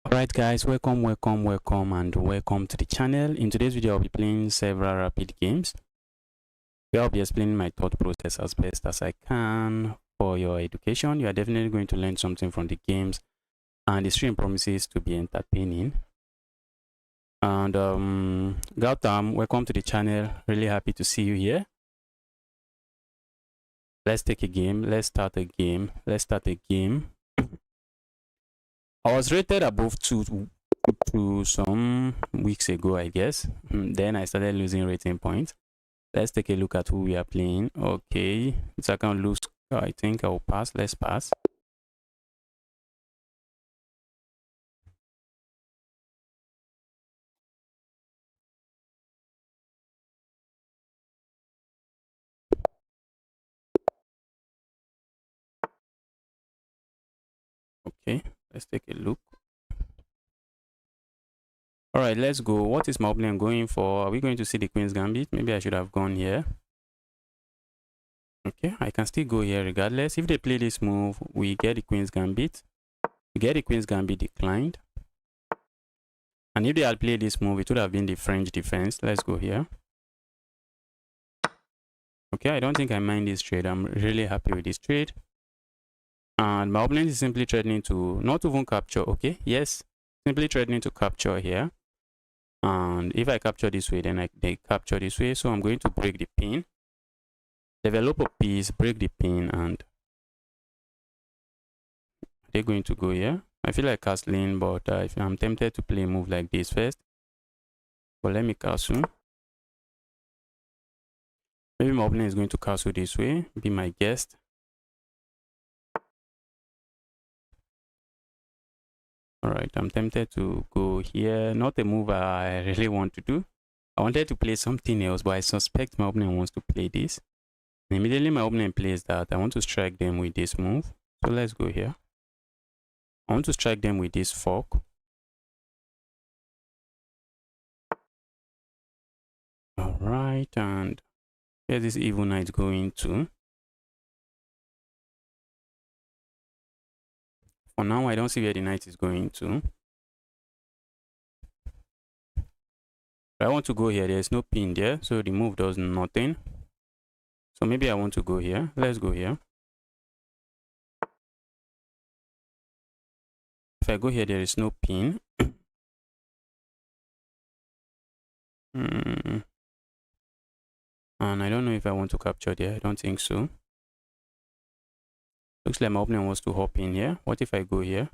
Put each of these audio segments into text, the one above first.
Alright guys, welcome to the channel. In today's video I'll be playing several rapid games where I'll be explaining my thought process as best as I can for your education. You are definitely going to learn something from the games, and the stream promises to be entertaining. And Gautam, welcome to the channel. Really happy to see you here. Let's take a game. Let's start a game. I was rated above 2 some weeks ago, I guess. Then I started losing rating points. Let's take a look at who we are playing. Okay, so I can lose. I think I will pass. Let's pass. Okay, let's take a look. All right, let's go. What is my opening going for? Are we going to see the Queen's Gambit? Maybe I should have gone here. Okay, I can still go here regardless. If they play this move, we get the Queen's Gambit. We get the Queen's Gambit declined. And if they had played this move, it would have been the French defense. Let's go here. Okay, I don't think I mind this trade. I'm really happy with this trade. And my opponent is simply threatening to not even capture. Okay, yes, simply threatening to capture here. And if I capture this way, then they capture this way. So I'm going to break the pin, develop a piece, break the pin, and they're going to go here. I feel like castling, but if I'm tempted to play a move like this first. But let me castle. Maybe my opponent is going to castle this way, be my guest. Alright, I'm tempted to go here. Not a move I really want to do. I wanted to play something else, but I suspect my opponent wants to play this. And immediately my opponent plays that, I want to strike them with this move. So let's go here. I want to strike them with this fork. Alright, and where this evil knight going to? For now, I don't see where the knight is going to. But I want to go here. There's no pin there, so the move does nothing. So maybe I want to go here. Let's go here. If I go here, there is no pin. And I don't know if I want to capture there. I don't think so. Looks like my opponent wants to hop in here. What if I go here?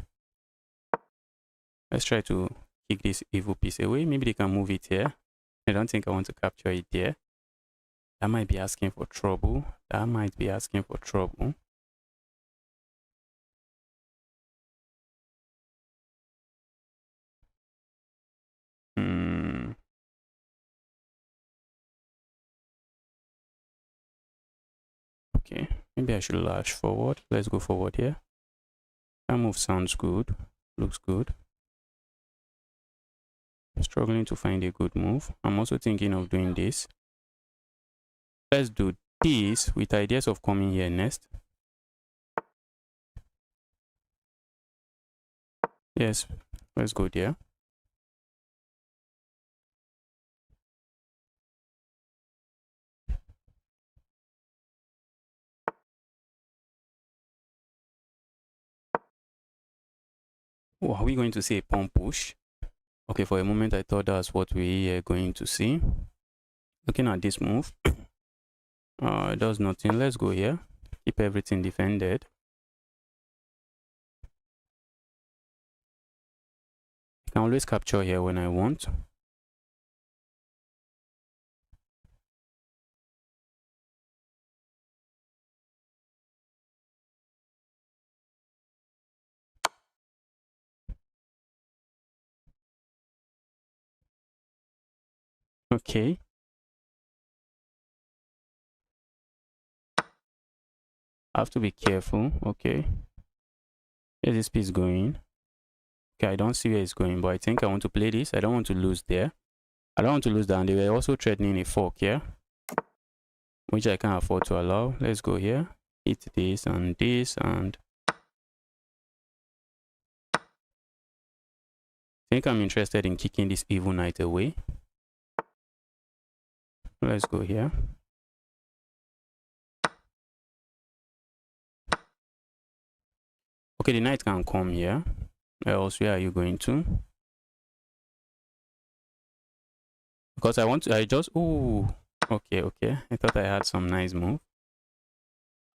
Let's try to kick this evil piece away. Maybe they can move it here. I don't think I want to capture it there. That might be asking for trouble. Okay, maybe I should lash forward. Let's go forward here. That move sounds good. Looks good. I'm struggling to find a good move. I'm also thinking of doing this. Let's do this with ideas of coming here next. Yes, let's go there. Oh, are we going to see a pawn push? Okay, for a moment I thought that's what we are going to see. Looking at this move, it does nothing. Let's go here. Keep everything defended. I can always capture here when I want. Okay. I have to be careful. Okay. Where's this piece going? Okay, I don't see where it's going, but I think I want to play this. I don't want to lose there. I don't want to lose that. And they were also threatening a fork here, which I can't afford to allow. Let's go here. Hit this and this, and think I'm interested in kicking this evil knight away. Let's go here. Okay, the knight can come here. Else, where are you going to? Because okay. I thought I had some nice move.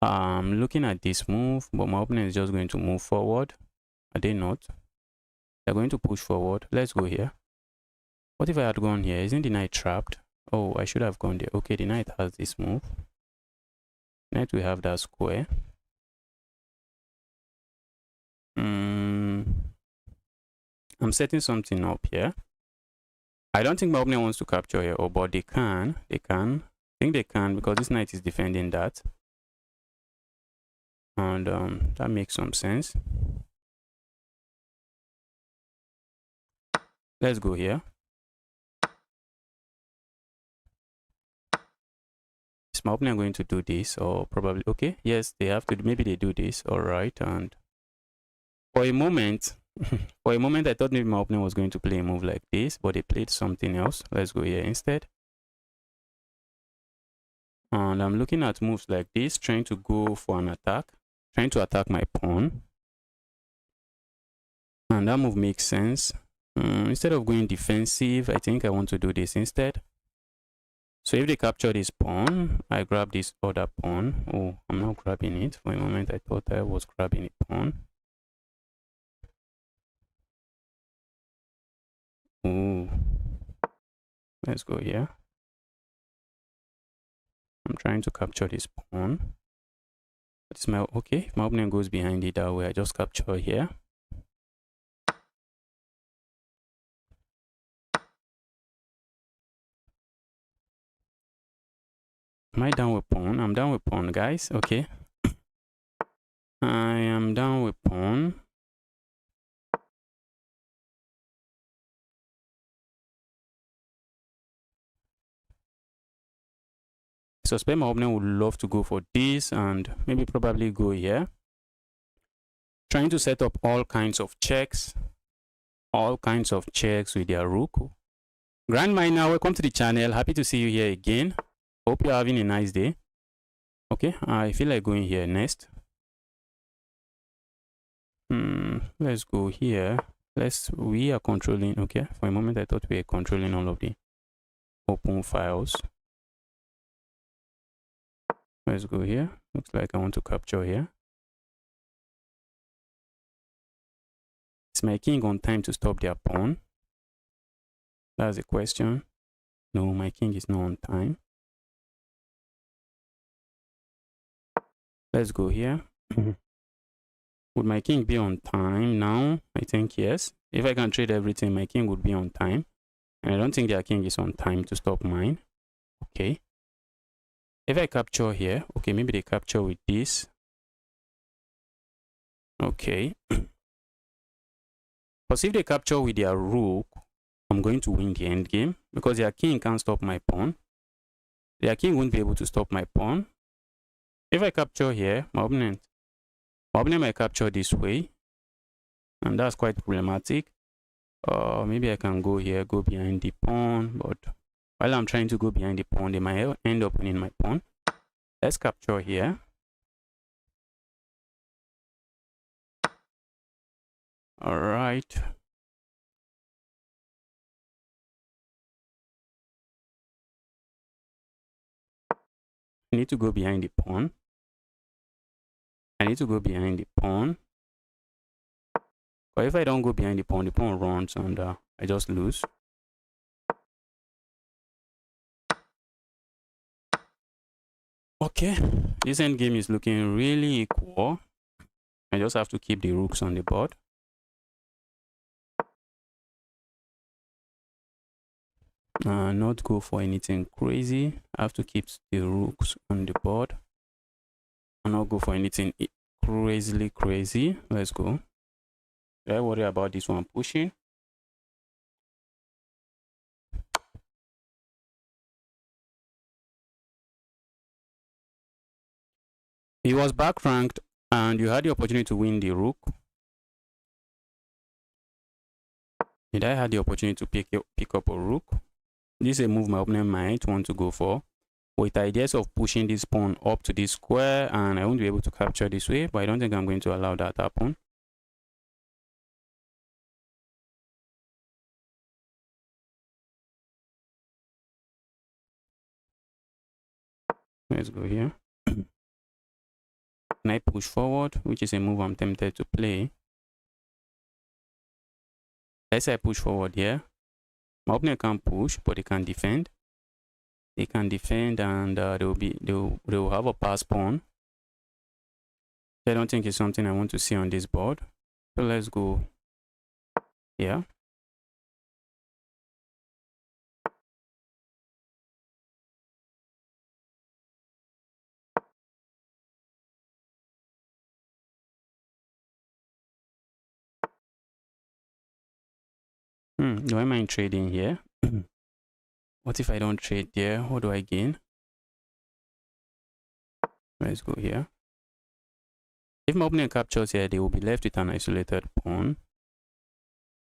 Looking at this move, but my opponent is just going to move forward. Are they not? They're going to push forward. Let's go here. What if I had gone here? Isn't the knight trapped? Oh, I should have gone there. Okay, the knight has this move. Knight will have that square. I'm setting something up here. I don't think my opponent wants to capture here, but they can. I think they can because this knight is defending that. And that makes some sense. Let's go here. Is my opponent going to do this, or probably okay? Yes, they have to. Maybe they do this. All right. And for a moment, I thought maybe my opponent was going to play a move like this, but they played something else. Let's go here instead. And I'm looking at moves like this, trying to go for an attack, trying to attack my pawn. And that move makes sense. Instead of going defensive, I think I want to do this instead. So if they capture this pawn, I grab this other pawn. Oh, I'm not grabbing it. For a moment, I thought I was grabbing a pawn. Oh, let's go here. I'm trying to capture this pawn. It's my okay. If my opponent goes behind it that way, I just capture here. Am I down with pawn? I'm down with pawn, guys. Okay. I am down with pawn. I suspect my opponent would love to go for this and maybe probably go here. Trying to set up all kinds of checks with their rook. Grand Miner, welcome to the channel. Happy to see you here again. Hope you're having a nice day. Okay, I feel like going here next. Let's go here. We are controlling. Okay, for a moment I thought we were controlling all of the open files. Let's go here. Looks like I want to capture here. Is my king on time to stop their pawn? That's the question. No, my king is not on time. Let's go here. Would my king be on time now? I think yes. If I can trade everything, my king would be on time. And I don't think their king is on time to stop mine. Okay. If I capture here, okay, maybe they capture with this. Okay. Because if they capture with their rook, I'm going to win the endgame because their king can't stop my pawn. Their king won't be able to stop my pawn. If I capture here, my opponent might capture this way, and that's quite problematic. Maybe I can go here, go behind the pawn, but while I'm trying to go behind the pawn, they might end up winning my pawn. Let's capture here. All right. I need to go behind the pawn. But if I don't go behind the pawn runs and I just lose. Okay, this endgame is looking really equal. I just have to keep the rooks on the board. Not go for anything crazy. I have to keep the rooks on the board. And not go for anything crazily crazy. Let's go. Don't worry about this one pushing. He was back ranked and you had the opportunity to win the rook. Did I have the opportunity to pick up a rook? This is a move my opponent might want to go for, with ideas of pushing this pawn up to this square, and I won't be able to capture this way, but I don't think I'm going to allow that to happen. Let's go here. Can I push forward, which is a move I'm tempted to play? Let's say I push forward here. My opponent can't push, but they can defend. They can defend, and they'll have a pass pawn. I don't think it's something I want to see on this board. So let's go here. Do I mind trading here? What if I don't trade there? What do I gain? Let's go here. If my opponent captures here, they will be left with an isolated pawn,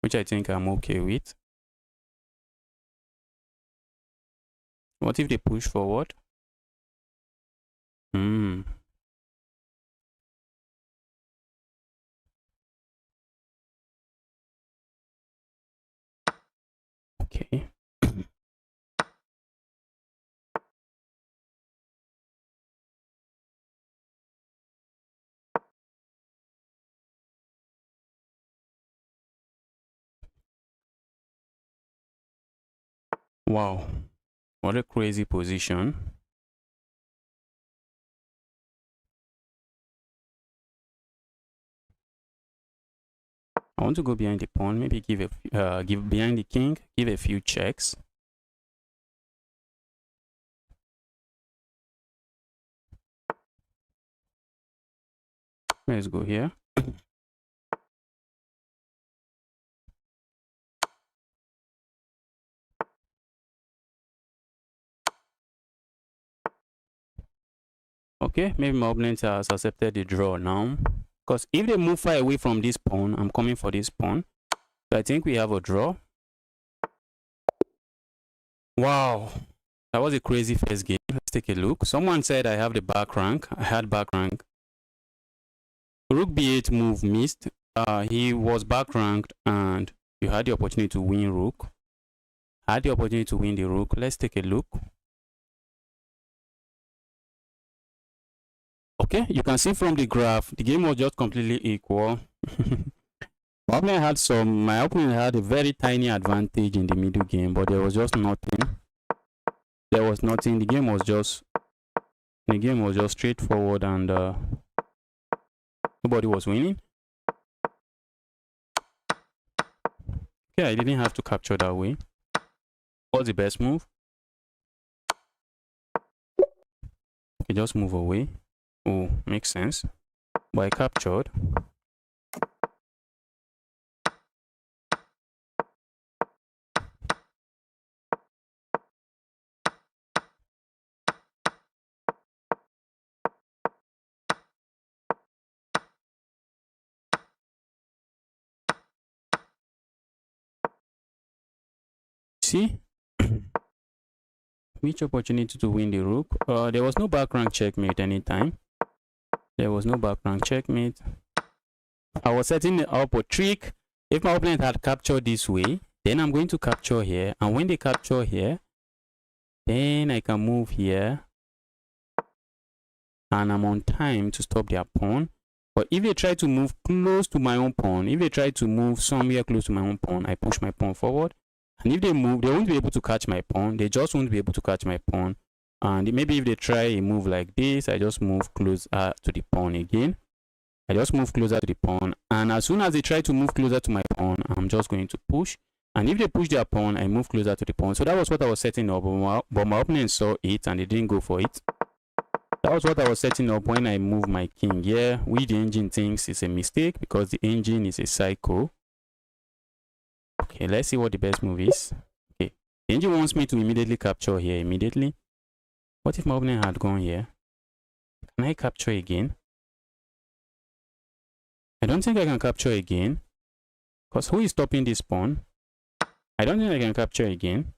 which I think I'm okay with. What if they push forward? Okay. Wow, what a crazy position. I want to go behind the pawn, maybe give behind the king, give a few checks. Let's go here. Okay, maybe my opponent has accepted the draw now. Because if they move far away from this pawn, I'm coming for this pawn. So I think we have a draw. Wow, that was a crazy first game. Let's take a look. Someone said I have the back rank. I had back rank. Rook b8 move missed. He was back ranked, and you had the opportunity to win rook. Had the opportunity to win the rook. Let's take a look. Okay, you can see from the graph, the game was just completely equal. My opponent had a very tiny advantage in the middle game, but there was just nothing. There was nothing. The game was just straightforward, and nobody was winning. Okay, I didn't have to capture that way. What's the best move? Okay, just move away. Oh, makes sense. But I captured. See? Which opportunity to win the rook? There was no back rank checkmate anytime. There was no back rank checkmate. I was setting up a trick. If my opponent had captured this way, then I'm going to capture here. And when they capture here, then I can move here. And I'm on time to stop their pawn. But if they try to move close to my own pawn, if they try to move somewhere close to my own pawn, I push my pawn forward. And if they move, they won't be able to catch my pawn. They just won't be able to catch my pawn. And maybe if they try a move like this, I just move closer to the pawn again. I just move closer to the pawn. And as soon as they try to move closer to my pawn, I'm just going to push. And if they push their pawn, I move closer to the pawn. So that was what I was setting up. But my opponent saw it and they didn't go for it. That was what I was setting up when I moved my king here. Which the engine thinks is a mistake because the engine is a psycho. Okay, let's see what the best move is. Okay, the engine wants me to immediately capture here immediately. What if my opponent had gone here? Can I capture again? I don't think I can capture again. Because who is stopping this pawn? I don't think I can capture again.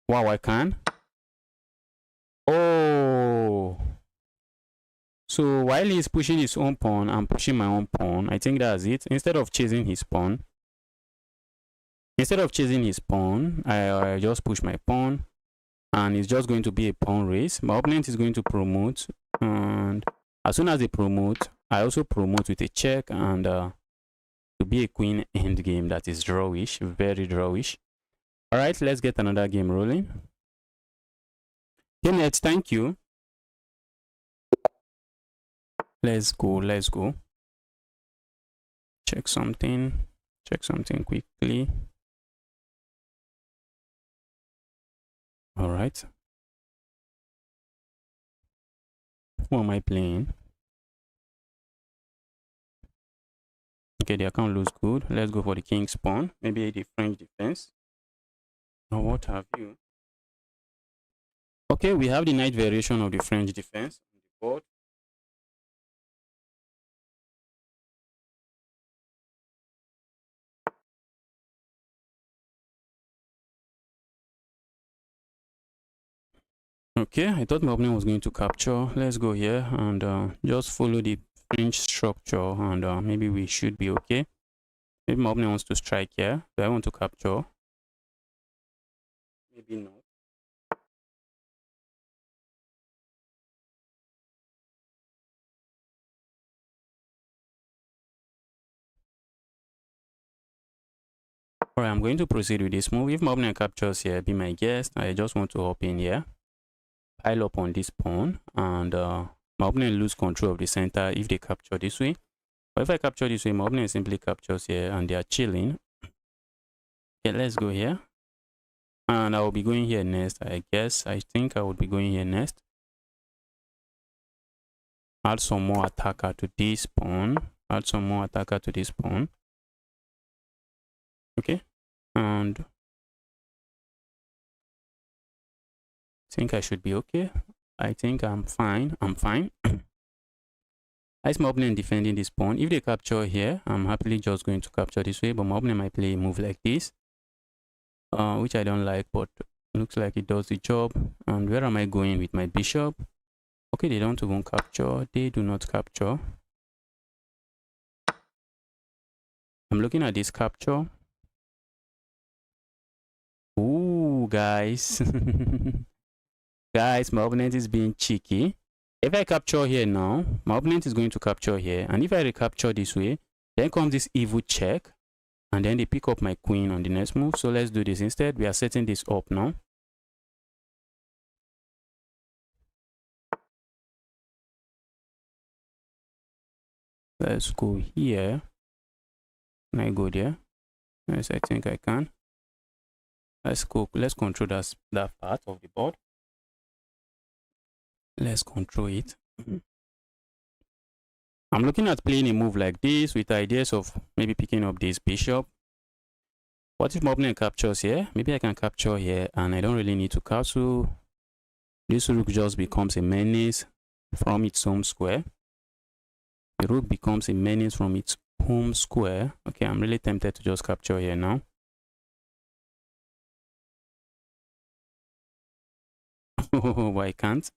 Wow, I can. Oh. So while he's pushing his own pawn, I'm pushing my own pawn. I think that's it. Instead of chasing his pawn, I just push my pawn, and it's just going to be a pawn race. My opponent is going to promote, and as soon as they promote, I also promote with a check, and to be a queen endgame that is drawish, very drawish. All right, let's get another game rolling. Hennig, thank you. Let's go. Check something quickly. All right. Who am I playing? Okay, the account looks good. Let's go for the king's pawn. Maybe the French defense. Or what have you. Okay, we have the knight variation of the French defense on the board. Okay, I thought my opponent was going to capture. Let's go here and just follow the French structure, and maybe we should be okay. Maybe my opponent wants to strike here. Do I want to capture? Maybe not. Alright, I'm going to proceed with this move. If my opponent captures here, be my guest. I just want to hop in here, pile up on this pawn, and my opponent lose control of the center if they capture this way. But if I capture this way, my opponent simply captures here and they are chilling. Okay, let's go here. And I will be going here next, I guess. I think I would be going here next. Add some more attacker to this pawn. Okay. And I think I should be okay. I think I'm fine. I see my opponent defending this pawn. If they capture here, I'm happily just going to capture this way, but my opponent might play a move like this, which I don't like, but looks like it does the job. And where am I going with my bishop? Okay, they don't even capture. They do not capture. I'm looking at this capture. Ooh, guys. Guys, my opponent is being cheeky. If I capture here now, my opponent is going to capture here. And if I recapture this way, then comes this evil check. And then they pick up my queen on the next move. So let's do this instead. We are setting this up now. Let's go here. Can I go there? Yes, I think I can. Let's go. Let's control that part of the board. Let's control it. I'm looking at playing a move like this with ideas of maybe picking up this bishop. What if my opponent captures here? Maybe I can capture here and I don't really need to castle. This rook just becomes a menace from its home square. The rook becomes a menace from its home square. Okay, I'm really tempted to just capture here now. Oh, I can't.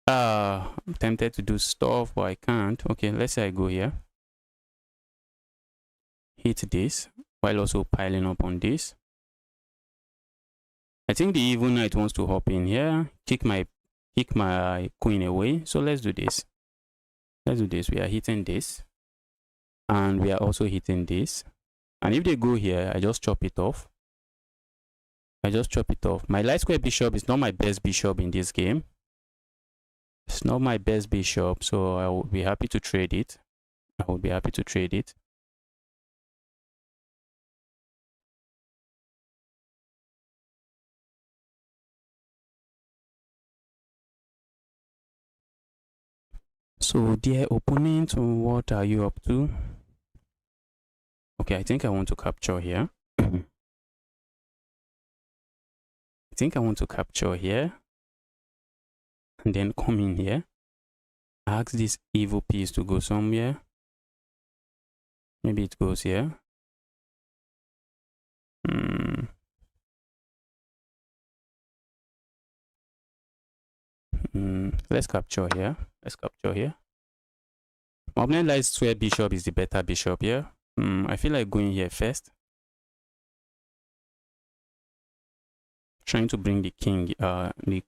I'm tempted to do stuff, but I can't. Okay, let's say I go here. Hit this while also piling up on this. I think the evil knight wants to hop in here, kick my queen away. So let's do this. We are hitting this, and we are also hitting this. And if they go here, I just chop it off. My light square bishop is not my best bishop in this game. It's not my best bishop, so I will be happy to trade it. So, dear opponent, what are you up to? Okay, I think I want to capture here. And then come in here. Ask this evil piece to go somewhere. Maybe it goes here. Let's capture here. My opponent likes where bishop is the better bishop here. I feel like going here first. Trying to bring the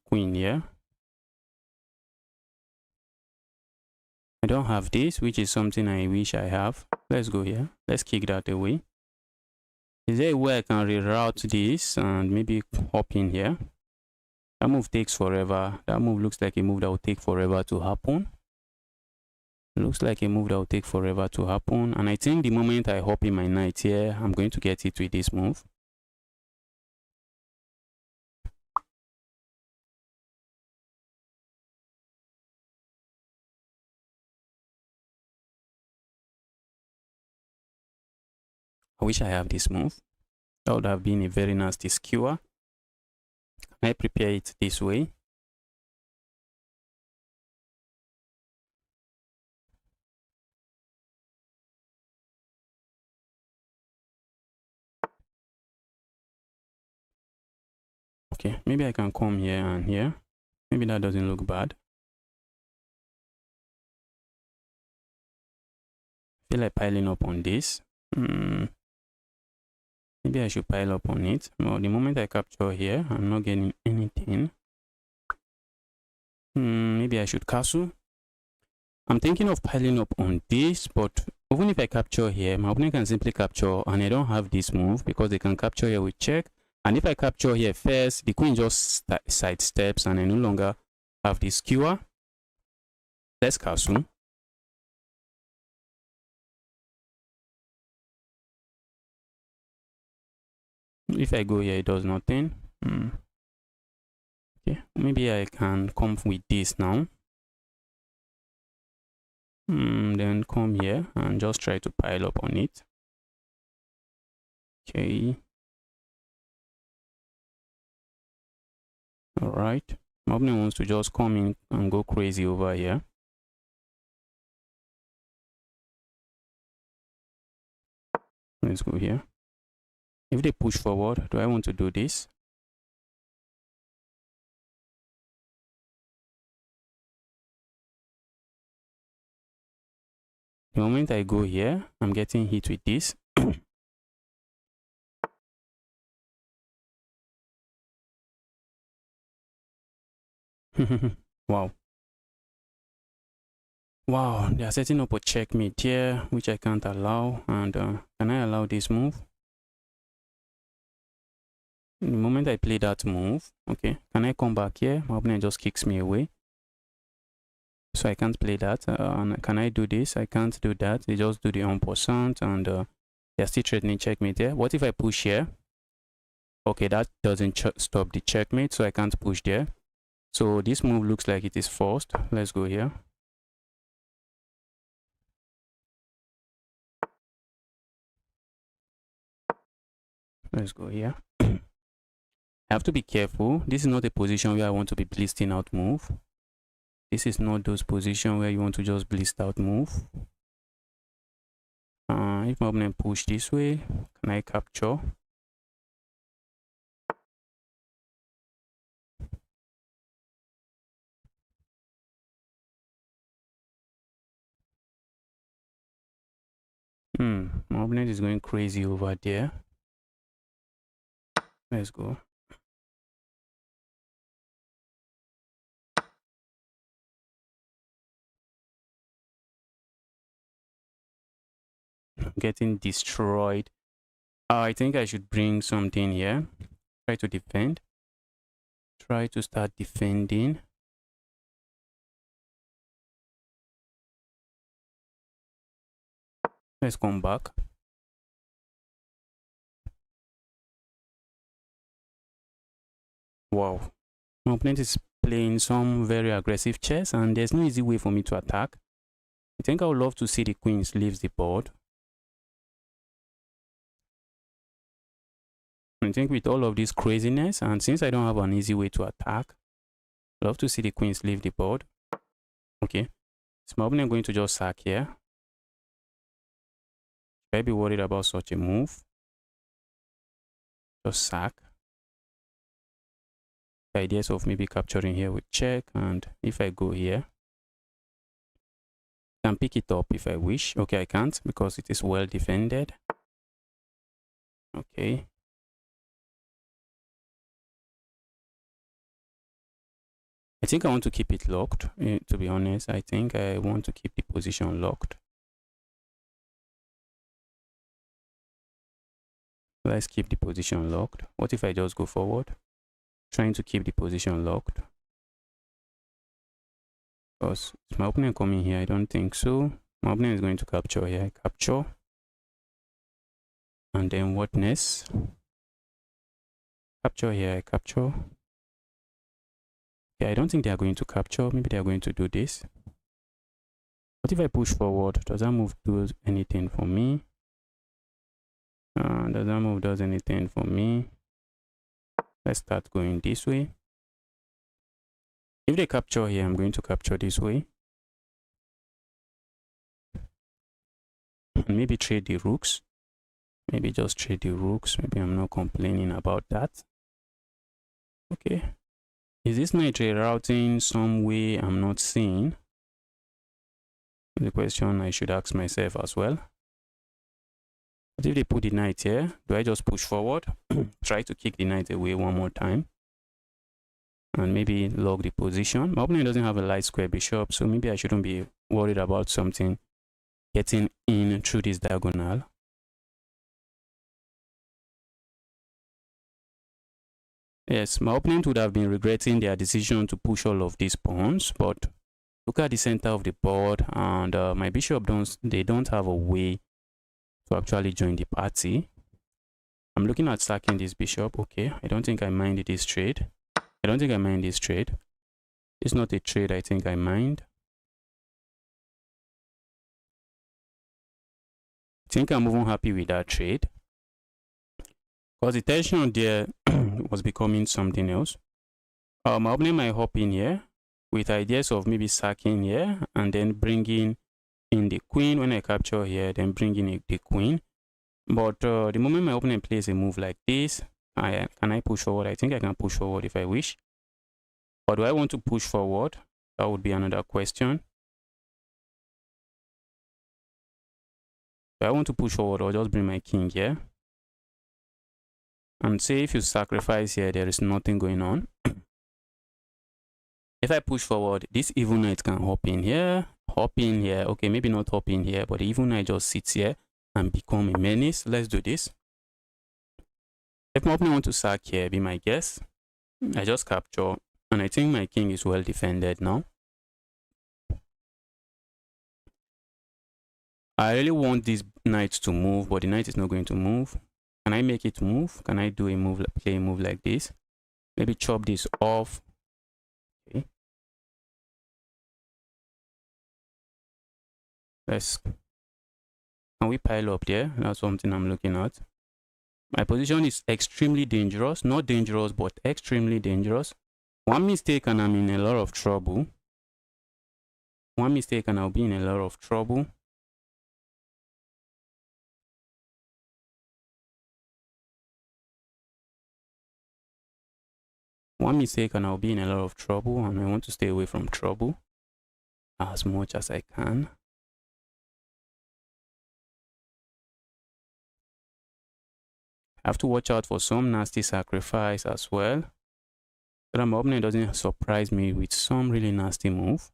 queen here. I don't have this, which is something I wish I have. Let's go here. Let's kick that away. Is there a way I can reroute this and maybe hop in here? That move takes forever. That move looks like a move that will take forever to happen. Looks like a move that will take forever to happen. And I think the moment I hop in my knight here, I'm going to get it with this move. I wish I have this move. That would have been a very nasty skewer. I prepare it this way. Okay, maybe I can come here and here. Maybe that doesn't look bad. I feel like piling up on this. Maybe I should pile up on it. Well, the moment I capture here, I'm not getting anything. Maybe I should castle. I'm thinking of piling up on this, but even if I capture here, my opponent can simply capture, and I don't have this move because they can capture here with check. And if I capture here first, the queen just sidesteps, and I no longer have this skewer. Let's castle. If I go here, it does nothing. Okay, maybe I can come with this now. Then come here and just try to pile up on it. Okay. All right. My opponent wants to just come in and go crazy over here. Let's go here. If they push forward, do I want to do this? The moment I go here, I'm getting hit with this. Wow. Wow, they are setting up a checkmate here, which I can't allow. And can I allow this move? The moment I play that move, okay, can I come back here? My opponent just kicks me away. So I can't play that. And can I do this? I can't do that. They just do the 1%, and they're still threatening checkmate here. What if I push here? Okay, that doesn't stop the checkmate, so I can't push there. So this move looks like it is forced. Let's go here. Let's go here. I have to be careful. This is not a position where I want to be blitzing out move. This is not those positions where you want to just blitz out move. If my opponent push this way, can I capture? My opponent is going crazy over there. Let's go. Getting destroyed. I think I should bring something here. Try to defend. Try to start defending. Let's come back. Wow. My opponent is playing some very aggressive chess, and there's no easy way for me to attack. I think I would love to see the queens leave the board. I think with all of this craziness, and since I don't have an easy way to attack, I'd love to see the queens leave the board. Okay. So my opponent going to just sack here. Should I be worried about such a move? Just sack. ideas of maybe capturing here with check, and if I go here, I can pick it up if I wish. Okay, I can't because it is well defended. Okay. I think I want to keep it locked. To be honest, I think I want to keep the position locked. Let's keep the position locked. What if I just go forward? Trying to keep the position locked. Because is my opponent coming here? I don't think so. My opponent is going to capture here. I capture. And then what next? Capture here. I capture. Yeah, I don't think they are going to capture. Maybe they are going to do this. What if I push forward? Does that move do anything for me? Does that move does anything for me? Let's start going this way. If they capture here, I'm going to capture this way. And maybe trade the rooks. Maybe just trade the rooks. Maybe I'm not complaining about that. Okay. Is this knight rerouting some way I'm not seeing? The question I should ask myself as well. But if they put the knight here, do I just push forward? Try to kick the knight away one more time. And maybe lock the position. My opponent doesn't have a light square bishop, so maybe I shouldn't be worried about something getting in through this diagonal. Yes, my opponent would have been regretting their decision to push all of these pawns, but look at the center of the board, and my bishop don't have a way to actually join the party. I'm looking at sacking this bishop. Okay, I don't think I mind this trade. I don't think I mind this trade. It's not a trade I think I mind. I think I'm even happy with that trade, because the tension there was becoming something else. My opponent might hop in here with ideas of maybe sacking here and then bringing in the queen when I capture here, then bringing in the queen. But the moment my opponent plays a move like this, can I push forward? I think I can push forward if I wish. But do I want to push forward? That would be another question. Do I want to push forward or just bring my king here? And say if you sacrifice here, there is nothing going on. If I push forward, this evil knight can hop in here. Okay, maybe not hop in here, but the evil knight just sits here and become a menace. Let's do this. If my opponent want to sack here, be my guess. I just capture, and I think my king is well defended now. I really want this knight to move, but the knight is not going to move. Can I make it move? Can I do a move, play a move like this? Maybe chop this off. Okay. Can we pile up there? That's something I'm looking at. My position is extremely dangerous. Not dangerous, but extremely dangerous. One mistake and I'm in a lot of trouble. One mistake and I'll be in a lot of trouble. One mistake and I'll be in a lot of trouble, and I want to stay away from trouble as much as I can. I have to watch out for some nasty sacrifice as well, so that my opponent doesn't surprise me with some really nasty move.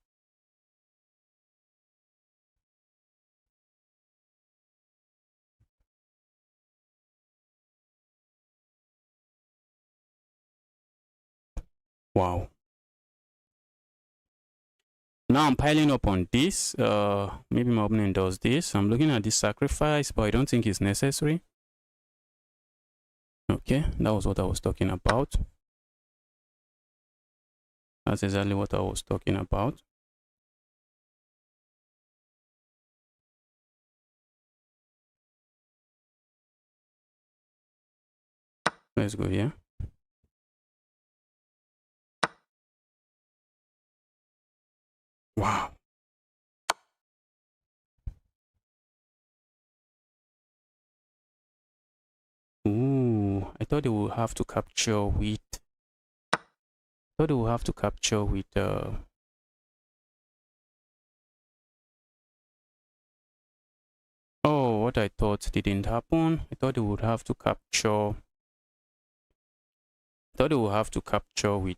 Wow. Now I'm piling up on this. Maybe my opponent does this. I'm looking at this sacrifice, but I don't think it's necessary. Okay, that was what I was talking about. That's exactly what I was talking about. Let's go here. Wow. Ooh, I thought they would have to capture with Thought they will have to capture with oh, what I thought didn't happen. I thought they would have to capture. I thought they would have to capture with.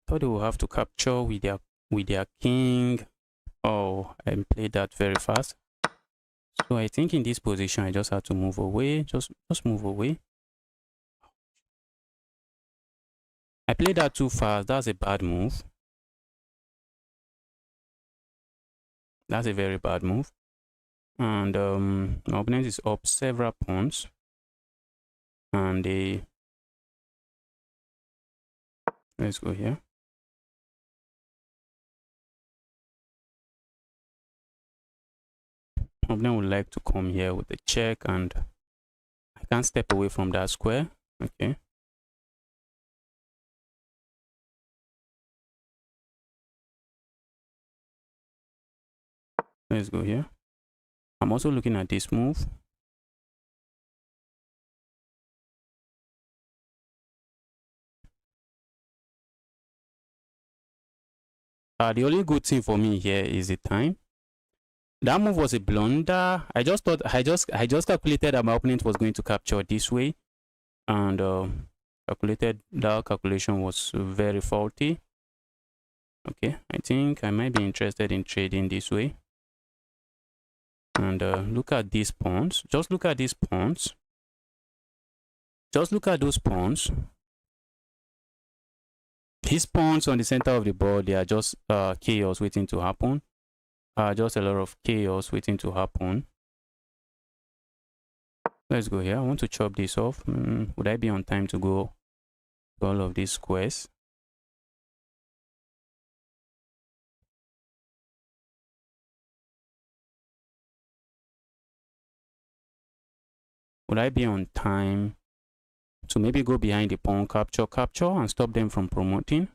Thought they would have to capture with their king. Oh, I played that very fast. So I think in this position I just have to move away. Just move away. I played that too fast. That's a bad move. That's a very bad move. And my opponent is up several pawns. And let's go here. My opponent would like to come here with a check, and I can't step away from that square. Okay. Let's go here. I'm also looking at this move. The only good thing for me here is the time. That move was a blunder. I just thought I just calculated that my opponent was going to capture this way, and calculated that calculation was very faulty. Okay, I think I might be interested in trading this way. And look at these pawns. Just look at these pawns. Just look at those pawns. These pawns on the center of the board, they are just chaos waiting to happen. Just a lot of chaos waiting to happen. Let's go here. I want to chop this off. Would I be on time to go to all of these squares? Would I be on time to maybe go behind the pawn, capture, and stop them from promoting?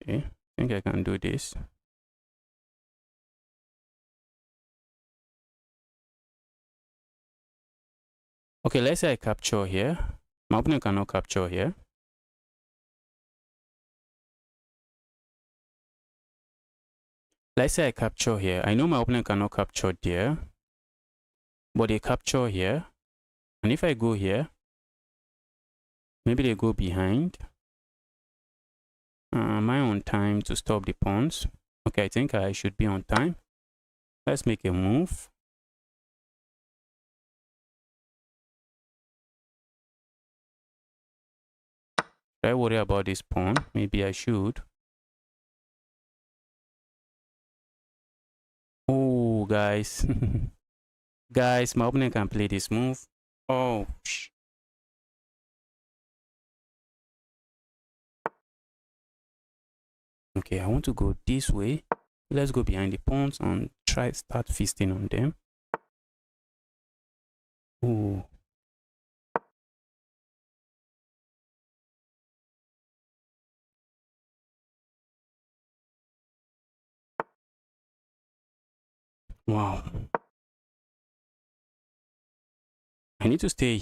Okay, I think I can do this. Okay, let's say I capture here. My opponent cannot capture here. Let's say I capture here. I know my opponent cannot capture there, but they capture here. And if I go here, maybe they go behind. Am I on time to stop the pawns? Okay, I think I should be on time. Let's make a move. Should I worry about this pawn? Maybe I should. Oh, guys. Guys, my opponent can play this move. Oh, okay, I want to go this way. Let's go behind the pawns and start feasting on them. Oh. Wow. I need to stay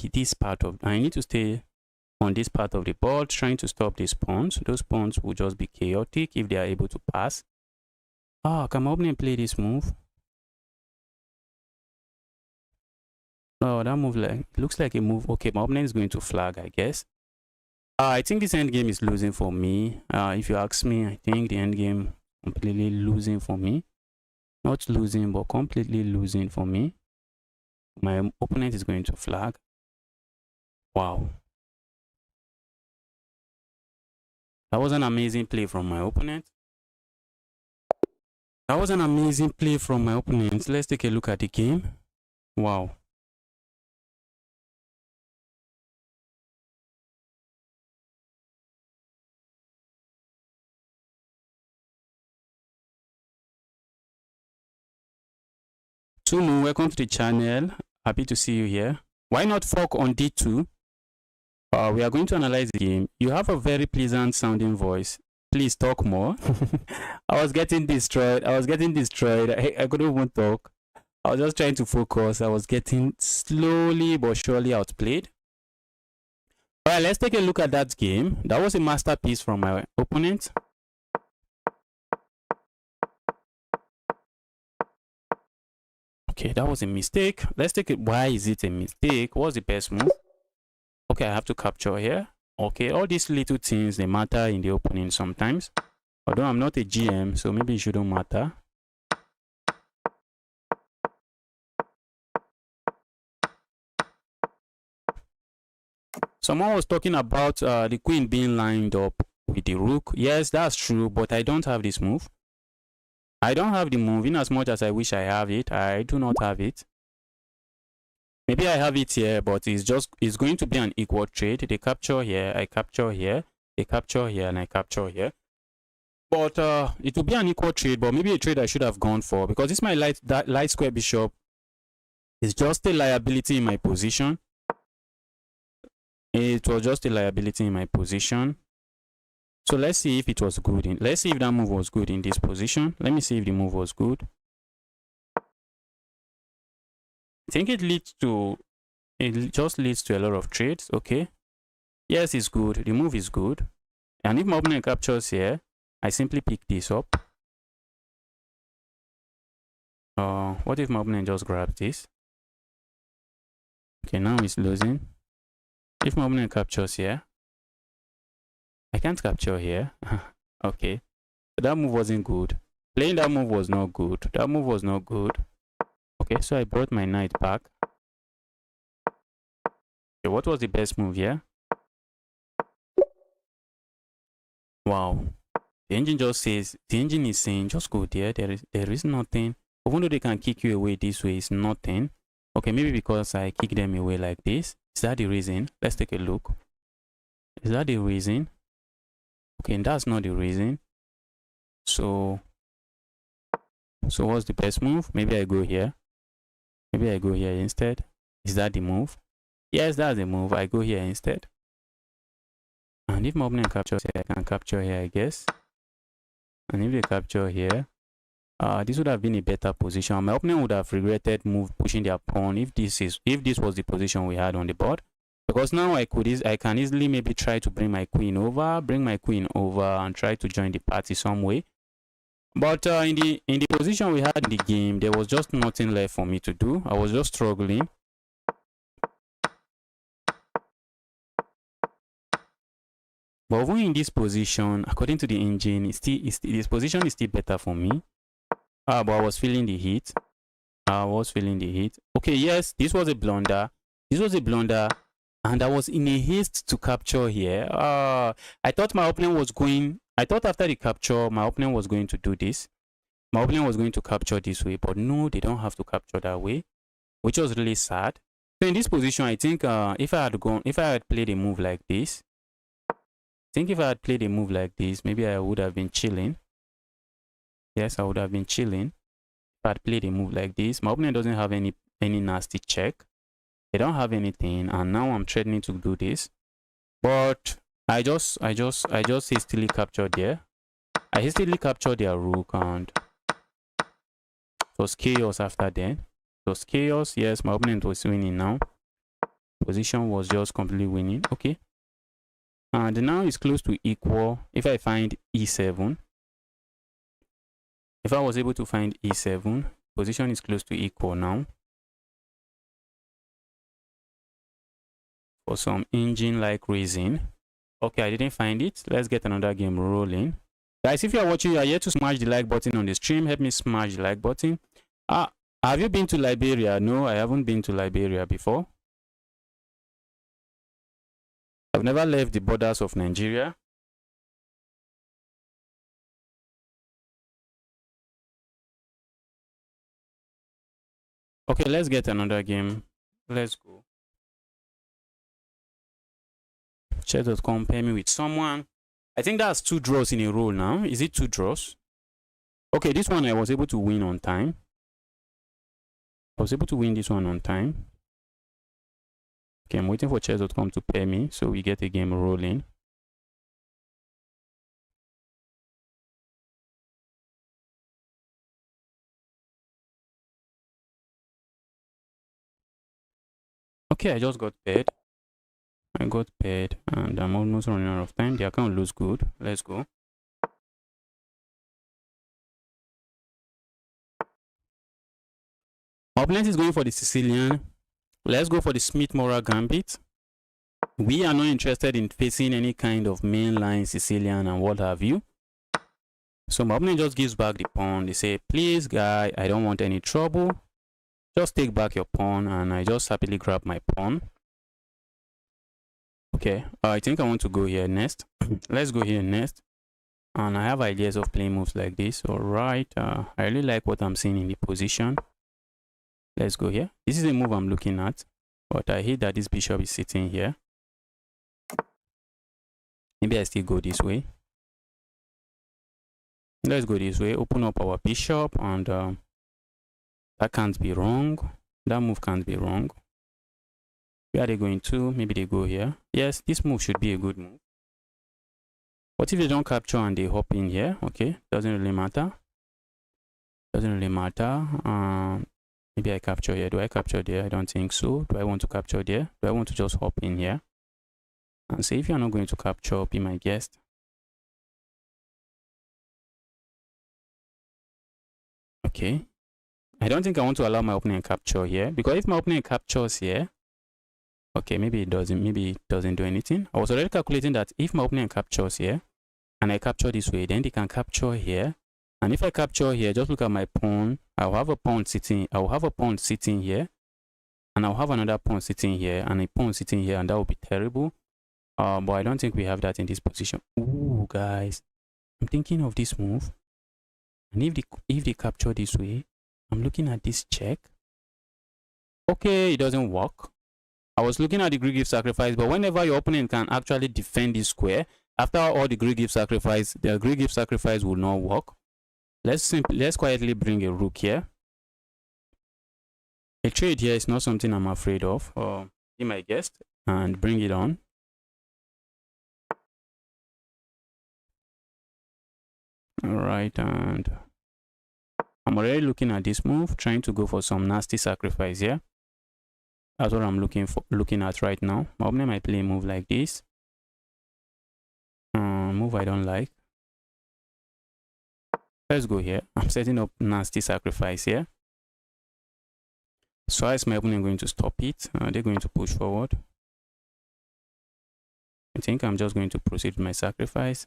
on this part of the board, trying to stop these pawns. Those pawns will just be chaotic if they are able to pass. Can my opponent play this move? Oh, that move looks like a move. Okay, my opponent is going to flag, I guess. I think this endgame is losing for me. If you ask me, I think the endgame completely losing for me. Not losing, but completely losing for me. My opponent is going to flag. Wow. That was an amazing play from my opponent. That was an amazing play from my opponent. Let's take a look at the game. Wow. Tunu, welcome to the channel. Happy to see you here. Why not fork on D2? We are going to analyze the game. You have a very pleasant sounding voice. Please talk more. I was getting destroyed. I couldn't even talk. I was just trying to focus. I was getting slowly but surely outplayed. All right, let's take a look at that game. That was a masterpiece from my opponent. Okay, that was a mistake. Let's take it. Why is it a mistake? What's the best move? Okay, I have to capture here. Okay, all these little things, they matter in the opening sometimes. Although I'm not a GM, so maybe it shouldn't matter. Someone was talking about the queen being lined up with the rook. Yes, that's true, but I don't have this move. I don't have the move in as much as I wish I have it. I do not have it. Maybe I have it here, but it's going to be an equal trade. They capture here, I capture here, they capture here, and I capture here. But it will be an equal trade, but maybe a trade I should have gone for, because this my light square bishop is just a liability in my position. It was just a liability in my position. So let's see if it was good. Let's see if that move was good in this position. Let me see if the move was good. I think it just leads to a lot of trades. Okay. Yes, it's good. The move is good. And if my opponent captures here, I simply pick this up. What if my opponent just grabs this? Okay, now he's losing. If my opponent captures here, I can't capture here. Okay. So that move wasn't good. Playing that move was not good. That move was not good. Okay, so I brought my knight back. Okay, what was the best move here? Wow. The engine is saying, just go there. There is nothing. Even though they can kick you away this way, it's nothing. Okay, maybe because I kick them away like this. Is that the reason? Let's take a look. Is that the reason? Okay, and that's not the reason. So what's the best move? Maybe I go here. Maybe I go here instead. Is that the move? Yes, that's the move. I go here instead. And if my opponent captures here, I can capture here, I guess. And if they capture here, this would have been a better position. My opponent would have regretted pushing their pawn if this was the position we had on the board. Because now I can easily maybe try to bring my queen over, and try to join the party some way. But in the position we had in the game, there was just nothing left for me to do. I was just struggling. But even in this position, according to the engine, this position is still better for me. But I was feeling the heat. Okay, yes, this was a blunder. And I was in a haste to capture here. I thought my opponent was going. I thought after the capture, my opponent was going to do this. My opponent was going to capture this way, but no, they don't have to capture that way, which was really sad. So in this position, I think if I had played a move like this, maybe I would have been chilling. Yes, I would have been chilling if I had played a move like this. My opponent doesn't have any nasty check. They don't have anything, and now I'm threatening to do this. But I just hastily captured there. I hastily captured their rook, and it was chaos after that. It was chaos. Yes, my opponent was winning now. Position was just completely winning. Okay. And now it's close to equal. If I find e7, if I was able to find e7, position is close to equal now. For some engine-like reason. Okay, I didn't find it. Let's get another game rolling. Guys, if you are watching, you are here to smash the like button on the stream. Help me smash the like button. Have you been to Liberia? No, I haven't been to Liberia before. I've never left the borders of Nigeria. Okay, let's get another game. Let's go. Chat.com, pair me with someone. I think that's 2 draws in a row now. Is it 2 draws? Okay, this one I was able to win on time. I was able to win this one on time. Okay, I'm waiting for chess.com to pay me so we get a game rolling. Okay, I just got paid. I got paid and I'm almost running out of time. The account looks good. Let's go. My opponent is going for the Sicilian. Let's go for the Smith-Morra Gambit. We are not interested in facing any kind of mainline Sicilian and what have you. So my opponent just gives back the pawn. They say, please guy, I don't want any trouble. Just take back your pawn, and I just happily grab my pawn. Okay, I think I want to go here next. Let's go here next. And I have ideas of playing moves like this. All right, I really like what I'm seeing in the position. Let's go here. This is a move I'm looking at, but I hate that this bishop is sitting here. Maybe I still go this way. Let's go this way. Open up our bishop, and that can't be wrong. That move can't be wrong. Where are they going to? Maybe they go here. Yes, this move should be a good move. What if they don't capture and they hop in here? Okay, doesn't really matter. Doesn't really matter. Maybe I capture here. Do I capture there? I don't think so. Do I want to capture there? Do I want to just hop in here? And say, if you're not going to capture, be my guest. Okay. I don't think I want to allow my opponent capture here, because if my opponent captures here, okay, maybe it doesn't do anything. I was already calculating that if my opponent captures here and I capture this way, then they can capture here. And if I capture here, just look at my pawn. I'll have a pawn sitting. I'll have a pawn sitting here, and I'll have another pawn sitting here, and a pawn sitting here, and that would be terrible. But I don't think we have that in this position. Ooh, guys, I'm thinking of this move. And if they capture this way, I'm looking at this check. Okay, it doesn't work. I was looking at the Greek gift sacrifice, but whenever your opponent can actually defend this square, after all the Greek gift sacrifice, the Greek gift sacrifice will not work. Let's quietly bring a rook here. A trade here is not something I'm afraid of. Be my guest and bring it on. All right, and I'm already looking at this move, trying to go for some nasty sacrifice here. That's what I'm looking at right now. My opponent might play a move like this. Move I don't like. Let's go here. I'm setting up nasty sacrifice here. So how is my opponent going to stop it? They're going to push forward. I think I'm just going to proceed with my sacrifice.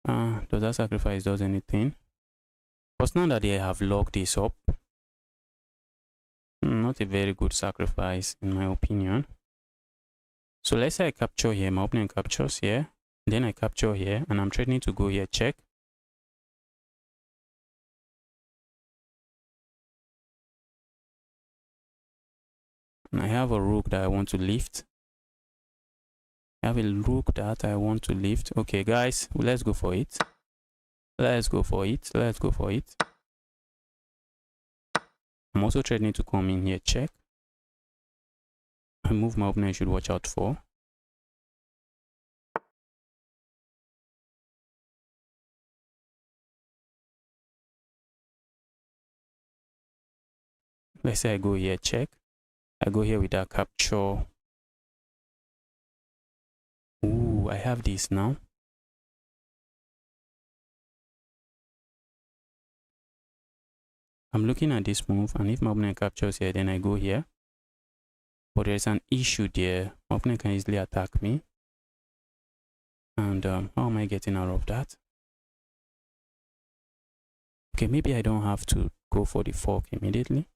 Does that sacrifice does anything? But now that they have locked this up, not a very good sacrifice in my opinion. So let's say I capture here, my opponent captures here, then I capture here, and I'm threatening to go here, check. And I have a rook that I want to lift. I have a rook that I want to lift. Okay, guys, let's go for it. Let's go for it. Let's go for it. I'm also threatening to come in here, check. A move my opponent should watch out for. Let's say I go here, check. I go here with that capture. Ooh, I have this now. I'm looking at this move, and if my opponent captures here, then I go here. But there's an issue there. My opponent can easily attack me. And how am I getting out of that? Okay, maybe I don't have to go for the fork immediately.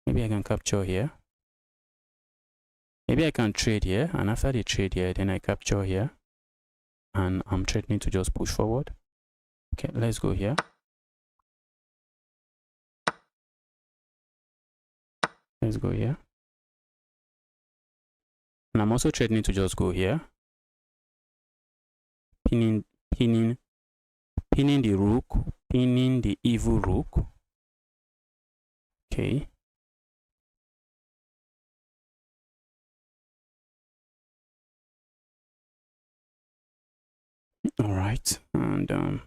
Maybe I can capture here. Maybe I can trade here, and after the trade here, then I capture here. And I'm threatening to just push forward. Okay, let's go here. Let's go here. And I'm also threatening to just go here. Pinning the rook, pinning the evil rook. Okay. All right, and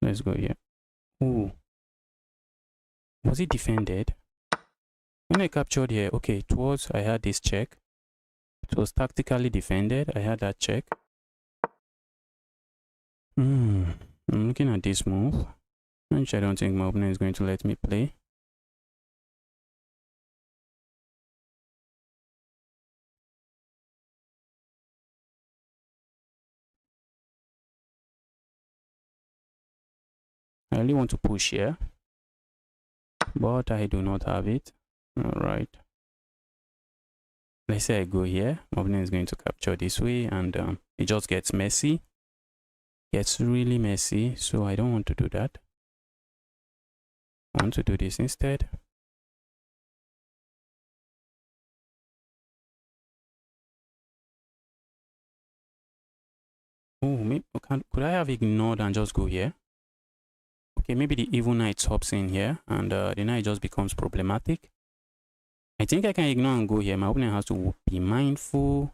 let's go here. Oh, was it defended? When I captured here, okay, it was, I had this check. It was tactically defended. I had that check. I'm looking at this move, which I don't think my opponent is going to let me play. I really want to push here, but I do not have it. All right. Let's say I go here. My opponent is going to capture this way, and it just gets messy. Gets really messy, so I don't want to do that. I want to do this instead. Oh, maybe could I have ignored and just go here? Okay, maybe the evil knight hops in here, and the knight just becomes problematic. I think I can ignore and go here. My opponent has to be mindful.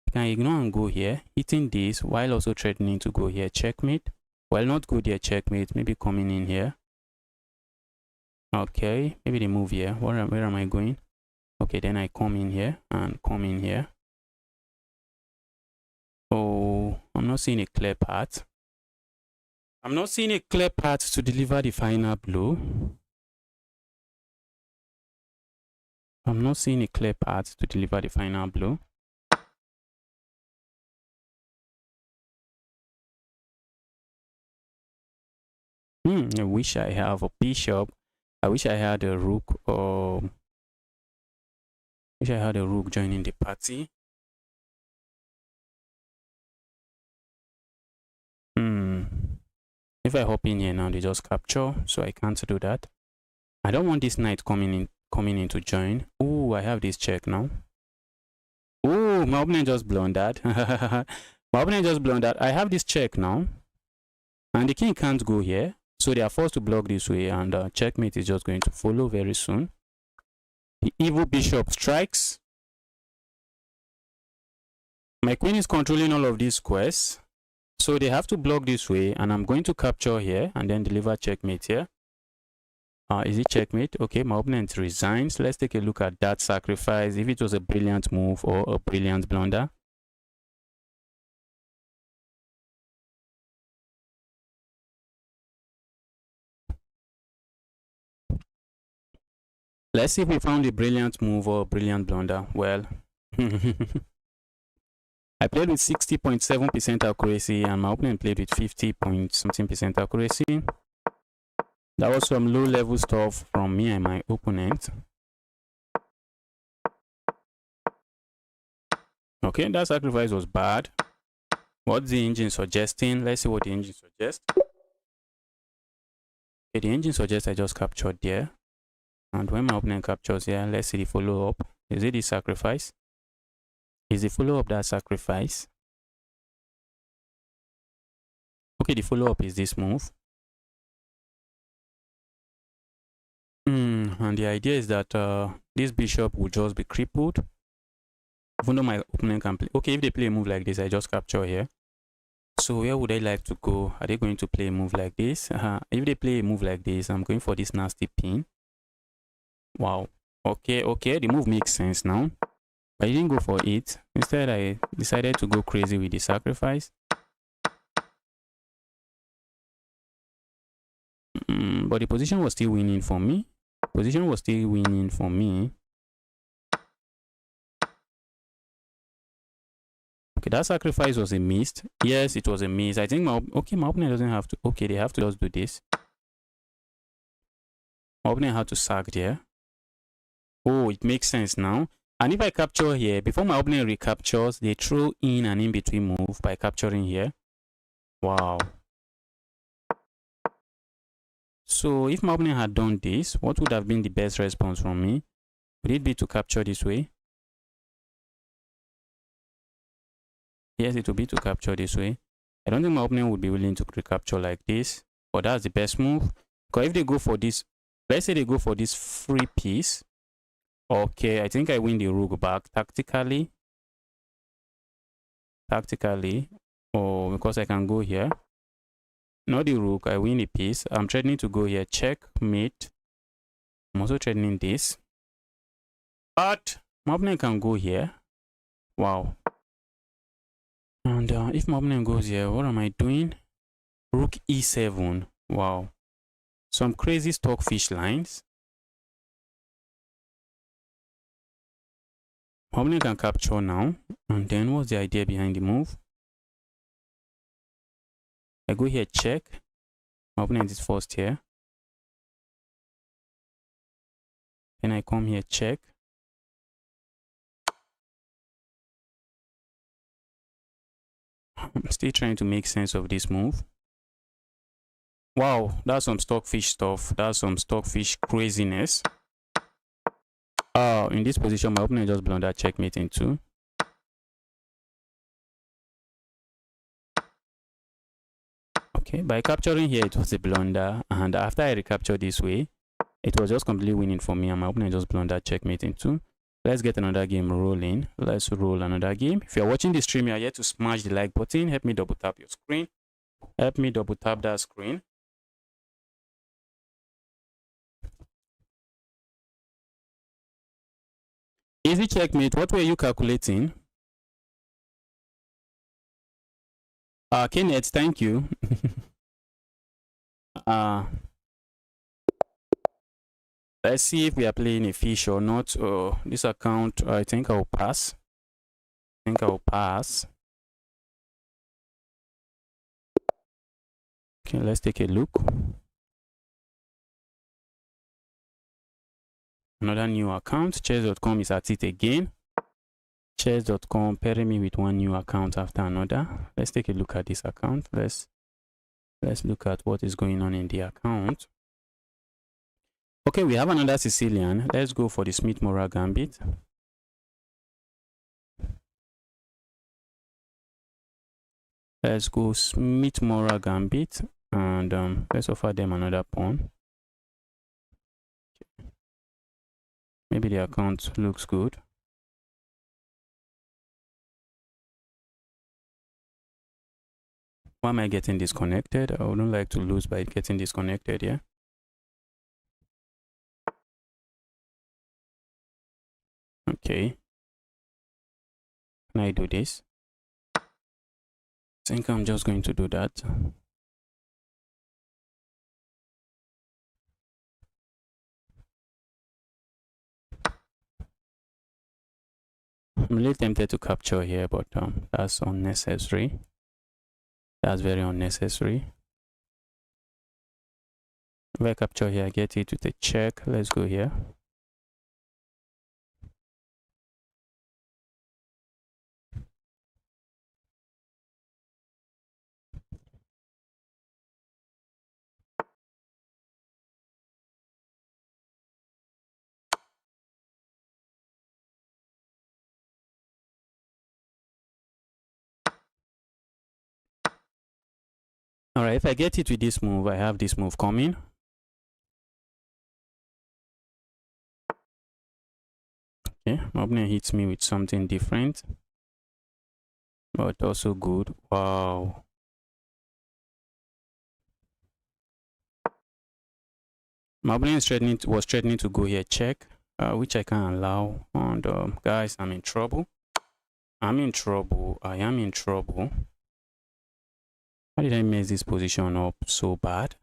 I can ignore and go here, hitting this while also threatening to go here. Checkmate. Well, not go there, checkmate. Maybe coming in here. Okay, maybe they move here. Where am I going? Okay, then I come in here and come in here. Oh, I'm not seeing a clear path. I'm not seeing a clear path to deliver the final blow. I'm not seeing a clear path to deliver the final blow. I wish I have a bishop. I wish I had a rook, or wish I had a rook joining the party. If I hop in here now, they just capture, so I can't do that. I don't want this knight coming in to join. Oh, I have this check now. Oh, my opponent just blundered. My opponent just blundered. I have this check now, and the king can't go here, so they are forced to block this way, and checkmate is just going to follow very soon. The evil bishop strikes. My queen is controlling all of these squares, so they have to block this way, and I'm going to capture here and then deliver checkmate here. Is it checkmate? Okay, my opponent resigns. Let's take a look at that sacrifice, if it was a brilliant move or a brilliant blunder. Let's see if we found a brilliant move or a brilliant blunder. Well, I played with 60.7% accuracy, and my opponent played with 50-something% accuracy. That was some low-level stuff from me and my opponent. Okay, that sacrifice was bad. What's the engine suggesting? Let's see what the engine suggests. Okay, the engine suggests I just captured there. And when my opponent captures here, let's see the follow-up. Is it the sacrifice? Is the follow-up that sacrifice? Okay, the follow-up is this move. And the idea is that this bishop will just be crippled. Even though my opponent can play. Okay, if they play a move like this, I just capture here. So where would I like to go? Are they going to play a move like this? If they play a move like this, I'm going for this nasty pin. Wow. Okay, the move makes sense now. But I didn't go for it. Instead, I decided to go crazy with the sacrifice. But the position was still winning for me. Okay, that sacrifice was a miss. Yes, it was a miss. I think my opponent doesn't have to. Okay, they have to just do this. My opponent had to sack there. Oh, it makes sense now. And if I capture here, before my opponent recaptures, they throw in an in-between move by capturing here. Wow. So if my opponent had done this, what would have been the best response from me? Would it be to capture this way? Yes, it would be to capture this way. I don't think my opponent would be willing to recapture like this, but that's the best move. Because if they go for this, let's say they go for this free piece. Okay, I think I win the rook back tactically. tactically, or because I can go here. Not the rook, I win a piece. I'm threatening to go here, check, mate. I'm also threatening this. But my opponent can go here. Wow. And if my opponent goes here, what am I doing? Rook e7. Wow. Some crazy stockfish lines. My opponent can capture now. And then what's the idea behind the move? I go here, check. My opponent is forced here. Then I come here, check. I'm still trying to make sense of this move. Wow, that's some stockfish stuff. That's some stockfish craziness. In this position, my opponent just blundered checkmate in 2. Okay, by capturing here, it was a blunder. And after I recaptured this way, it was just completely winning for me. And my opponent just blundered checkmate in 2. Let's get another game rolling. Let's roll another game. If you're watching the stream, you're here to smash the like button. Help me double tap your screen. Help me double tap that screen. Easy checkmate. What were you calculating? Kenneth, thank you. Let's see if we are playing a fish or not. This account, I think I'll pass. Okay, let's take a look. Another new account. Chess.com is at it again. Chess.com pairing me with one new account after another. Let's take a look at this account. Let's look at what is going on in the account. Okay, we have another Sicilian. Let's go for the Smith-Morra Gambit. Let's go Smith-Morra Gambit, and let's offer them another pawn. Okay. Maybe the account looks good. Why am I getting disconnected? I wouldn't like to lose by getting disconnected, yeah? Okay. Can I do this? I think I'm just going to do that. I'm a little tempted to capture here, but that's unnecessary. That's very unnecessary. If I capture here, I get it with a check. Let's go here. All right, if I get it with this move, I have this move coming. Okay, my opponent hits me with something different, but also good. Wow. My opponent was threatening to go here, check, which I can't allow. And guys, I'm in trouble. I am in trouble. How did I mess this position up so bad?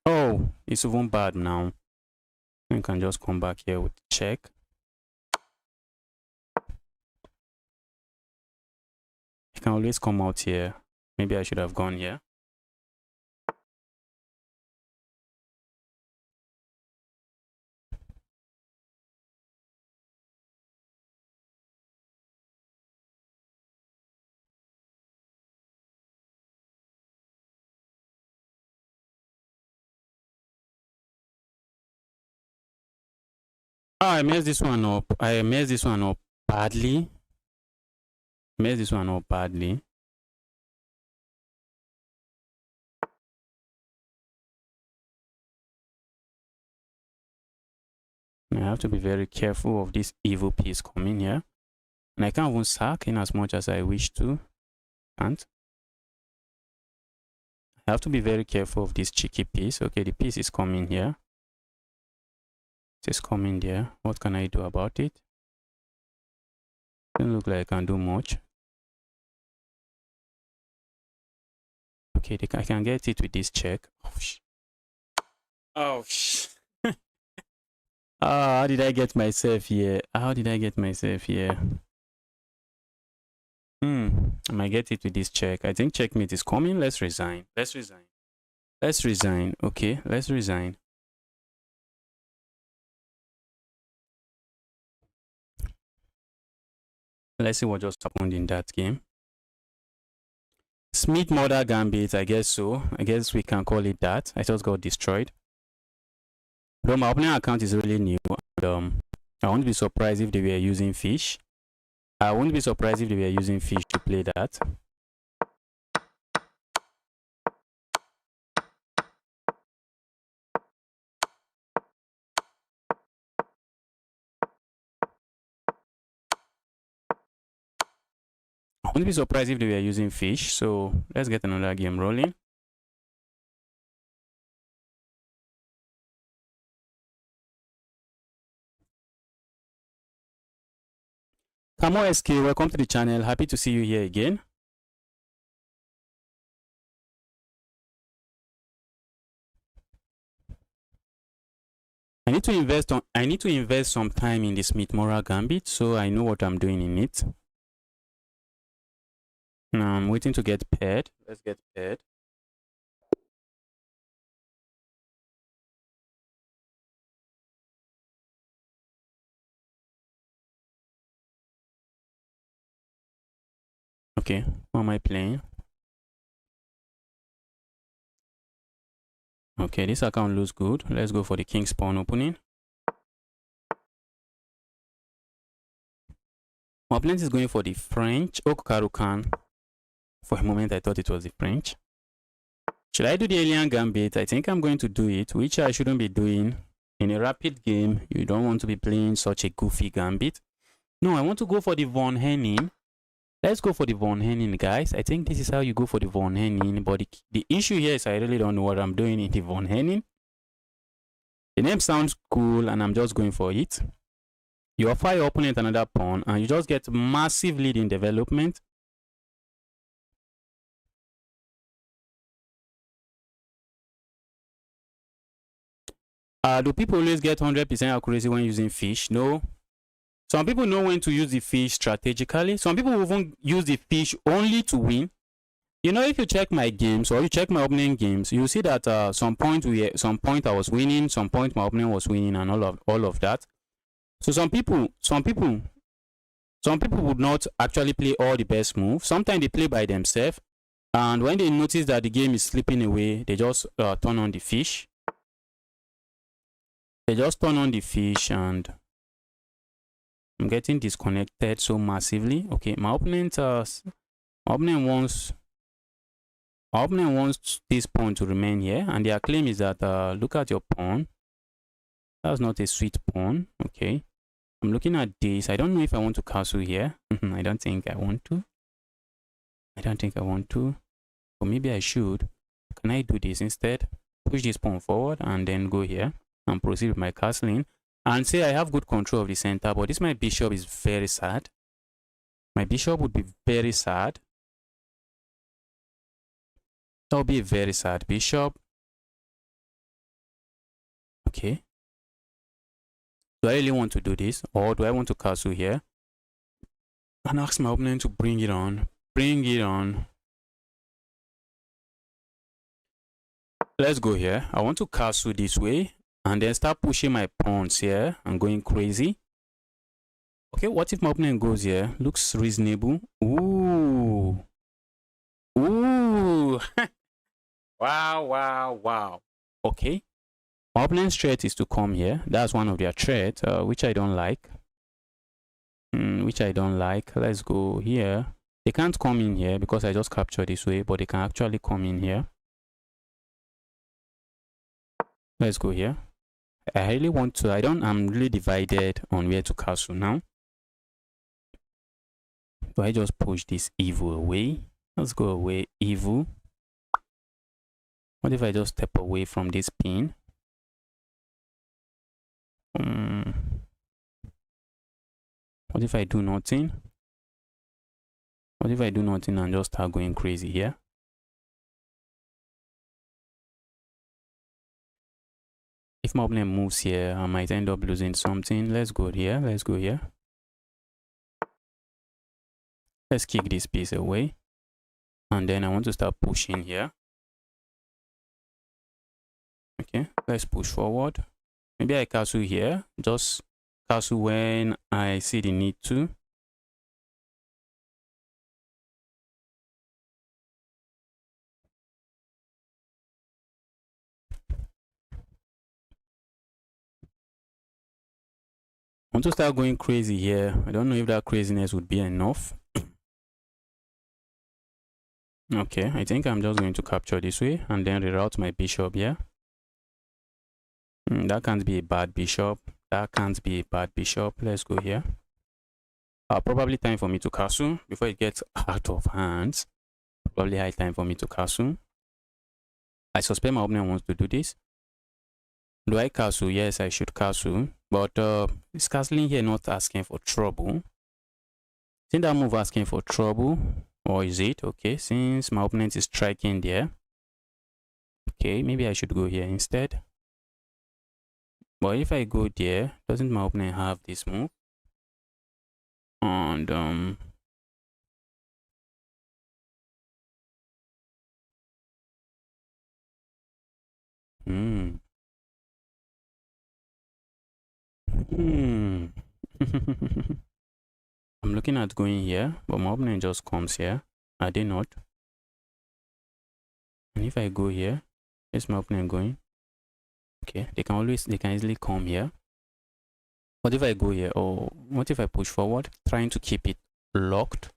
Oh, it's even bad now. I can just come back here with check. I can always come out here. Maybe I should have gone here. I messed this one up. I messed this one up badly. I have to be very careful of this evil piece coming here. And I can't even sack in as much as I wish to. Can't. I have to be very careful of this cheeky piece. Okay, the piece is coming here. It is coming there. What can I do about it? Doesn't look like I can do much. Okay, I can get it with this check. Oh, how did I get myself here? How did I get myself here? I might get it with this check. I think checkmate is coming. Let's resign. Let's resign. Let's resign. Okay, let's resign. Let's see what just happened in that game. Smith-Morra Gambit, I guess so. I guess we can call it that. I just got destroyed. Though my opening account is really new. And, I won't be surprised if they were using fish. I won't be surprised if they were using fish to play that. I wouldn't be surprised if they were using fish. So let's get another game rolling. Kamo SK, welcome to the channel. Happy to see you here again. I need to invest some time in this Smith-Morra Gambit, so I know what I'm doing in it. Now I'm waiting to get paired. Let's get paired. Okay, what am I playing? Okay, this account looks good. Let's go for the king spawn opening. My opponent is going for the French Okarukan. For a moment, I thought it was the French. Should I do the alien gambit? I think I'm going to do it, which I shouldn't be doing. In a rapid game, you don't want to be playing such a goofy gambit. No, I want to go for the von Hennig. Let's go for the von Hennig, guys. I think this is how you go for the von Hennig. But the issue here is I really don't know what I'm doing in the von Hennig. The name sounds cool, and I'm just going for it. You offer your opponent another pawn, and you just get massive lead in development. Do people always get 100% accuracy when using fish? No. Some people know when to use the fish strategically. Some people even use the fish only to win. You know, if you check my games or you check my opening games, you see that some point I was winning, some point my opponent was winning, and all of that. So some people would not actually play all the best moves. Sometimes they play by themselves, and when they notice that the game is slipping away, they just turn on the fish. They just turn on the fish, and I'm getting disconnected so massively. Okay, my opponent wants this pawn to remain here, and their claim is that look at your pawn. That's not a sweet pawn. Okay, I'm looking at this. I don't know if I want to castle here. I don't think I want to. Or maybe I should. Can I do this instead? Push this pawn forward and then go here and proceed with my castling. And say I have good control of the center, but this my bishop is very sad. My bishop would be very sad. That would be a very sad bishop. Okay. Do I really want to do this, or do I want to castle here and ask my opponent to bring it on? Bring it on. Let's go here. I want to castle this way and then start pushing my pawns here and going crazy. Okay, what if my opponent goes here? Looks reasonable. Ooh. Ooh. Wow. Okay. My opponent's threat is to come here. That's one of their threats, which I don't like. Let's go here. They can't come in here because I just captured this way, but they can actually come in here. Let's go here. I really want to, I'm really divided on where to castle now. Do I just push this evil away? Let's go away, evil. What if I just step away from this pin? What if I do nothing? What if I do nothing and just start going crazy here? If my opponent moves here, I might end up losing something. Let's go here. Let's go here. Let's kick this piece away. And then I want to start pushing here. Okay, let's push forward. Maybe I castle here. Just castle when I see the need to. I want to start going crazy here. I don't know if that craziness would be enough. Okay, I think I'm just going to capture this way and then reroute my bishop here. That can't be a bad bishop. That can't be a bad bishop. Let's go here. Probably time for me to castle before it gets out of hands. Probably high time for me to castle. I suspect my opponent wants to do this. Do I castle? Yes, I should castle. But is castling here not asking for trouble? Isn't that move asking for trouble? Or is it? Okay, since my opponent is striking there. Okay, maybe I should go here instead. But if I go there, doesn't my opponent have this move? And I'm looking at going here, but my opponent just comes here. Are they not? And if I go here, where's my opponent going? Okay, they can easily come here. What if I go here? Or what if I push forward, trying to keep it locked?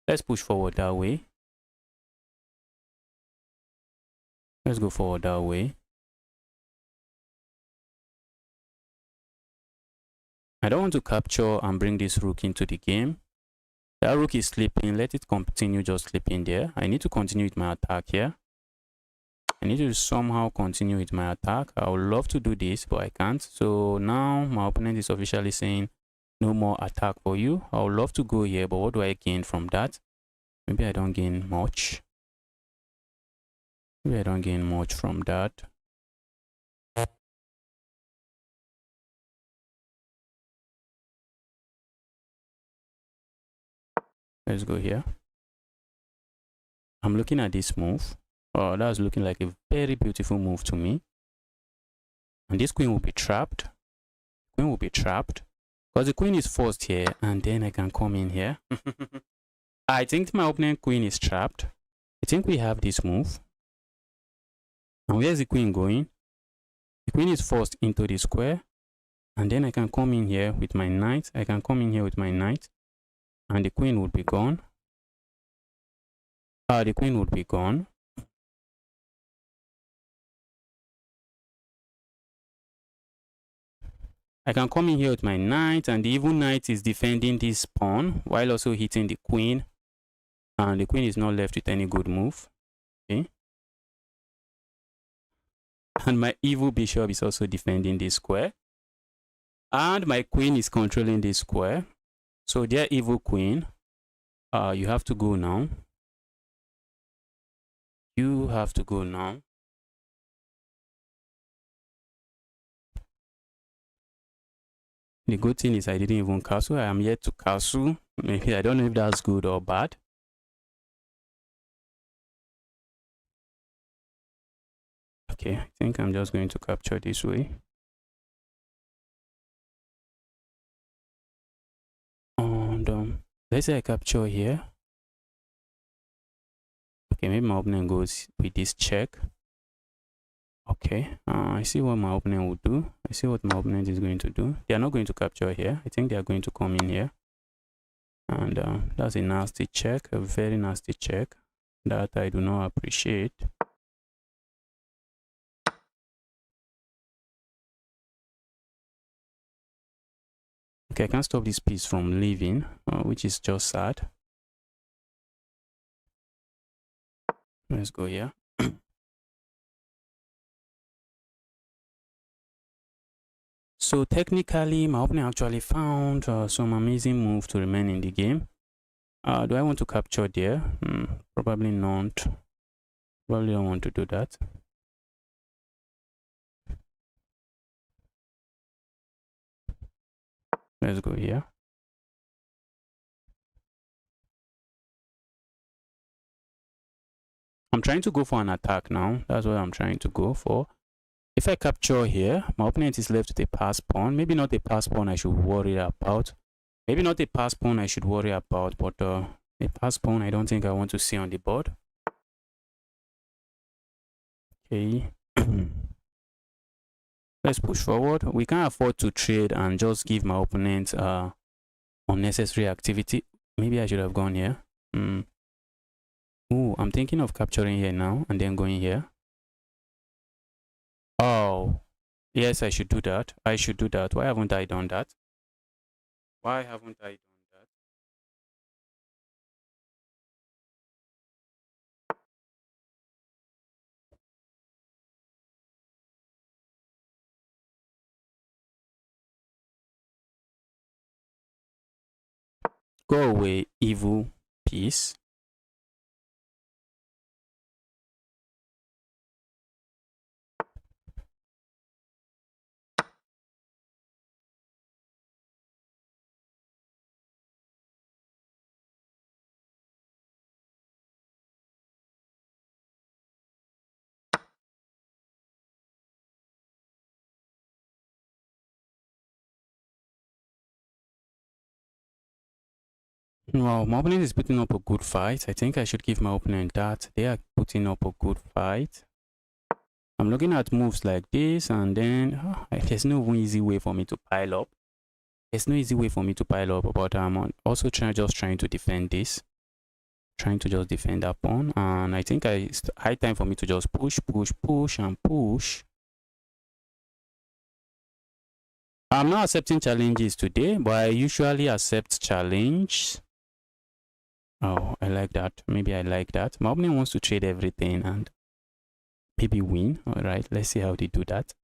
Let's push forward that way. Let's go forward that way. I don't want to capture and bring this rook into the game. That rook is sleeping. Let it continue just sleeping there. I need to continue with my attack here. I need to somehow continue with my attack. I would love to do this, but I can't. So now my opponent is officially saying no more attack for you. I would love to go here, but what do I gain from that? Maybe I don't gain much. Maybe I don't gain much from that. Let's go here. I'm looking at this move. Oh, that's looking like a very beautiful move to me. And this queen will be trapped. Queen will be trapped. Because the queen is forced here, and then I can come in here. I think my opponent queen is trapped. I think we have this move. And where's the queen going? The queen is forced into the square. And then I can come in here with my knight. I can come in here with my knight. And the queen would be gone. The queen would be gone. I can come in here with my knight, and the evil knight is defending this pawn while also hitting the queen. And the queen is not left with any good move. Okay. And my evil bishop is also defending this square. And my queen is controlling this square. So dear evil queen, you have to go now. You have to go now. The good thing is I didn't even castle. I am yet to castle. Maybe I don't know if that's good or bad. Okay, I think I'm just going to capture this way. And let's say I capture here. Okay, maybe my opponent goes with this check. Okay, I see what my opponent will do. I see what my opponent is going to do. They are not going to capture here. I think they are going to come in here. And that's a nasty check, a very nasty check that I do not appreciate. Okay, I can't stop this piece from leaving, which is just sad. Let's go here. So technically, my opponent actually found some amazing move to remain in the game. Do I want to capture there? Probably not. Probably don't want to do that. Let's go here. I'm trying to go for an attack now. That's what I'm trying to go for. If I capture here, my opponent is left with a pass pawn. Maybe not a pass pawn I should worry about. Maybe not a pass pawn I should worry about, but a pass pawn I don't think I want to see on the board. Okay. Let's push forward. We can't afford to trade and just give my opponent unnecessary activity. Maybe I should have gone here. Ooh, I'm thinking of capturing here now and then going here. Oh, yes, I should do that. I should do that. Why haven't I done that? Why haven't I done that? Go away, evil piece. Wow, my opponent is putting up a good fight. I think I should give my opponent that. They are putting up a good fight. I'm looking at moves like this, and then there's no easy way for me to pile up. There's no easy way for me to pile up, but I'm also just trying to defend this. Trying to just defend that pawn, and I think it's high time for me to just push and push. I'm not accepting challenges today, but I usually accept challenge. Oh, I like that. Maybe I like that. My opponent wants to trade everything and maybe win. All right, let's see how they do that.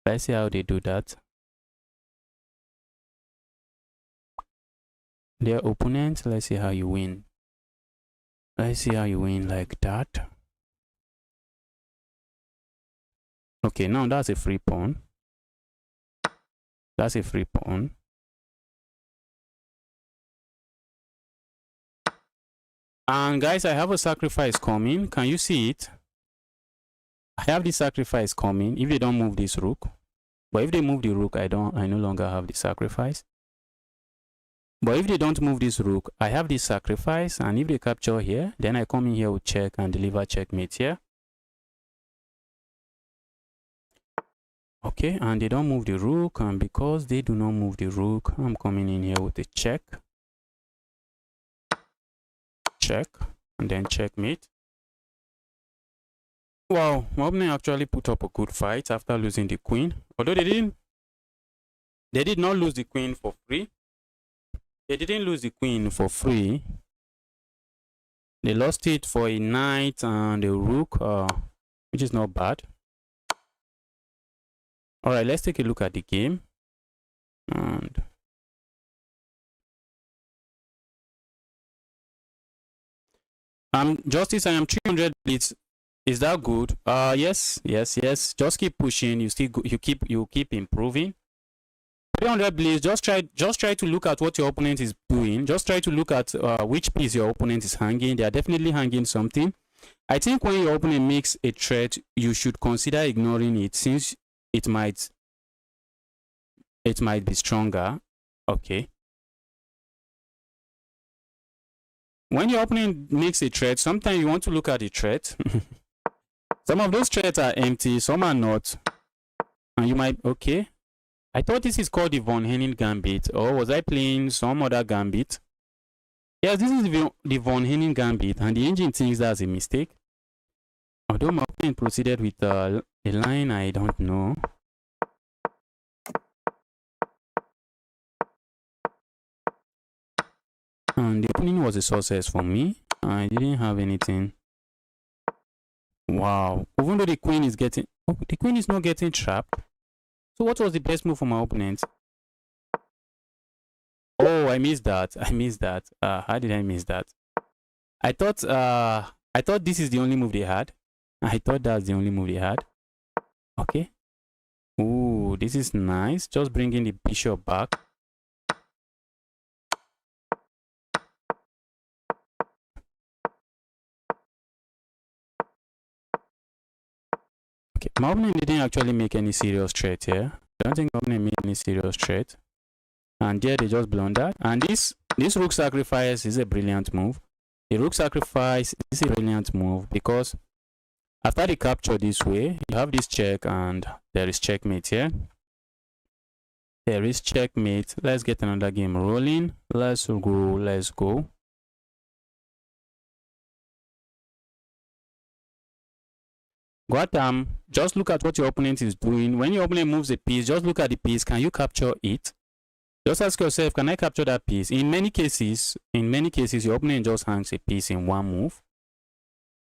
Let's see how they do that. Their opponent, let's see how you win. Let's see how you win like that. Okay, now that's a free pawn. That's a free pawn. And guys, I have a sacrifice coming. Can you see it? I have this sacrifice coming if they don't move this rook. But if they move the rook, I no longer have the sacrifice. But if they don't move this rook, I have this sacrifice, and if they capture here, then I come in here with check and deliver checkmate here. Okay, and they don't move the rook, and because they do not move the rook, I'm coming in here with a check. Check, and then checkmate. Wow, my opponent actually put up a good fight after losing the queen. Although they did not lose the queen for free. They didn't lose the queen for free. They lost it for a knight and a rook, which is not bad. All right, let's take a look at the game. And Justice, I am 300 blitz. Is that good? Yes. Just keep pushing. You keep improving. 300 blitz. Just try to look at what your opponent is doing. Just try to look at which piece your opponent is hanging. They are definitely hanging something. I think when your opponent makes a threat, you should consider ignoring it, since it might be stronger. Okay. When your opponent makes a threat, sometimes you want to look at the threat. Some of those threats are empty, some are not. And you might, okay. I thought this is called the von Hennig Gambit, or was I playing some other Gambit? Yes, this is the von Hennig Gambit, and the engine thinks that's a mistake. Although my opponent proceeded with a line I don't know. And the opening was a success for me. I didn't have anything. Wow. Even though the queen is getting... Oh, the queen is not getting trapped. So what was the best move for my opponent? Oh, I missed that. I missed that. How did I miss that? I thought this is the only move they had. I thought that's the only move they had. Okay. Ooh, this is nice. Just bringing the bishop back. Okay, my opponent didn't actually make any serious threat here. I don't think my opponent made any serious threat. And there they just blundered. And this rook sacrifice is a brilliant move. The rook sacrifice is a brilliant move because after the capture this way, you have this check and there is checkmate here. There is checkmate. Let's get another game rolling. Let's go. Let's go. Guatam, just look at what your opponent is doing. When your opponent moves a piece, just look at the piece. Can you capture it? Just ask yourself, can I capture that piece? In many cases, your opponent just hangs a piece in one move.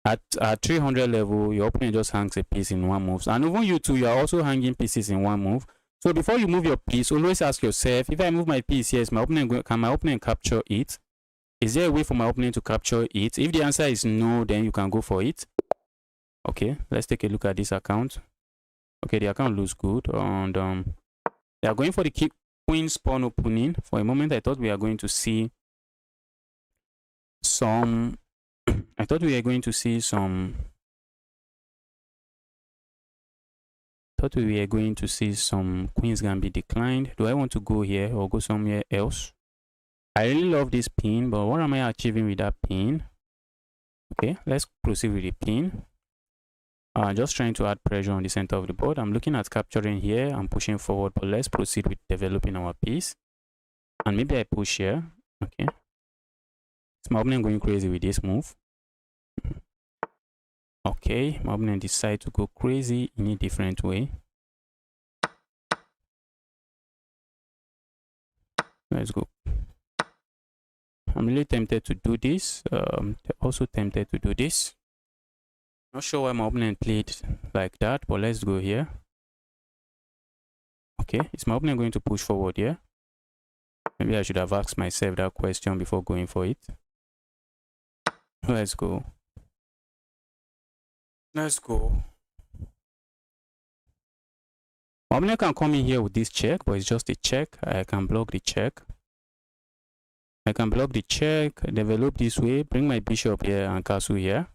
At 300 level, your opponent just hangs a piece in one move. And even you too, you are also hanging pieces in one move. So before you move your piece, always ask yourself, if I move my piece, yes, can my opponent capture it? Is there a way for my opponent to capture it? If the answer is no, then you can go for it. Okay, let's take a look at this account. Okay, the account looks good. And they are going for the queen's pawn opening. For a moment, I thought we are going to see some... I thought we were going to see some... Queen's Gambit declined. Do I want to go here or go somewhere else? I really love this pin, but what am I achieving with that pin? Okay, let's proceed with the pin. Just trying to add pressure on the center of the board. I'm looking at capturing here. I'm pushing forward, but let's proceed with developing our piece. And maybe I push here. Okay. So my opponent going crazy with this move. Okay, my opponent decide to go crazy in a different way. Let's go. I'm really tempted to do this. Also tempted to do this. Not sure why my opponent played like that, but let's go here. Okay, is my opponent going to push forward here? Maybe I should have asked myself that question before going for it. Let's go. Let's go. My opponent can come in here with this check, but it's just a check. I can block the check. Develop this way, bring my bishop here and castle here.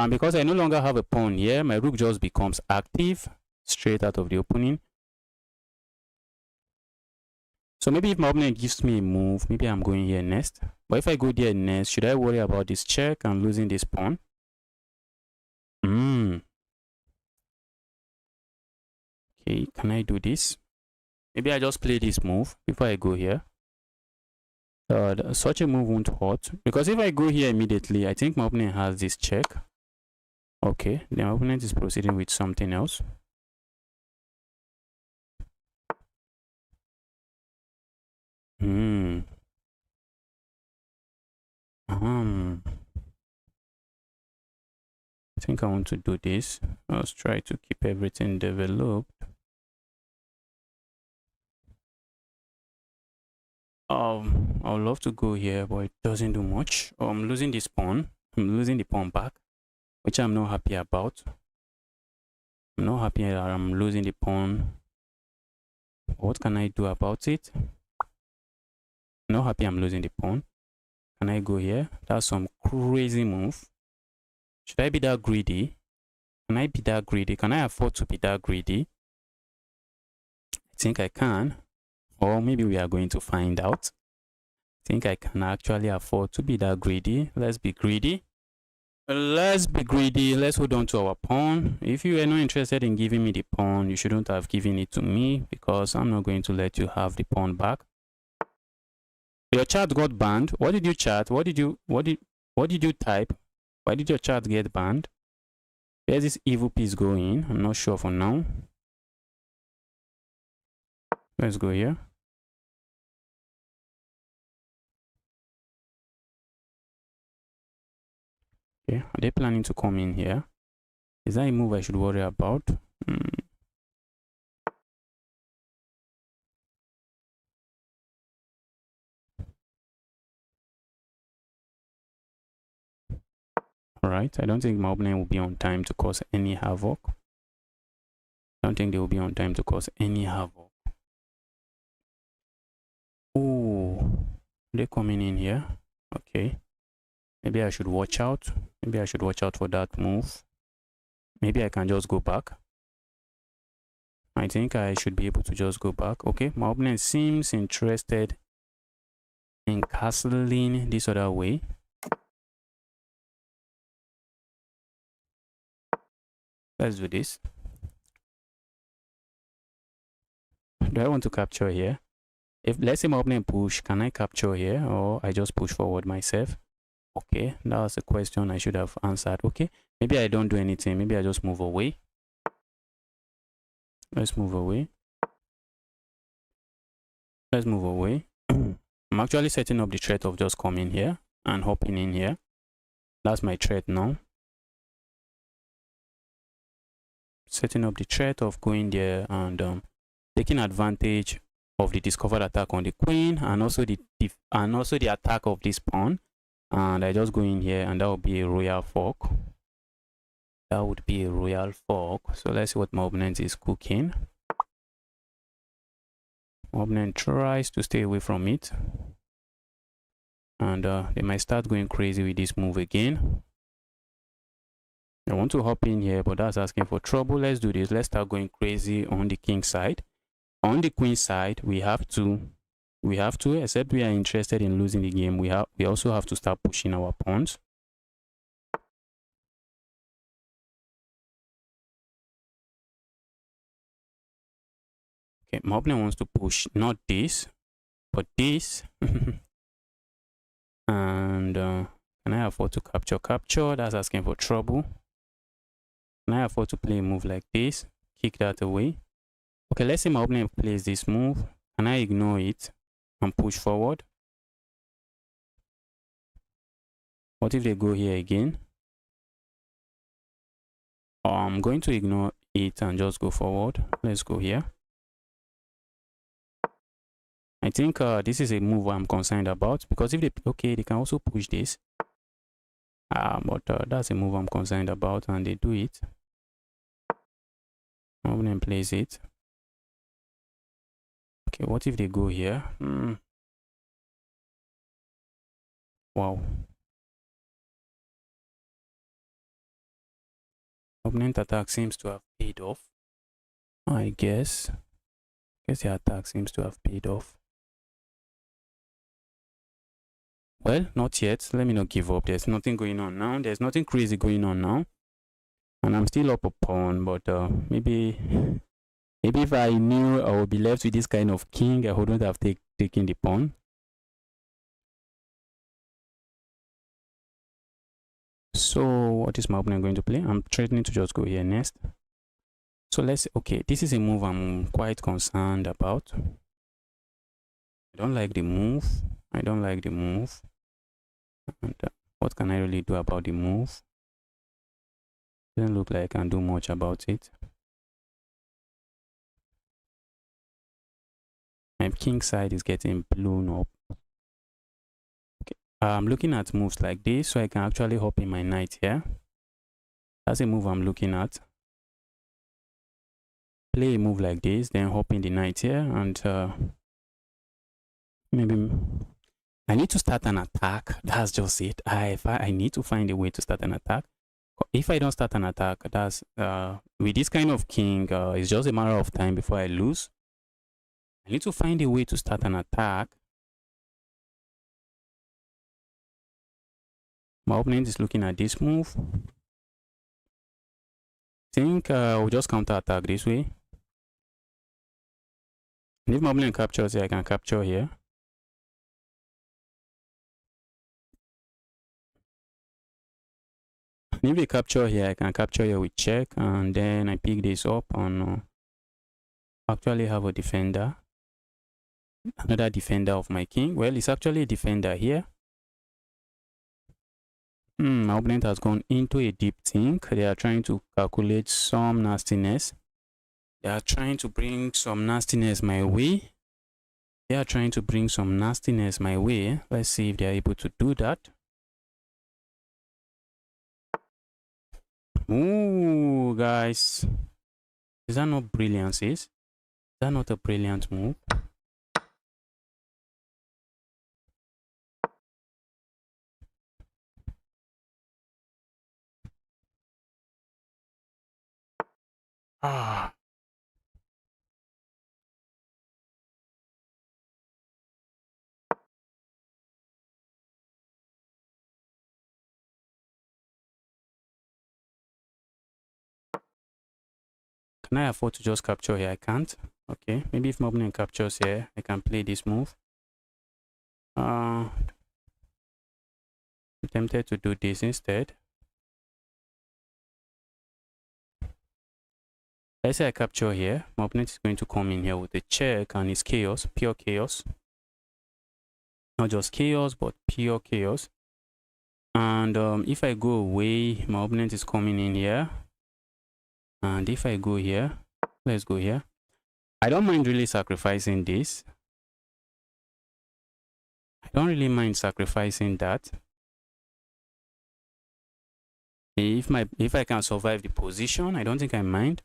Because I no longer have a pawn here, my rook just becomes active straight out of the opening. So maybe if my opponent gives me a move, maybe I'm going here next. But if I go there next, should I worry about this check and losing this pawn? Okay, can I do this? Maybe I just play this move before I go here. Such a move won't hurt, because if I go here immediately, I think my opponent has this check. Okay, the opponent is proceeding with something else. I think I want to do this. Let's try to keep everything developed. I would love to go here, but it doesn't do much. I'm losing this pawn. I'm losing the pawn back, which I'm not happy about. I'm not happy that I'm losing the pawn. What can I do about it? I'm not happy I'm losing the pawn. Can I go here? That's some crazy move. Should I be that greedy? Can I be that greedy? Can I afford to be that greedy? I think I can. Or maybe we are going to find out. I think I can actually afford to be that greedy. Let's be greedy. Let's be greedy. Let's hold on to our pawn. If you are not interested in giving me the pawn, you shouldn't have given it to me, because I'm not going to let you have the pawn back. Your chat got banned. What did you chat? What did you type? Why did your chat get banned? Where's this evil piece going? I'm not sure for now. Let's go here. Okay, are they planning to come in here? Is that a move I should worry about? Alright, I don't think my opponent will be on time to cause any havoc. I don't think they will be on time to cause any havoc. Oh, they're coming in here. Okay. Maybe I should watch out. Maybe I should watch out for that move. Maybe I can just go back. I think I should be able to just go back. Okay, my opponent seems interested in castling this other way. Let's do this. Do I want to capture here? If let's say my opponent push, can I capture here or I just push forward myself? Okay, that was a question I should have answered. Okay, maybe I don't do anything. Maybe I just move away. Let's move away. Let's move away. I'm actually setting up the threat of just coming here and hopping in here. That's my threat now. Setting up the threat of going there and taking advantage of the discovered attack on the queen and also the attack of this pawn. And I just go in here and that would be a royal fork. That would be a royal fork. So let's see what my opponent is cooking. My opponent tries to stay away from it. And they might start going crazy with this move again. I want to hop in here, but that's asking for trouble. Let's do this. Let's start going crazy on the king side. On the queen side, we have to, except we are interested in losing the game, we also have to start pushing our pawns. Okay, my opponent wants to push not this, but this. And can I afford to capture? Capture, that's asking for trouble. Can I afford to play a move like this? Kick that away. Okay, let's say my opponent plays this move. Can I ignore it and push forward? What if they go here again? I'm going to ignore it and just go forward. Let's go here. I think this is a move I'm concerned about because if they, okay, they can also push this. But that's a move I'm concerned about and they do it. My opponent plays it. Okay, what if they go here? Wow. Opponent attack seems to have paid off. I guess the attack seems to have paid off. Well, not yet. Let me not give up. There's nothing going on now. There's nothing crazy going on now. And I'm still up a pawn, but maybe if I knew I would be left with this kind of king, I wouldn't have taken the pawn. So what is my opponent going to play? I'm threatening to just go here next. So let's, okay, this is a move I'm quite concerned about. I don't like the move. I don't like the move. And what can I really do about the move? Doesn't look like I can do much about it. My king side is getting blown up. Okay, I'm looking at moves like this, so I can actually hop in my knight here. That's a move I'm looking at. Play a move like this, then hop in the knight here, and maybe I need to start an attack. That's just it. I need to find a way to start an attack. If I don't start an attack, that's with this kind of king, it's just a matter of time before I lose. I need to find a way to start an attack. My opponent is looking at this move. I think we'll just counter attack this way. And if my opponent captures here, I can capture here. And if they capture here, I can capture here with check, and then I pick this up and actually have a defender. Another defender of my king. Well, it's actually a defender here. My opponent has gone into a deep think. They are trying to calculate some nastiness. They are trying to bring some nastiness my way. Let's see if they are able to do that. Ooh, guys. Is that not brilliance? Is that not a brilliant move? Ah. Can I afford to just capture here? I can't. Okay, maybe if my opponent captures here, I can play this move. I'm tempted to do this instead. Let's say I capture here. My opponent is going to come in here with a check, and it's chaos, pure chaos. Not just chaos, but pure chaos. And if I go away, my opponent is coming in here. And if I go here, let's go here. I don't mind really sacrificing this. I don't really mind sacrificing that. If I can survive the position, I don't think I mind.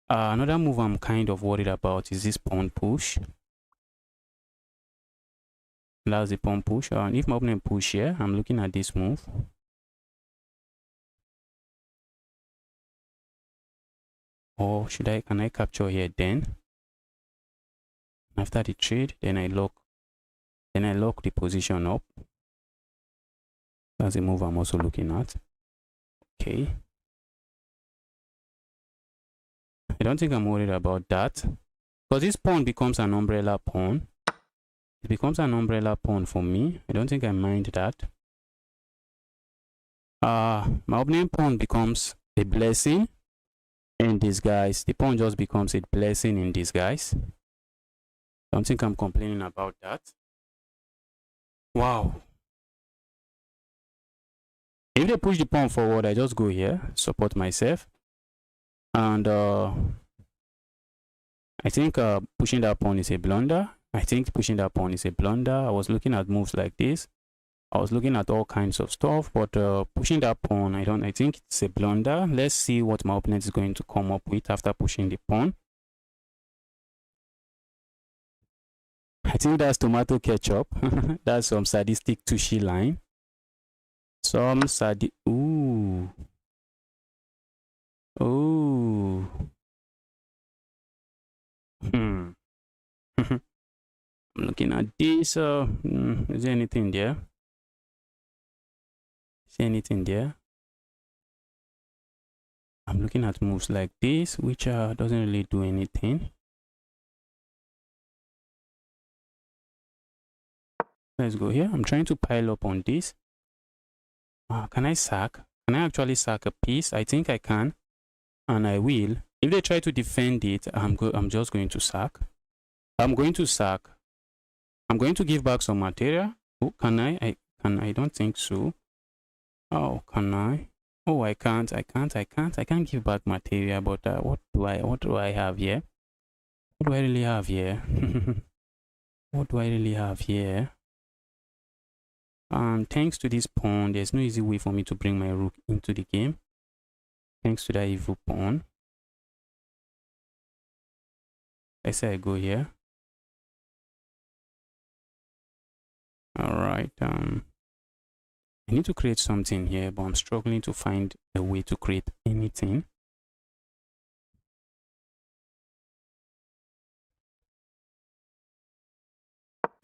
Another move I'm kind of worried about is this pawn push. That's the pawn push. And if my opponent push here, I'm looking at this move. Or can I capture here then? After the trade, then I lock the position up. That's the move I'm also looking at. Okay. I don't think I'm worried about that. Because this pawn becomes an umbrella pawn. It becomes an umbrella pawn for me. I don't think I mind that. My opening pawn becomes a blessing in disguise. The pawn just becomes a blessing in disguise. Don't think I'm complaining about that. Wow. If they push the pawn forward, I just go here, support myself. And I think pushing that pawn is a blunder. I was looking at moves like this. I was looking at all kinds of stuff, but pushing that pawn, I think it's a blunder. Let's see what my opponent is going to come up with after pushing the pawn. I think that's tomato ketchup. That's some sadistic tushy line. Ooh. Ooh. I'm looking at this. Is there anything there? I'm looking at moves like this, which doesn't really do anything. Let's go here. I'm trying to pile up on this. Can I sack? Can I actually sack a piece? I think I can, and I will. If they try to defend it, I'm just going to sack. I'm going to give back some material. Oh, can I? I don't think so. Oh, can I? Oh, I can't give back material, but what do I have here? What do I really have here? What do I really have here? Thanks to this pawn, there's no easy way for me to bring my rook into the game. Thanks to that evil pawn. I say I go here. Alright, I need to create something here, but I'm struggling to find a way to create anything.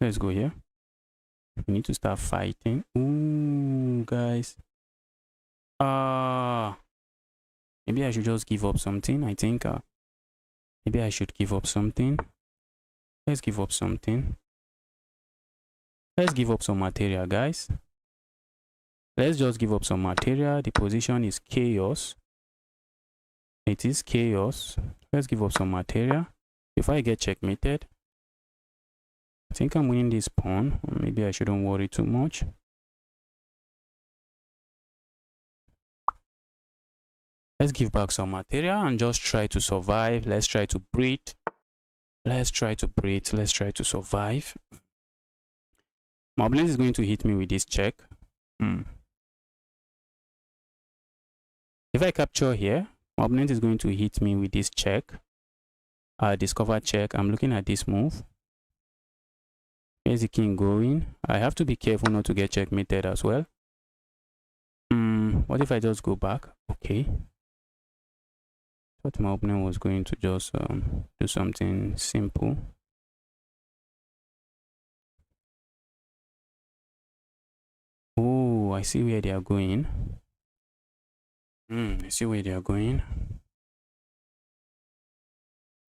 Let's go here. We need to start fighting. Ooh, guys. Maybe I should just give up something. I think maybe I should give up something. Let's give up something. Let's give up some material, guys. Let's just give up some material. The position is chaos. It is chaos. Let's give up some material. If I get checkmated, I think I'm winning this pawn. Maybe I shouldn't worry too much. Let's give back some material and just try to survive. Let's try to breathe. Let's try to breathe. Let's try to survive. My opponent is going to hit me with this check. If I capture here, my opponent is going to hit me with this check. Discover check. I'm looking at this move. Here's the king going. I have to be careful not to get checkmated as well. What if I just go back? Okay. Thought my opponent was going to just do something simple. Oh, I see where they are going. I see where they are going.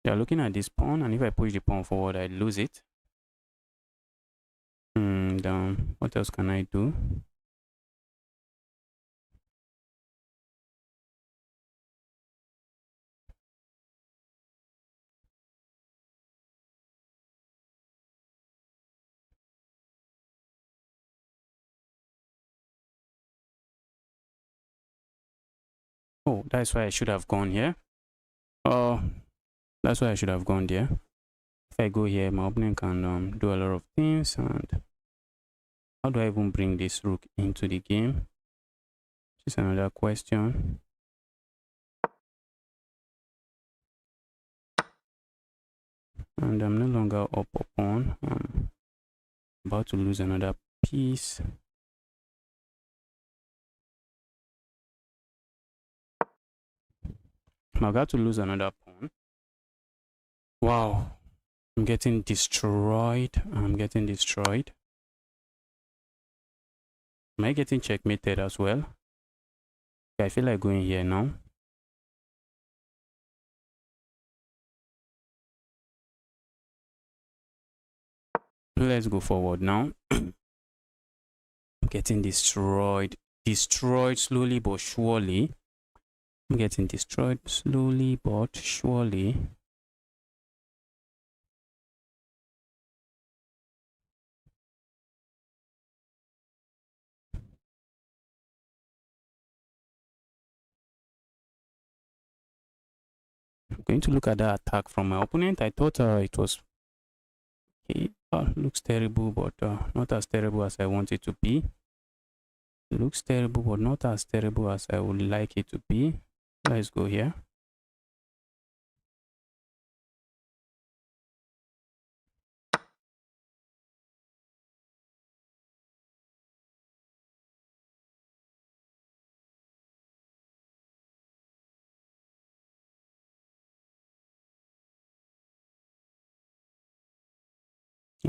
They are looking at this pawn, and if I push the pawn forward, I lose it. What else can I do? Oh, that's why I should have gone here. Oh, that's why I should have gone there. If I go here, my opponent can do a lot of things. And how do I even bring this rook into the game? This is another question. And I'm no longer up a pawn. I'm about to lose another piece. I'm about to lose another pawn. Wow. I'm getting destroyed. I'm getting destroyed. Am I getting checkmated as well? Okay, I feel like going here now. Let's go forward now. I'm getting destroyed. Destroyed slowly but surely. I'm getting destroyed slowly but surely. I'm going to look at that attack from my opponent. I thought it was okay. Looks terrible, but not as terrible as I want it to be. It looks terrible, but not as terrible as I would like it to be. Let's go here.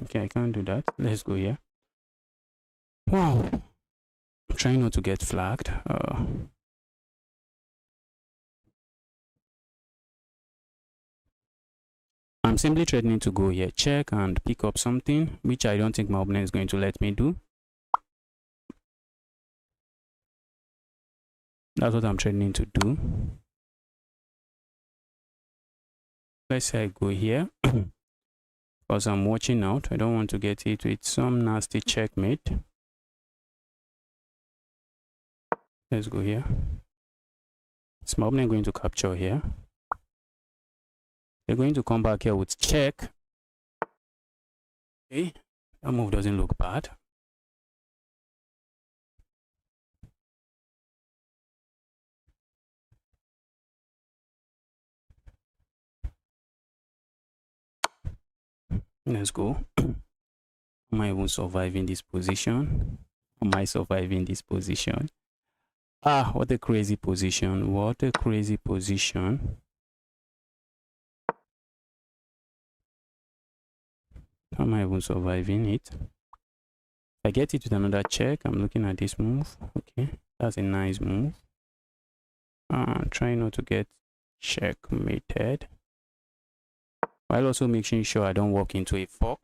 Okay, I can't do that. Let's go here. Wow. I'm trying not to get flagged. I'm simply threatening to go here, check and pick up something, which I don't think my opponent is going to let me do. That's what I'm threatening to do. Let's say I go here. Because I'm watching out. I don't want to get hit with some nasty checkmate. Let's go here. Is my opponent going to capture here? They're going to come back here with check. Okay, that move doesn't look bad. Let's go. Am I even surviving this position? Am I surviving this position? Ah, what a crazy position. What a crazy position. Am I even surviving it? I get it with another check. I'm looking at this move. Okay, that's a nice move. Trying not to get checkmated, while also making sure I don't walk into a fork.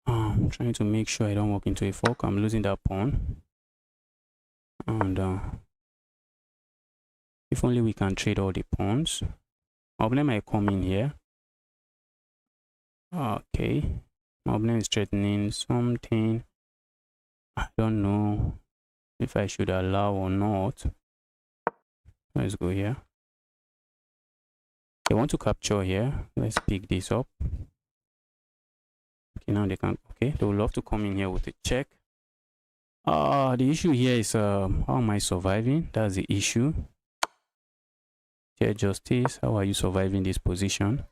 I'm trying to make sure I don't walk into a fork. I'm losing that pawn. And if only we can trade all the pawns. My opponent might come in here. Okay. My opponent is threatening something. I don't know. if I should allow or not. Let's go here. They want to capture here. Let's pick this up. Okay, now they can, okay, they would love to come in here with a check. The issue here is how am I surviving? That's the issue. Chair justice, how are you surviving this position?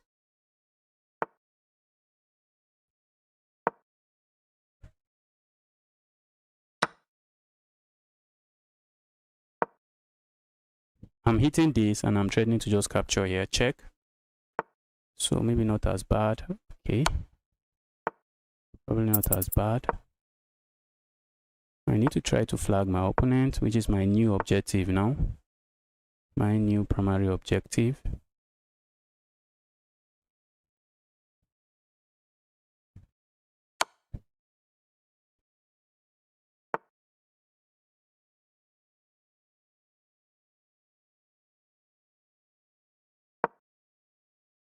I'm hitting this and I'm threatening to just capture here, check. So maybe not as bad. Okay, probably not as bad. I need to try to flag my opponent, which is my new objective now. My new primary objective.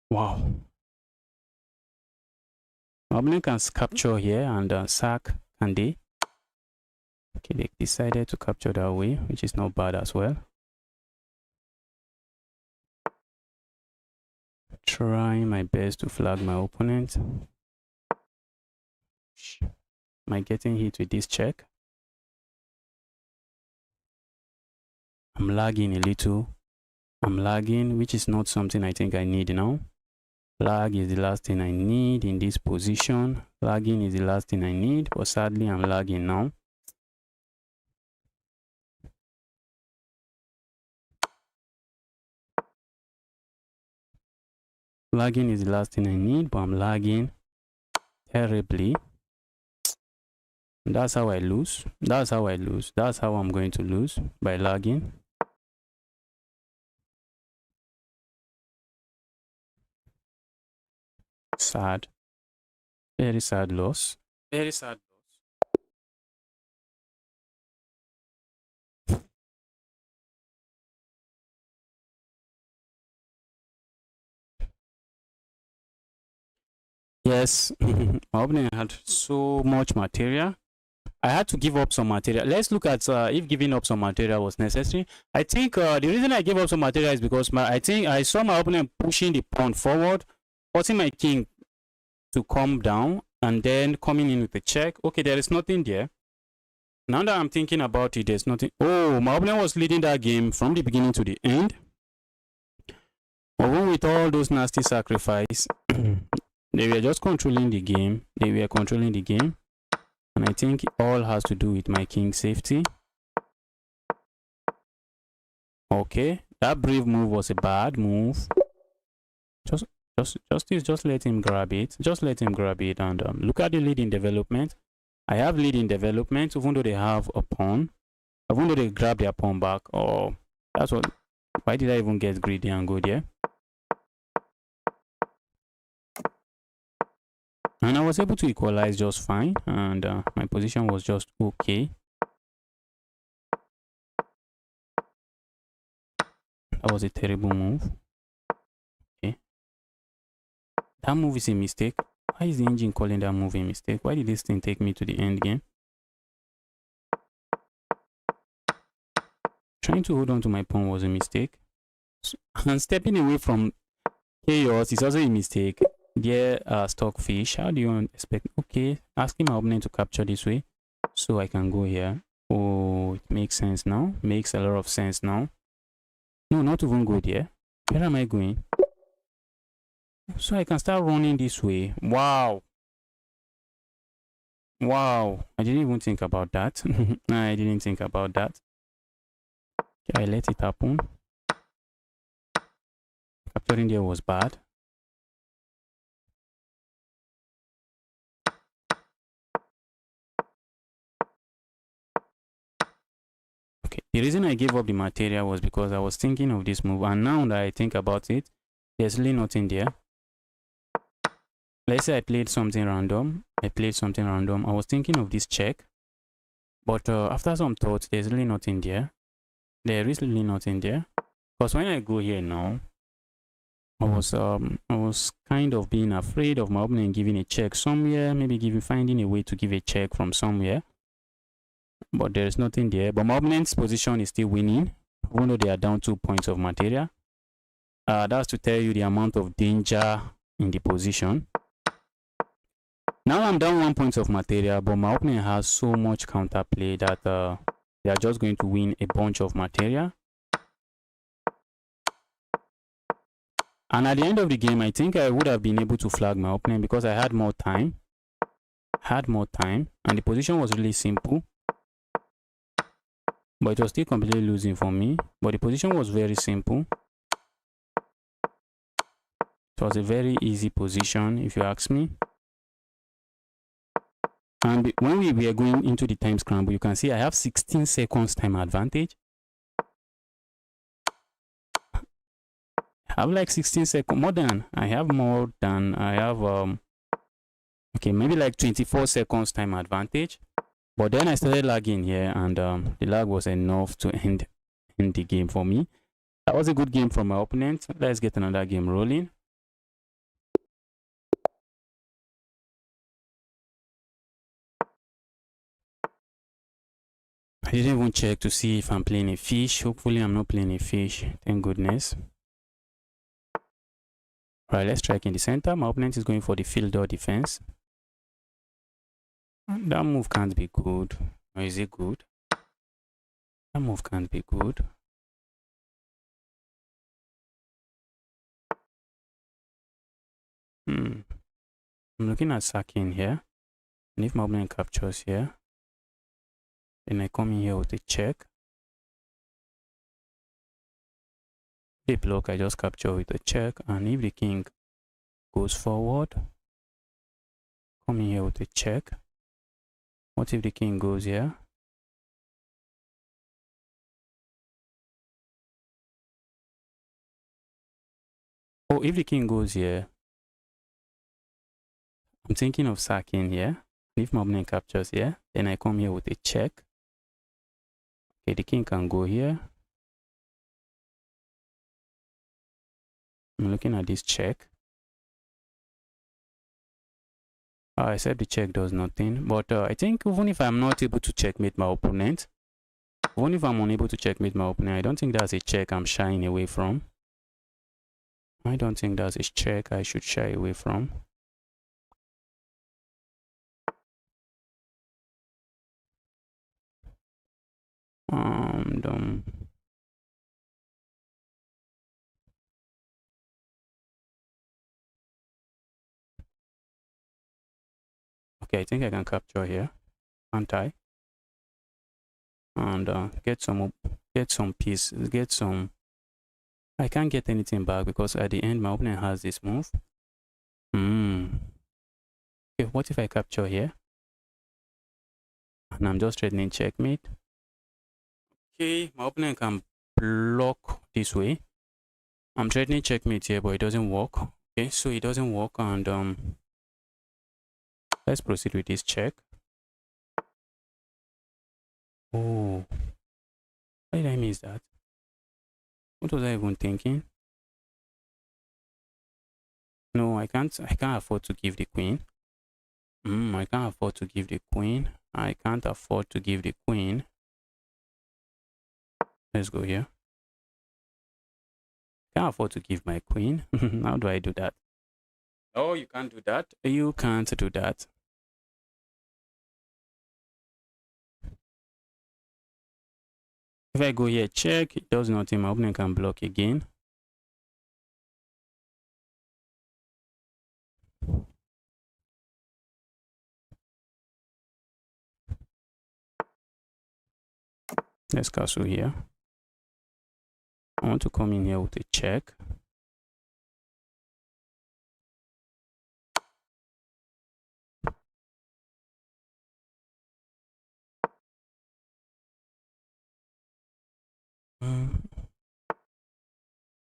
Wow. My opponent can capture here and sack, can they? Okay, they decided to capture that way, which is not bad as well. Trying my best to flag my opponent. Am I getting hit with this check? I'm lagging a little. I'm lagging, which is not something I think I need now. Lag is the last thing I need in this position. Lagging is the last thing I need, but sadly I'm lagging now. Lagging is the last thing I need, but I'm lagging terribly. That's how I lose. That's how I lose. That's how I'm going to lose, by lagging. Sad. Very sad loss. Very sad loss. Yes, my opponent had so much material. I had to give up some material. Let's look at if giving up some material was necessary. I think the reason I gave up some material is because I think I saw my opponent pushing the pawn forward, forcing my king to come down, and then coming in with a check. Okay, there is nothing there. Now that I'm thinking about it, there's nothing. Oh, my opponent was leading that game from the beginning to the end. Even with all those nasty sacrifices, they were just controlling the game. They were controlling the game. And I think it all has to do with my king's safety. Okay, that brave move was a bad move. Just let him grab it. Just let him grab it and look at the lead in development. I have lead in development, even though they have a pawn. Even though they grab their pawn back. Oh, that's what. Why did I even get greedy and go there? And I was able to equalize just fine, and my position was just okay. That was a terrible move. Okay. That move is a mistake. Why is the engine calling that move a mistake? Why did this thing take me to the end game? Trying to hold on to my pawn was a mistake. And stepping away from chaos is also a mistake. Dear stockfish, how do you expect? Okay, asking my opponent to capture this way so I can go here. Oh, it makes sense now. Makes a lot of sense now. No, not even go there. Where am I going? So I can start running this way. Wow. Wow. I didn't even think about that. I didn't think about that. Okay, I let it happen. Capturing there was bad. Okay, the reason I gave up the material was because I was thinking of this move, and now that I think about it, there's really nothing there. Let's say I played something random. I was thinking of this check, but after some thought, there's really nothing there. There is really nothing there, because when I go here now, I was kind of being afraid of my opponent giving a check somewhere, maybe finding a way to give a check from somewhere. but there is nothing there. But my opponent's position is still winning, even though they are down 2 points of material. That's to tell you the amount of danger in the position. Now I'm down 1 point of material, but my opponent has so much counterplay that they are just going to win a bunch of material. And at the end of the game, I think I would have been able to flag my opponent because I had more time. And the position was really simple. But it was still completely losing for me. But the position was very simple. It was a very easy position, if you ask me. And when we were going into the time scramble, you can see I have 16 seconds time advantage. I have like 16 seconds more than I have okay, maybe like 24 seconds time advantage. But then I started lagging here, and the lag was enough to end the game for me. That was a good game from my opponent. Let's get another game rolling. I didn't even check to see if I'm playing a fish. Hopefully I'm not playing a fish. Thank goodness. Alright, let's strike in the center. My opponent is going for the Philidor defense. That move can't be good. Or is it good? That move can't be good. I'm looking at sacking here. And if my opponent captures here, then I come in here with a check. The block I just capture with a check, and if the king goes forward, come in here with a check. What if the king goes here? Oh, if the king goes here, I'm thinking of sacking here. If my opponent captures here, then I come here with a check. Okay, the king can go here. I'm looking at this check. Except the check does nothing. But I think even if I'm not able to checkmate my opponent, even if I'm unable to checkmate my opponent, I don't think that's a check I'm shying away from. I don't think that's a check I should shy away from. Okay, I think I can capture here, can't I? And get some pieces, get some. I can't get anything back because at the end my opponent has this move. Okay, what if I capture here? And I'm just threatening checkmate. Okay, my opponent can block this way. I'm threatening checkmate here, but it doesn't work. Okay, so it doesn't work, and let's proceed with this check. Oh, why did I miss that? What was I even thinking? No, I can't afford to give the queen. I can't afford to give the queen. I can't afford to give the queen. Let's go here. Can't afford to give my queen. How do I do that? Oh, you can't do that. You can't do that. If I go here, check, it does nothing. My opponent can block again. Let's castle here. I want to come in here with a check.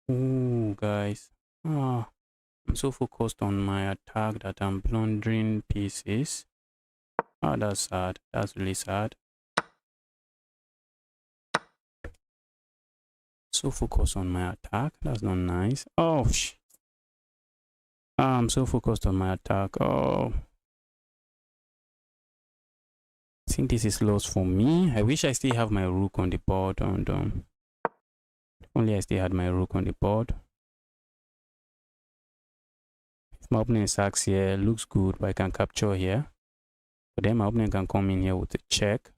Oh, guys. I'm so focused on my attack that I'm blundering pieces. That's sad. That's really sad. So focused on my attack. That's not nice. Oh, I'm so focused on my attack. Oh. I think this is lost for me. I wish I still have my rook on the board, and only I still had my rook on the board. If my opponent sacks here, looks good, but I can capture here. But then my opponent can come in here with a check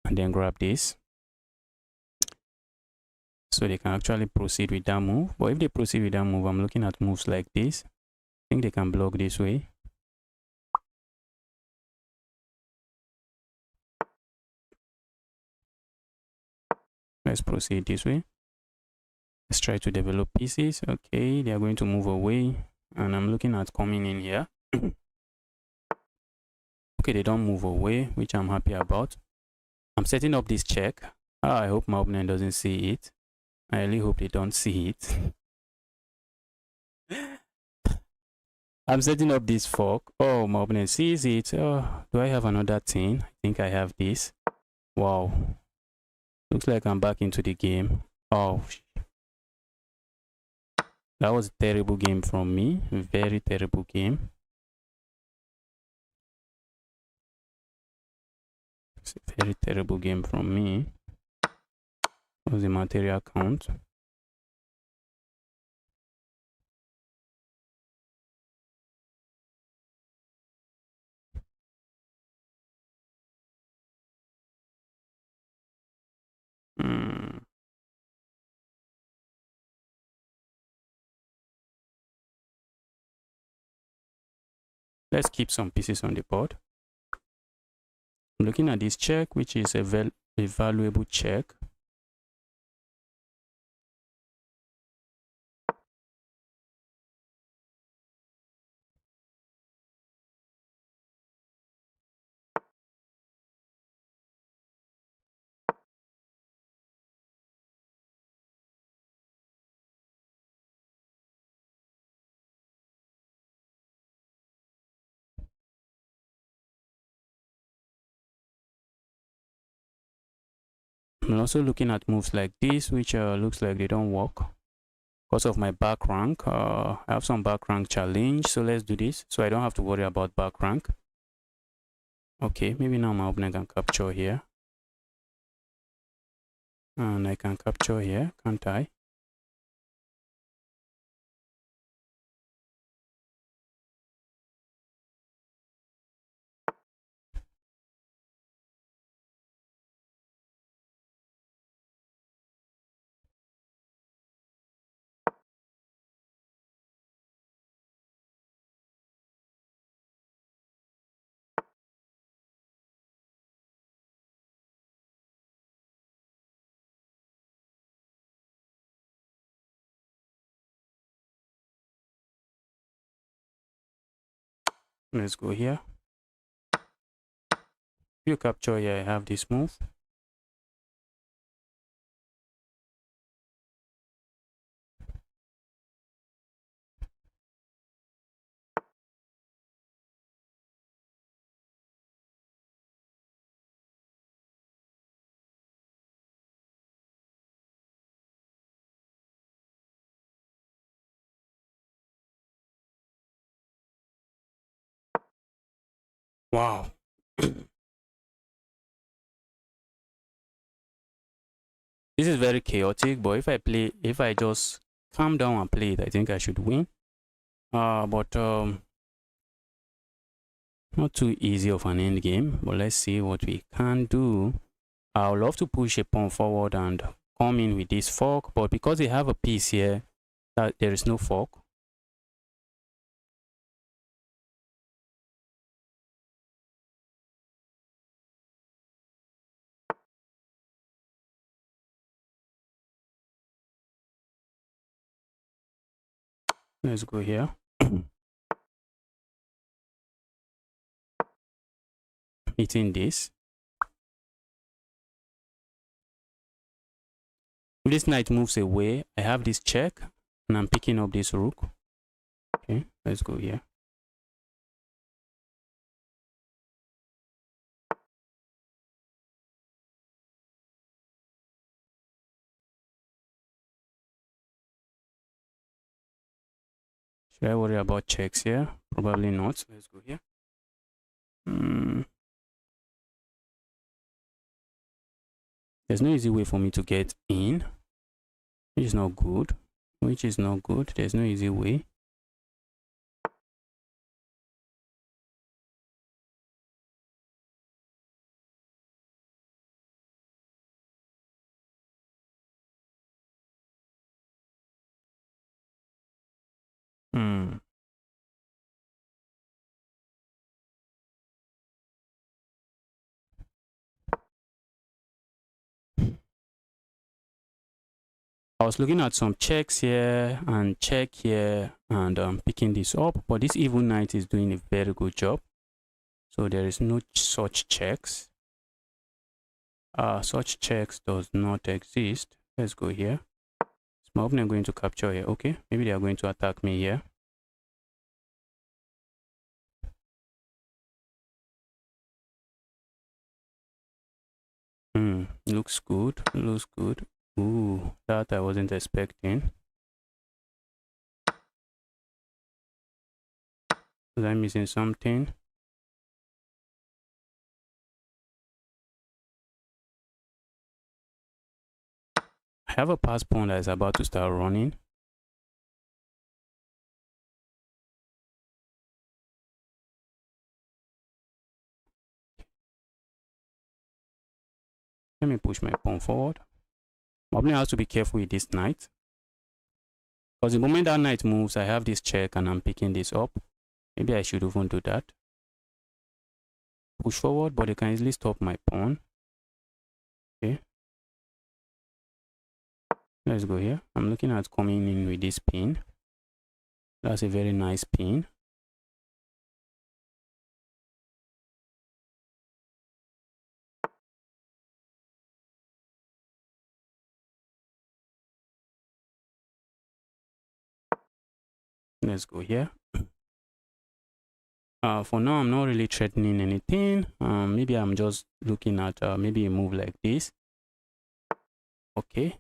and then grab this. So they can actually proceed with that move. But if they proceed with that move, I'm looking at moves like this. I think they can block this way. Let's proceed this way. Let's try to develop pieces. Okay, they are going to move away. And I'm looking at coming in here. Okay, they don't move away, which I'm happy about. I'm setting up this check. I hope my opponent doesn't see it. I really hope they don't see it. I'm setting up this fork. Oh, my opponent sees it. Oh, do I have another thing? I think I have this. Wow. Looks like I'm back into the game. Oh, that was a terrible game from me. Very terrible game. It's a very terrible game from me. What was the material count? Let's keep some pieces on the board. I'm looking at this check, which is a valuable check. I'm also looking at moves like this, which looks like they don't work because of my back rank. I have some back rank challenge, so let's do this so I don't have to worry about back rank. Okay, maybe now my opponent can capture here, and I can capture here, can't I? Let's go here. If you capture here, I have this move. Wow. This is very chaotic, but if I just calm down and play it, I think I should win. But not too easy of an end game, but let's see what we can do. I would love to push a pawn forward and come in with this fork, but because they have a piece here, that there is no fork. Let's go here. Hitting this. If this knight moves away, I have this check, and I'm picking up this rook. Okay, let's go here. Should I worry about checks here? Probably not. Let's go here. There's no easy way for me to get in, which is not good. There's no easy way. I was looking at some checks here and check here and picking this up, but this evil knight is doing a very good job. So there is no such checks. Such checks does not exist. Let's go here. Is my opponent going to capture here? Okay, maybe they are going to attack me here. Looks good. Looks good. Ooh, that I wasn't expecting. Was I missing something? I have a pass pawn that is about to start running. Let me push my pawn forward. My opponent has to be careful with this knight, because the moment that knight moves, I have this check and I'm picking this up. Maybe I should even do that. Push forward, but they can easily stop my pawn. Okay. Let's go here. I'm looking at coming in with this pin. That's a very nice pin. Let's go here. For now, I'm not really threatening anything. Maybe I'm just looking at maybe a move like this. Okay.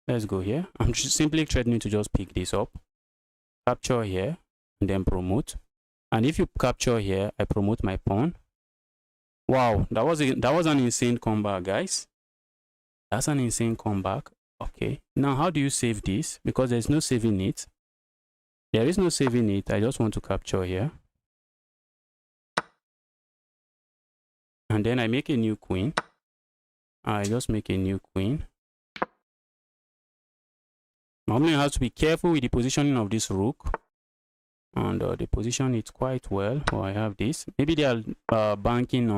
Let's go here. I'm just simply threatening to just pick this up, capture here, and then promote. And if you capture here, I promote my pawn. Wow, that was an insane comeback, guys. That's an insane comeback. Okay, now how do you save this? Because there's no saving it. There is no saving it. I just want to capture here. And then I make a new queen. I just make a new queen. My opponent has to be careful with the positioning of this rook. And they position it quite well. Oh, I have this. Maybe they are banking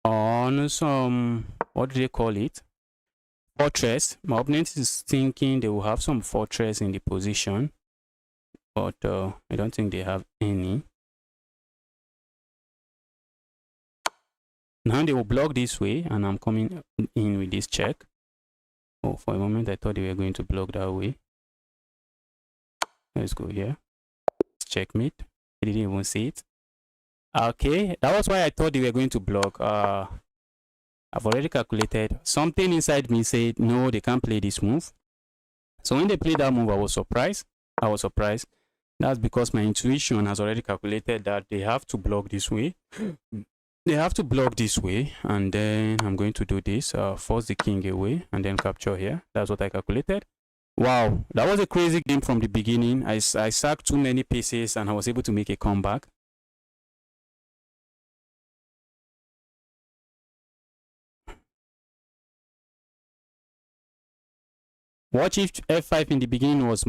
on some, what do they call it? Fortress. My opponent is thinking they will have some fortress in the position, but I don't think they have any. Now they will block this way, and I'm coming in with this check. Oh, for a moment I thought they were going to block that way. Let's go here. Checkmate. I didn't even see it. Okay, that was why I thought they were going to block. I've already calculated. Something inside me said no, they can't play this move. So when they played that move, I was surprised. That's because my intuition has already calculated that they have to block this way. They have to block this way, and then I'm going to do this, force the king away, and then capture here. That's what I calculated. Wow, that was a crazy game from the beginning. I sacked too many pieces, and I was able to make a comeback. Watch if f5 in the beginning was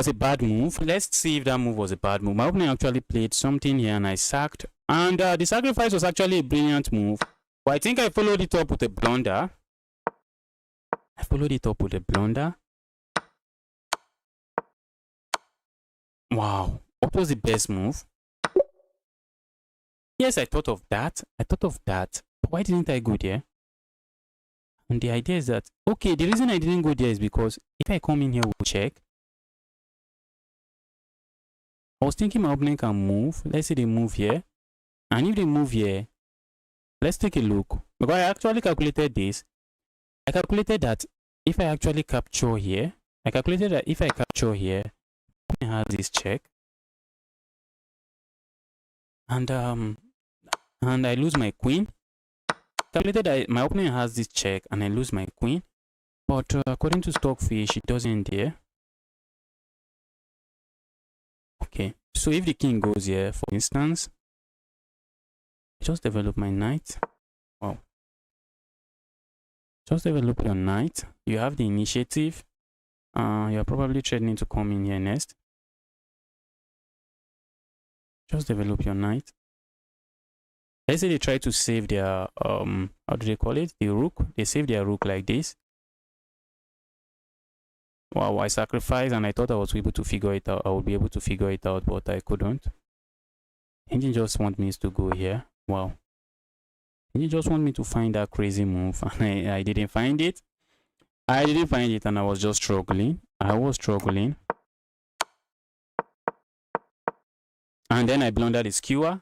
a bad move. Let's see if that move was a bad move. My opponent actually played something here and I sacked. And the sacrifice was actually a brilliant move. But I think I followed it up with a blunder. Wow. What was the best move? Yes, I thought of that. But why didn't I go there? And the idea is that, okay, the reason I didn't go there is because if I come in here with check, I was thinking my opponent can move. Let's say they move here. And if they move here, let's take a look. Because I actually calculated this. I calculated that if I actually capture here, it has this check, and I lose my queen. Calculated that my opponent has this check and I lose my queen, but according to Stockfish, it doesn't there. Okay, so if the king goes here, for instance, just develop my knight. Wow. Just develop your knight. You have the initiative. You're probably threatening to come in here next. Just develop your knight. Let's say they try to save their how do they call it? The rook. They save their rook like this. Wow, I sacrificed and I thought I was able to figure it out. I would be able to figure it out, but I couldn't. Engine just want me to go here. Wow. Engine just want me to find that crazy move, and I didn't find it. I didn't find it, and I was just struggling. And then I blundered the skewer.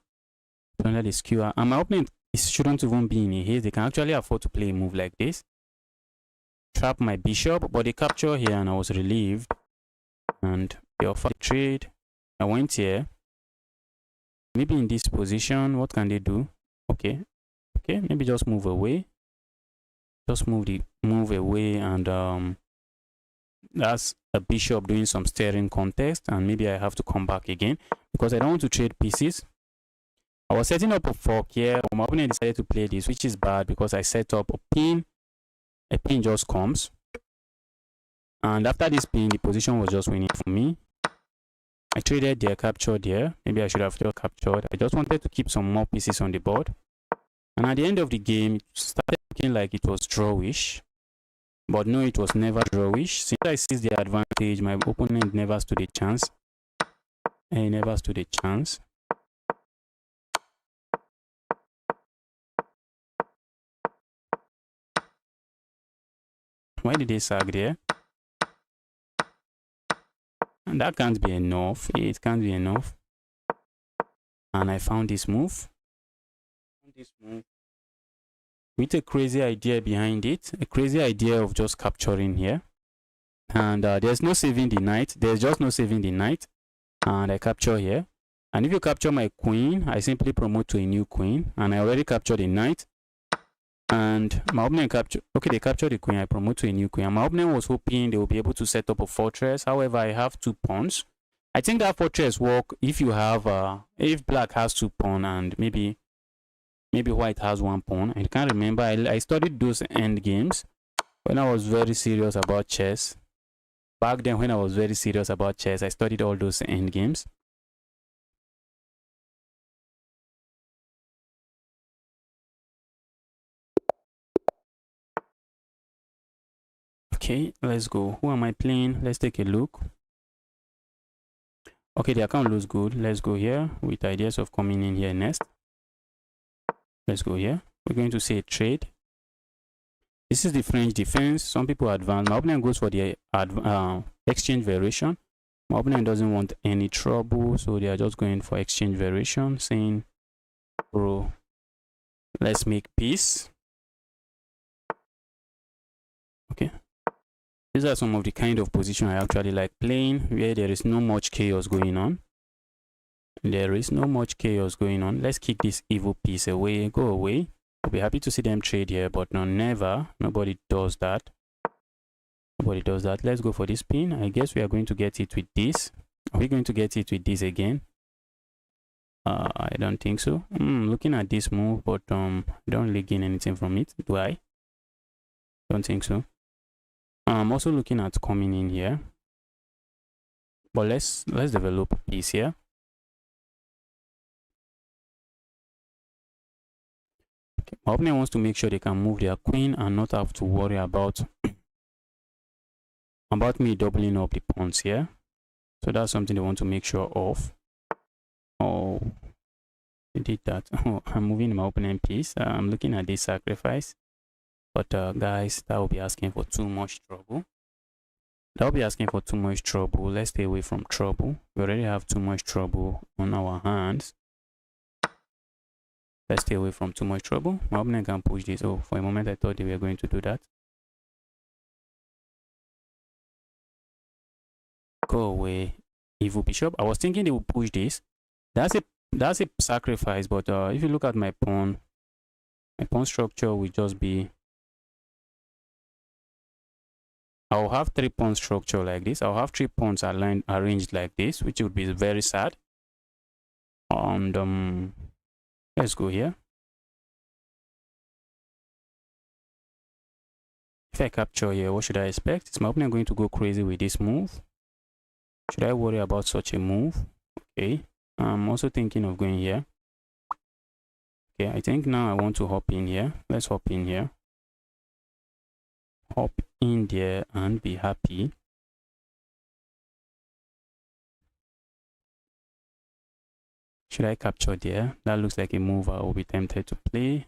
And my opponent shouldn't even be in a haste. They can actually afford to play a move like this. Trap my bishop, but they capture here and I was relieved. And they offered the trade. I went here. Maybe in this position, what can they do? Okay, maybe just move away. Just move away, and that's a bishop doing some steering contest, and maybe I have to come back again because I don't want to trade pieces. I was setting up a fork here, but my opponent decided to play this, which is bad because I set up a pin. A pin just comes, and after this pin, the position was just winning for me. I traded there, captured there. Maybe I should have still captured. I just wanted to keep some more pieces on the board. And at the end of the game, it started looking like it was drawish. But no, it was never drawish. Since I seized the advantage, my opponent never stood a chance. He never stood a chance. Why did they sag there? And that can't be enough. It can't be enough. And I found this move. With a crazy idea behind it. A crazy idea of just capturing here. And there's no saving the knight. There's just no saving the knight. And I capture here. And if you capture my queen, I simply promote to a new queen. And I already captured a knight. And my opponent captured. Okay, they captured the queen. I promote to a new queen. And my opponent was hoping they will be able to set up a fortress. However, I have 2 pawns. I think that fortress work if you have if black has 2 pawns and maybe white has 1 pawn. I can't remember. I studied those end games when I was very serious about chess. Back then, when I was very serious about chess, I studied all those end games. Okay, let's go. Who am I playing? Let's take a look. Okay, the account looks good. Let's go here with ideas of coming in here next. Let's go here. We're going to say a trade. This is the French defense. Some people advance. My opponent goes for the exchange variation. My opponent doesn't want any trouble, so they are just going for exchange variation, saying, bro, let's make peace. Okay. These are some of the kind of position I actually like playing, where there is no much chaos going on. Let's kick this evil piece away. Go away. I'll be happy to see them trade here, but no, never. Nobody does that. Let's go for this pin. I guess we are going to get it with this. Are we going to get it with this again? I don't think so. Looking at this move, but I don't really gain anything from it. Do I? Don't think so. I'm also looking at coming in here, but let's develop a piece here. Okay. My opponent wants to make sure they can move their queen and not have to worry about me doubling up the pawns here. So that's something they want to make sure of. Oh, they did that. Oh, I'm moving my opponent piece. I'm looking at this sacrifice. But guys, that will be asking for too much trouble. Let's stay away from trouble. We already have too much trouble on our hands. Let's stay away from too much trouble. My opponent can push this. Oh, for a moment I thought they were going to do that. Go away, evil bishop. I was thinking they would push this. That's a sacrifice, but if you look at my pawn structure will just be, I'll have 3 pawn structure like this. I'll have 3 pawns arranged like this, which would be very sad. And let's go here. If I capture here, what should I expect? Is my opponent going to go crazy with this move? Should I worry about such a move? Okay, I'm also thinking of going here. Okay, I think now I want to hop in here. Let's hop in here. Hop in there and be happy. Should I capture there? That looks like a move I will be tempted to play.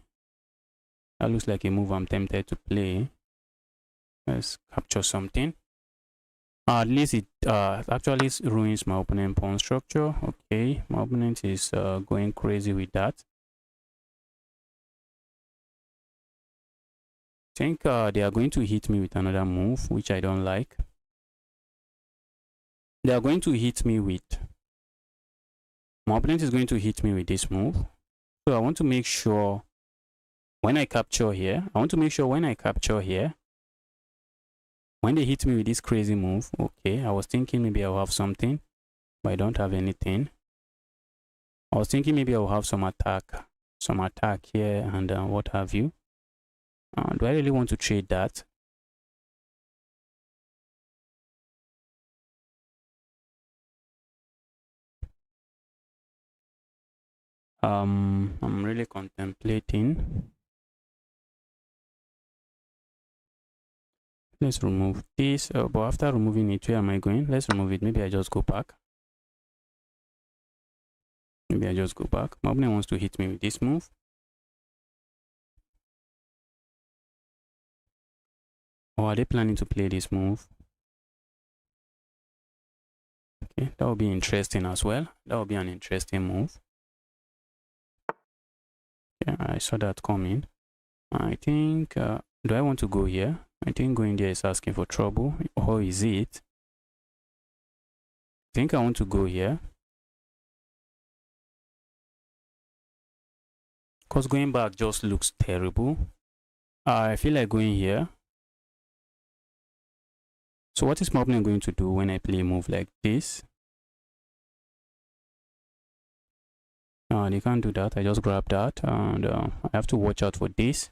That looks like a move I'm tempted to play. Let's capture something. At least it actually ruins my opponent pawn structure. Okay, my opponent is going crazy with that. I think they are going to hit me with another move, which I don't like. They are going to hit me with, my opponent is going to hit me with this move. So I want to make sure when I capture here, when they hit me with this crazy move, okay, I was thinking maybe I'll have something, but I don't have anything. I was thinking maybe I'll have some attack here and what have you. Do I really want to trade that? I'm really contemplating. Let's remove this, but after removing it, where am I going? Let's remove it. Maybe I just go back. My opponent wants to hit me with this move. Or are they planning to play this move? Okay, that will be interesting as well. That will be an interesting move. Yeah, I saw that coming. I think, do I want to go here? I think going there is asking for trouble. Or is it? I think I want to go here. Because going back just looks terrible. I feel like going here. So what is my opponent going to do when I play a move like this? They can't do that. I just grab that and I have to watch out for this.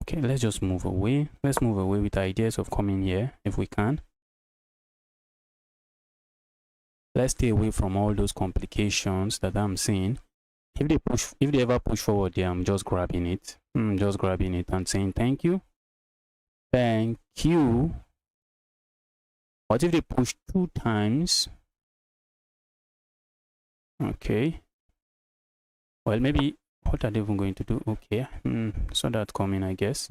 Okay, let's just move away. Let's move away with ideas of coming here if we can. Let's stay away from all those complications that I'm seeing. If they ever push forward there, I'm just grabbing it. Just grabbing it and saying thank you. Thank you. What if they push 2 times? Okay. Well, maybe what are they even going to do? Okay. Saw that coming, I guess.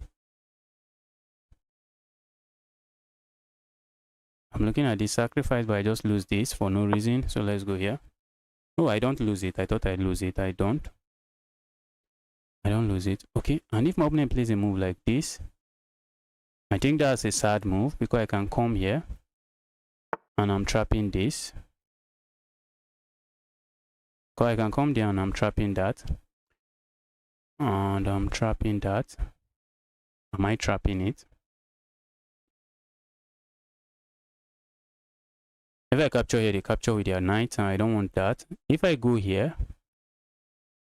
I'm looking at this sacrifice, but I just lose this for no reason. So let's go here. Oh, I don't lose it. I thought I'd lose it. I don't lose it. Okay. And if my opponent plays a move like this, I think that's a sad move because I can come here and I'm trapping this. Because I can come down and I'm trapping that. And I'm trapping that. Am I trapping it? If I capture here, they capture with their knight, and I don't want that. If I go here,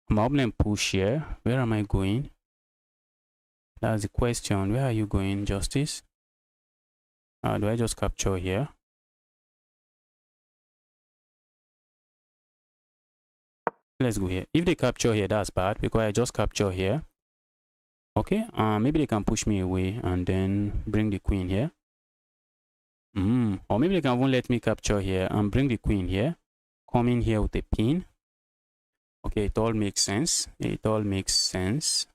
my opponent push here. Where am I going? That's the question. Where are you going, Justice? Do I just capture here? Let's go here. If they capture here, that's bad because I just capture here. Okay, maybe they can push me away and then bring the queen here. Or maybe they can even let me capture here and bring the queen here. Come in here with a pin. Okay, it all makes sense. It all makes sense.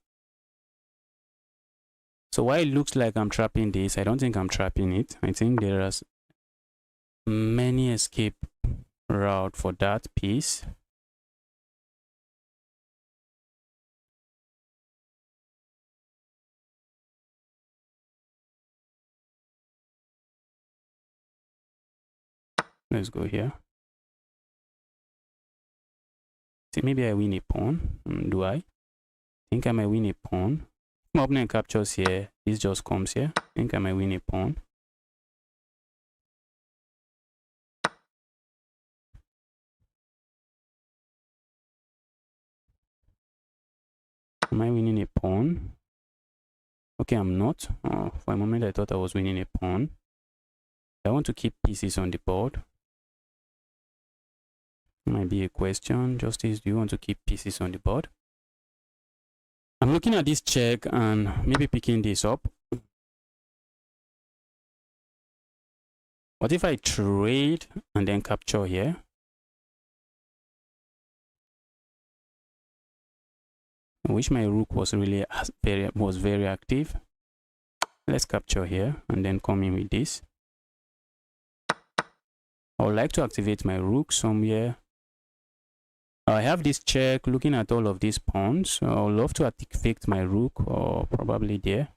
So while it looks like I'm trapping this, I don't think I'm trapping it. I think there are many escape route for that piece. Let's go here. See, maybe I win a pawn. Do I? Think I might win a pawn. My opponent captures here. This just comes here. Think I might win a pawn. Am I winning a pawn? Okay, I'm not. For a moment, I thought I was winning a pawn. I want to keep pieces on the board. Might be a question. Justice, do you want to keep pieces on the board? I'm looking at this check and maybe picking this up. What if I trade and then capture here? I wish my rook was really very active. Let's capture here and then come in with this. I would like to activate my rook somewhere. I have this check looking at all of these pawns. So I would love to activate my rook, or probably there.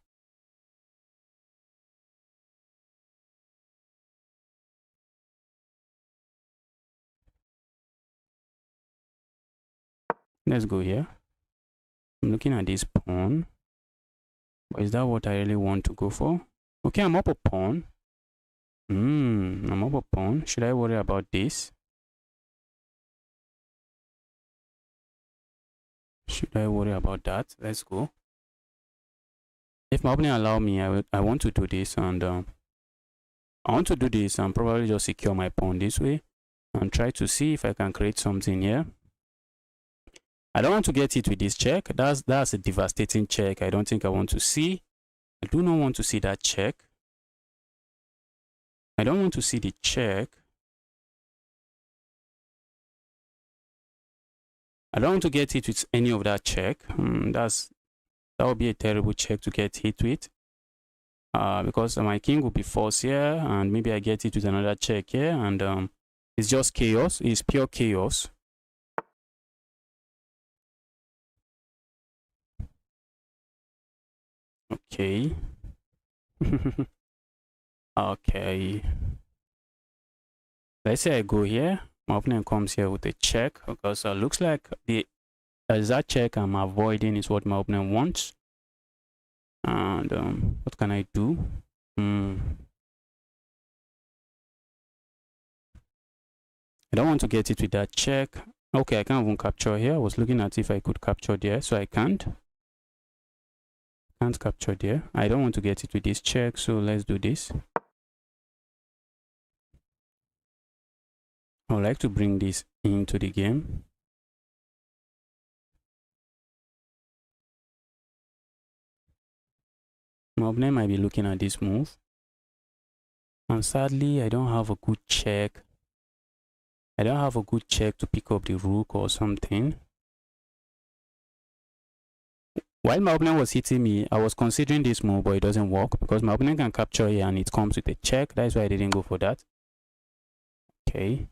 Let's go here. I'm looking at this pawn. But is that what I really want to go for? Okay, I'm up a pawn. I'm up a pawn. Should I worry about this? Should I worry about that? Let's go. If my opponent allow me, I want to do this, and I want to do this and probably just secure my pawn this way and try to see if I can create something here. I don't want to get it with this check. That's a devastating check. I don't think I want to see. I do not want to see that check. I don't want to see the check. I don't want to get hit with any of that check. That would be a terrible check to get hit with. Because my king will be forced here, and maybe I get it with another check here, and it's just chaos. It's pure chaos. Okay. Okay. Let's say I go here. My opponent comes here with a check, because it looks like the exact check I'm avoiding is what my opponent wants. And what can I do? I don't want to get it with that check. Okay, I can't even capture here. I was looking at if I could capture there, so I can't. Can't capture there. I don't want to get it with this check, so let's do this. I would like to bring this into the game. My opponent might be looking at this move. And sadly, I don't have a good check. I don't have a good check to pick up the rook or something. While my opponent was hitting me, I was considering this move, but it doesn't work because my opponent can capture here and it comes with a check. That's why I didn't go for that. Okay.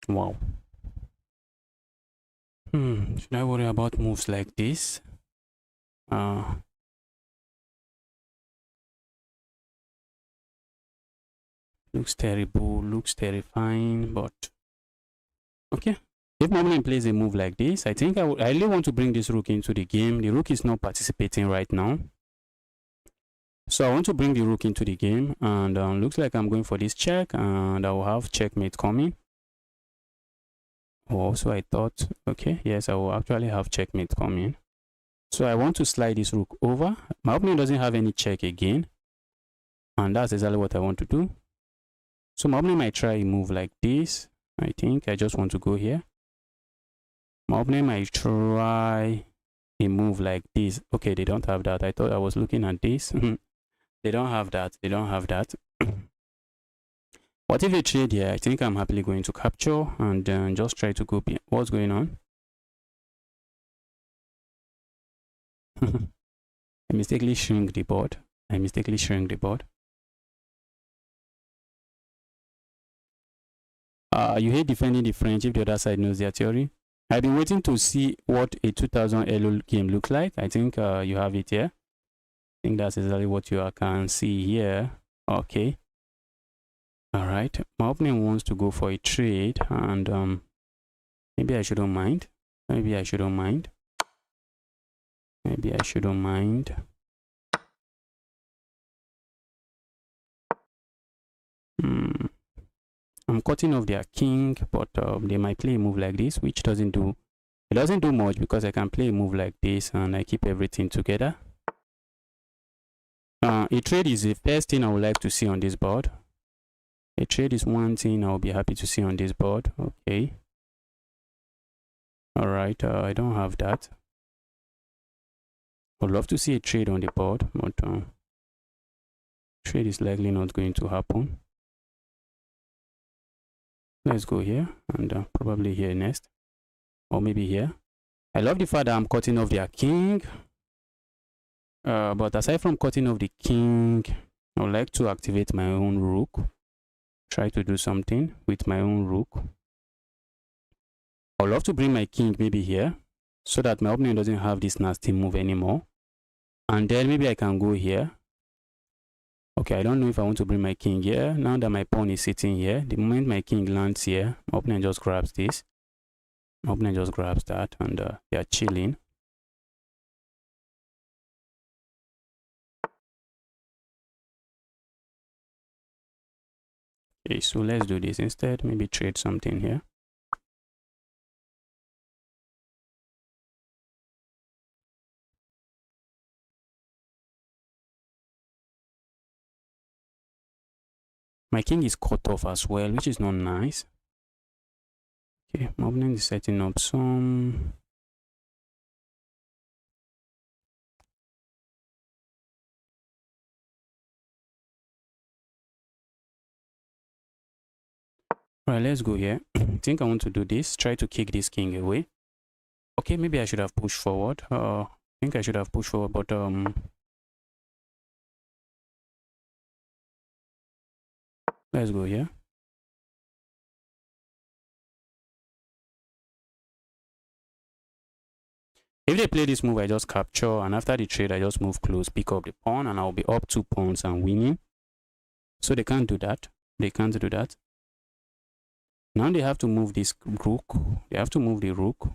Wow. Should I worry about moves like this? Looks terrible, looks terrifying, but okay. If my opponent plays a move like this, I think I really want to bring this rook into the game. The rook is not participating right now. So I want to bring the rook into the game, and looks like I'm going for this check, and I will have checkmate coming. Oh, so I thought, okay, yes, I will actually have checkmate coming. So I want to slide this rook over. My opponent doesn't have any check again, and that's exactly what I want to do. So my opponent might try a move like this. I think I just want to go here. My opponent might try a move like this. Okay, they don't have that. I thought I was looking at this. They don't have that. They don't have that. What if they trade here? I think I'm happily going to capture and just try to go. What's going on? I mistakenly shrink the board. You hate defending the French if the other side knows their theory. I've been waiting to see what a 2000 LO game looks like. I think you have it here. I think that's exactly what you can see here. Okay. All right. My opponent wants to go for a trade, and maybe I shouldn't mind. Maybe I shouldn't mind. I'm cutting off their king, but they might play a move like this, which doesn't do much because I can play a move like this and I keep everything together. A trade is the first thing I would like to see on this board. A trade is one thing I'll be happy to see on this board. Okay. All right. I don't have that. I'd love to see a trade on the board, but trade is likely not going to happen. Let's go here and probably here next, or maybe here. I love the fact that I'm cutting off their king. But aside from cutting off the king, I would like to activate my own rook. Try to do something with my own rook. I would love to bring my king maybe here, so that my opponent doesn't have this nasty move anymore. And then maybe I can go here. Okay, I don't know if I want to bring my king here. Now that my pawn is sitting here, the moment my king lands here, my opponent just grabs this. My opponent just grabs that, and they are chilling. Okay, so let's do this instead. Maybe trade something here. My king is cut off as well, which is not nice. Okay, my opponent is setting up some. All right, let's go here. I think I want to do this. Try to kick this king away. Okay, maybe I should have pushed forward. I think I should have pushed forward, but let's go here. If they play this move, I just capture, and after the trade, I just move close, pick up the pawn, and I'll be up 2 pawns and winning. So they can't do that. They can't do that. Now they have to move this rook. They have to move the rook.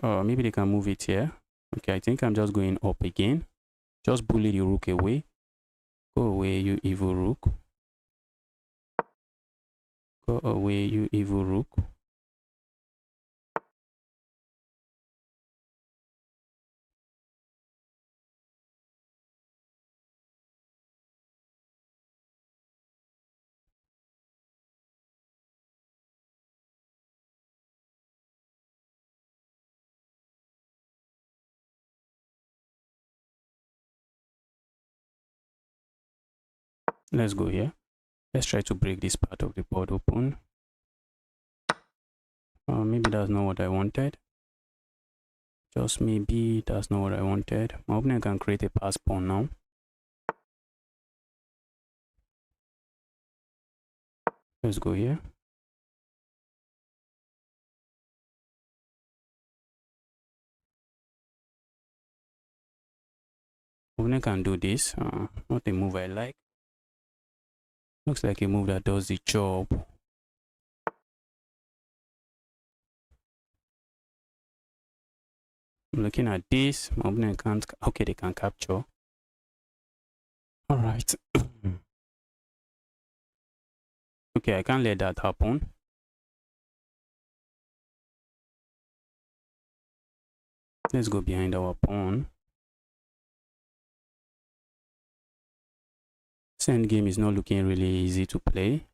Maybe they can move it here. Okay, I think I'm just going up again. Just bully the rook away. Go away, you evil rook. Go away, you evil rook. Let's go here. Let's try to break this part of the board open. Maybe that's not what I wanted. Just maybe that's not what I wanted. My opponent can create a pass pawn now. Let's go here. Opponent can do this. Not a move I like. Looks like a move that does the job. I'm looking at this. My opponent can't. Okay, they can capture. All right. Okay, I can't let that happen. Let's go behind our pawn. This endgame is not looking really easy to play.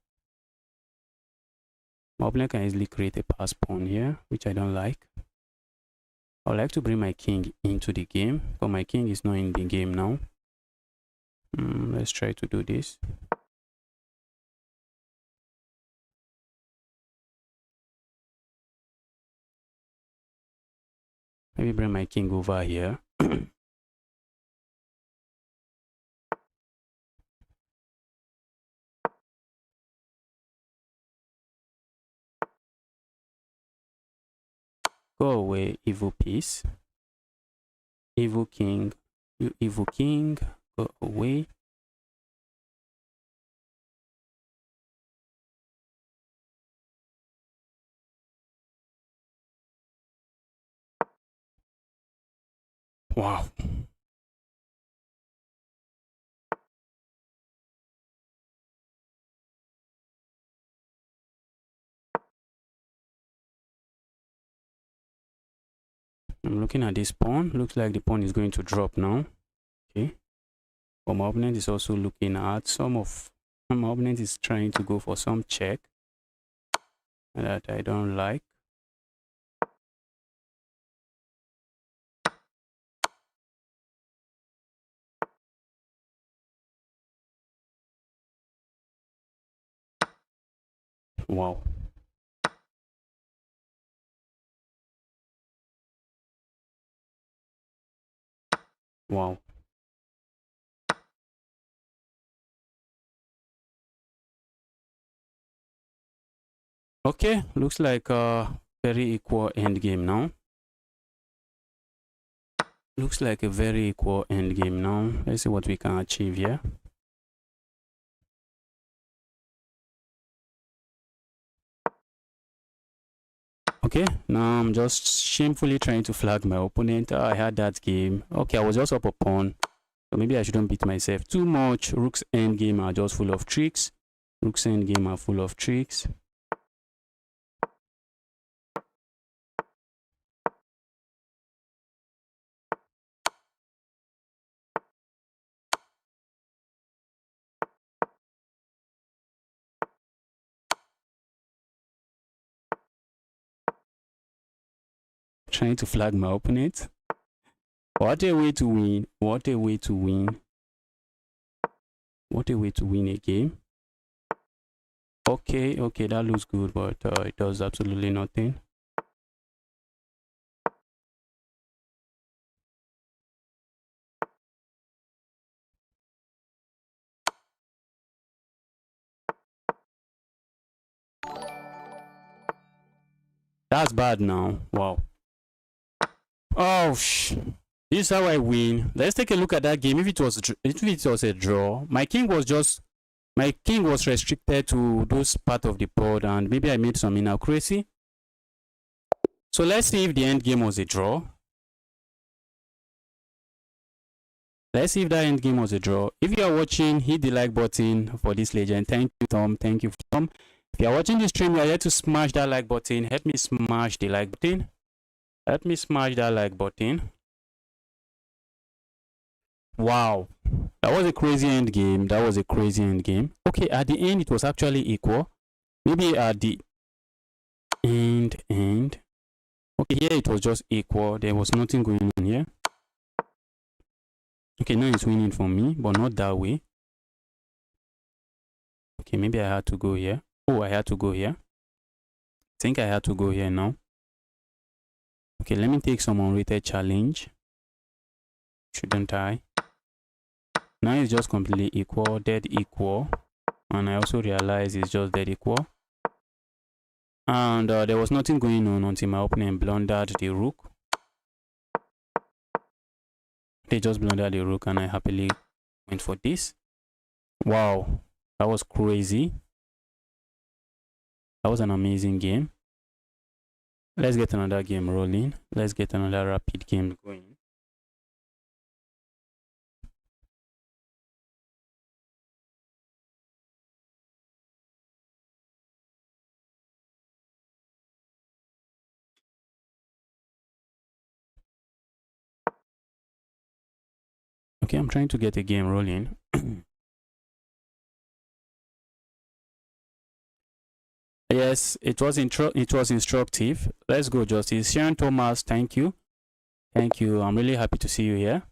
My opponent can easily create a pass pawn here, which I don't like. I would like to bring my king into the game, but my king is not in the game now. Let's try to do this. Maybe bring my king over here. Go away, evil piece. Evil king. You evil king. Go away. Wow. I'm looking at this pawn. Looks like the pawn is going to drop now. Okay. But my opponent is also looking at my opponent is trying to go for some check that I don't like. Wow. Wow. Okay, looks like a very equal endgame now. Looks like a very equal endgame now. Let's see what we can achieve here. Okay, now I'm just shamefully trying to flag my opponent. I had that game. Okay, I was just up a pawn. So maybe I shouldn't beat myself too much. Rook's endgame are just full of tricks. Rook's endgame are full of tricks. Trying to flag my opponent. What a way to win. What a way to win. What a way to win a game. Okay, that looks good, but it does absolutely nothing. That's bad now. Wow. Oh, this is how I win. Let's take a look at that game. If it was a draw, my king was restricted to those part of the board, and maybe I made some inaccuracy. So let's see if the end game was a draw. Let's see if that end game was a draw. If you are watching, hit the like button for this legend. Thank you, Tom. Thank you, Tom. If you are watching this stream, you are here to smash that like button. Help me smash the like button. Let me smash that like button. Wow. That was a crazy end game. That was a crazy end game. Okay, at the end, it was actually equal. Maybe at the end. Okay, here it was just equal. There was nothing going on here. Okay, now it's winning for me, but not that way. Okay, maybe I had to go here. Oh, I had to go here. I think I had to go here now. Okay, let me take some unrated challenge. Shouldn't I? Now it's just completely equal, dead equal. And I also realize it's just dead equal. And there was nothing going on until my opponent blundered the rook. They just blundered the rook and I happily went for this. Wow, that was crazy. That was an amazing game. Let's get another game rolling. Let's get another rapid game going. Okay, I'm trying to get a game rolling. Yes, it was instructive. Let's go, Justice. Sharon Thomas, thank you. Thank you. I'm really happy to see you here.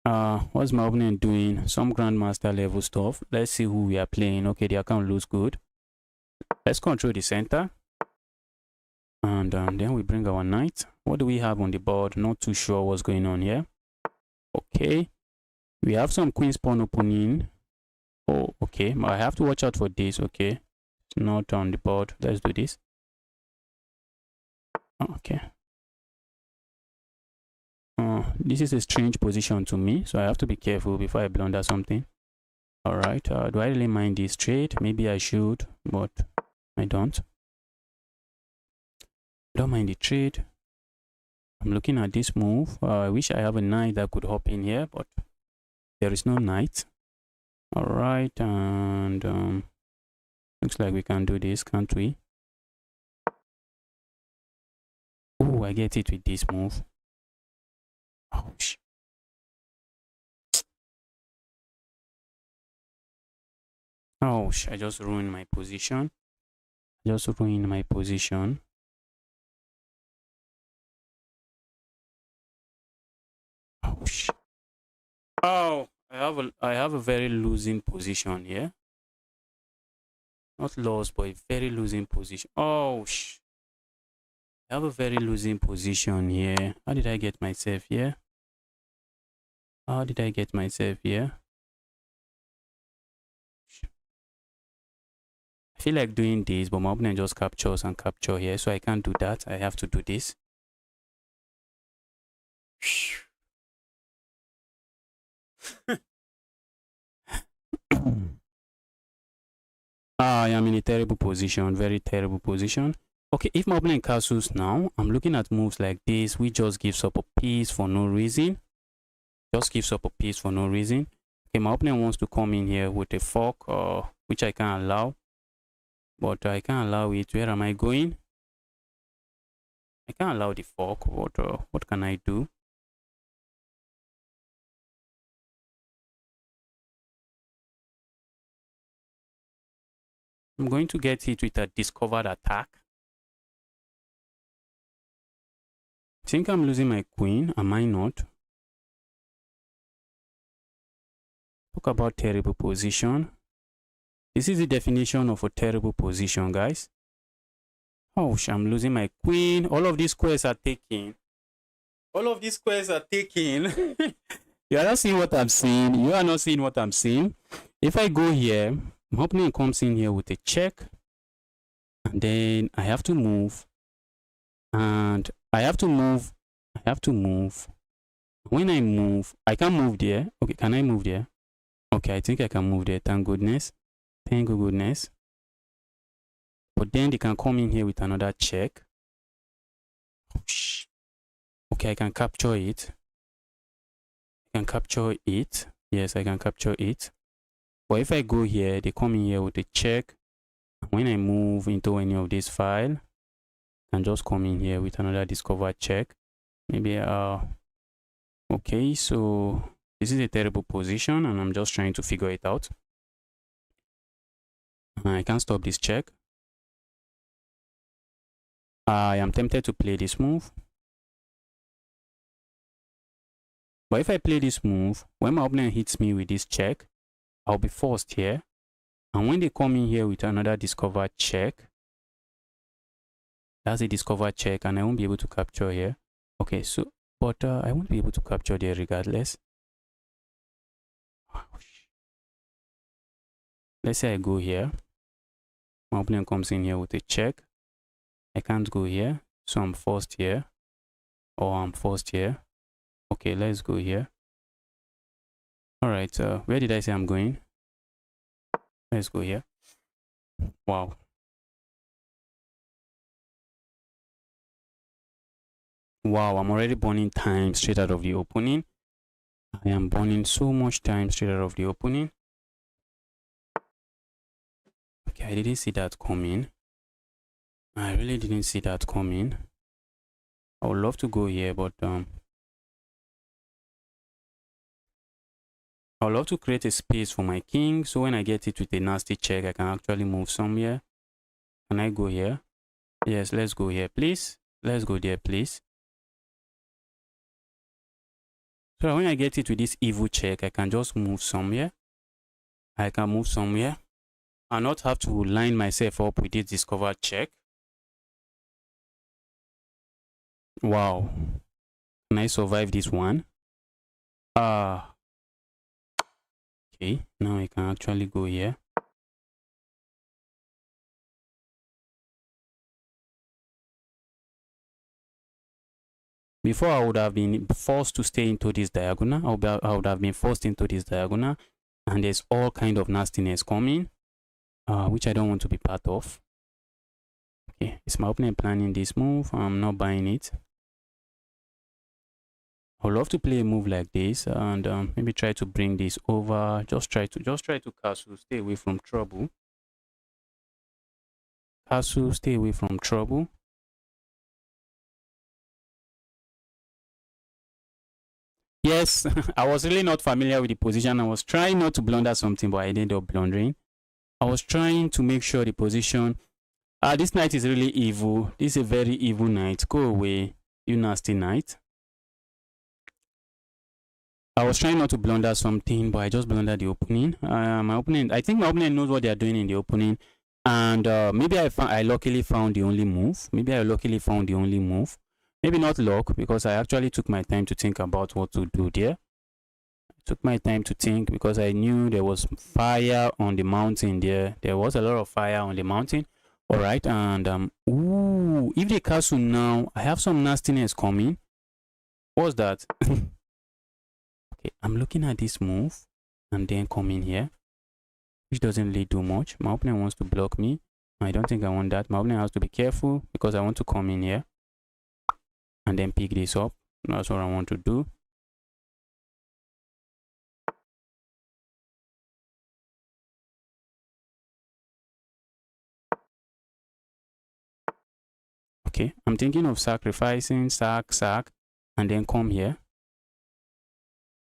What's my opponent doing? Some grandmaster level stuff. Let's see who we are playing. Okay, the account looks good. Let's control the center. And then we bring our knight. What do we have on the board? Not too sure what's going on here. Okay, we have some queen's pawn opening. Oh, okay, I have to watch out for this. Okay, it's not on the board. Let's do this. Okay. This is a strange position to me, so I have to be careful before I blunder something. All right, do I really mind this trade? Maybe I should, but I don't. I don't mind the trade. I'm looking at this move. I wish I have a knight that could hop in here, but there is no knight. All right, and looks like we can do this, can't we? Oh, I get it with this move. Ouch. Ouch, I just ruined my position. Ouch. Oh, I have a very losing position here. Not lost, but a very losing position. Oh, I have a very losing position here. How did I get myself here? I feel like doing this, but my opponent just captures and capture here, so I can't do that. I have to do this. I am in a terrible position, very terrible position. Okay, if my opponent castles now, I'm looking at moves like this, which just gives up a piece for no reason. Okay, my opponent wants to come in here with a fork, which I can't allow. But I can't allow it. Where am I going? I can't allow the fork. What can I do? I'm going to get it with a discovered attack. I think I'm losing my queen. Am I not? Talk about terrible position. This is the definition of a terrible position, guys. Oh, I'm losing my queen. All of these squares are taken. You are not seeing what I'm seeing. You are not seeing what I'm seeing. If I go here, my opponent comes in here with a check. And then I have to move. And I have to move. When I move, I can't move there. Okay, can I move there? Okay, I think I can move there. Thank goodness. But then they can come in here with another check. Okay, I can capture it. Yes, I can capture it. But if I go here, they come in here with a check. When I move into any of this file, I can just come in here with another discover check. Maybe okay, so this is a terrible position and I'm just trying to figure it out. I can't stop this check. I am tempted to play this move. But if I play this move, when my opponent hits me with this check, I'll be forced here. And when they come in here with another discover check, that's a discover check and I won't be able to capture here. Okay, so, but I won't be able to capture there regardless. Let's say I go here. My opponent comes in here with a check. I can't go here, so I'm forced here. Or I'm forced here. Okay, let's go here. All right, where did I say I'm going? Let's go here. Wow. Wow, I'm already burning time straight out of the opening. I am burning so much time straight out of the opening. Okay, I didn't see that coming. I really didn't see that coming. I would love to go here, but I would love to create a space for my king, so when I get it with a nasty check, I can actually move somewhere. Can I go here? Yes, let's go here, please. Let's go there, please. So when I get it with this evil check, I can just move somewhere. I can move somewhere and not have to line myself up with this discovered check. Wow. Can I survive this one? Okay, now I can actually go here. Before, I would have been forced to stay into this diagonal. I would have been forced into this diagonal, and there's all kind of nastiness coming, which I don't want to be part of. Okay, is my opponent planning this move? I'm not buying it. I would love to play a move like this and maybe try to bring this over. Just try to castle, stay away from trouble. Castle, stay away from trouble. Yes, I was really not familiar with the position. I was trying not to blunder something, but I ended up blundering. I was trying to make sure the position. This knight is really evil. This is a very evil knight. Go away, you nasty knight. I was trying not to blunder something, but I just blundered the opening. My opponent, I think my opponent knows what they are doing in the opening. And maybe I luckily found the only move. Maybe not luck, because I actually took my time to think about what to do there. I took my time to think because I knew there was fire on the mountain there. There was a lot of fire on the mountain. All right, and ooh, if they castle now, I have some nastiness coming. What's that? Okay, I'm looking at this move and then come in here, which doesn't really do much. My opponent wants to block me. I don't think I want that. My opponent has to be careful because I want to come in here and then pick this up. That's what I want to do. Okay, I'm thinking of sacrificing, sack, and then come here.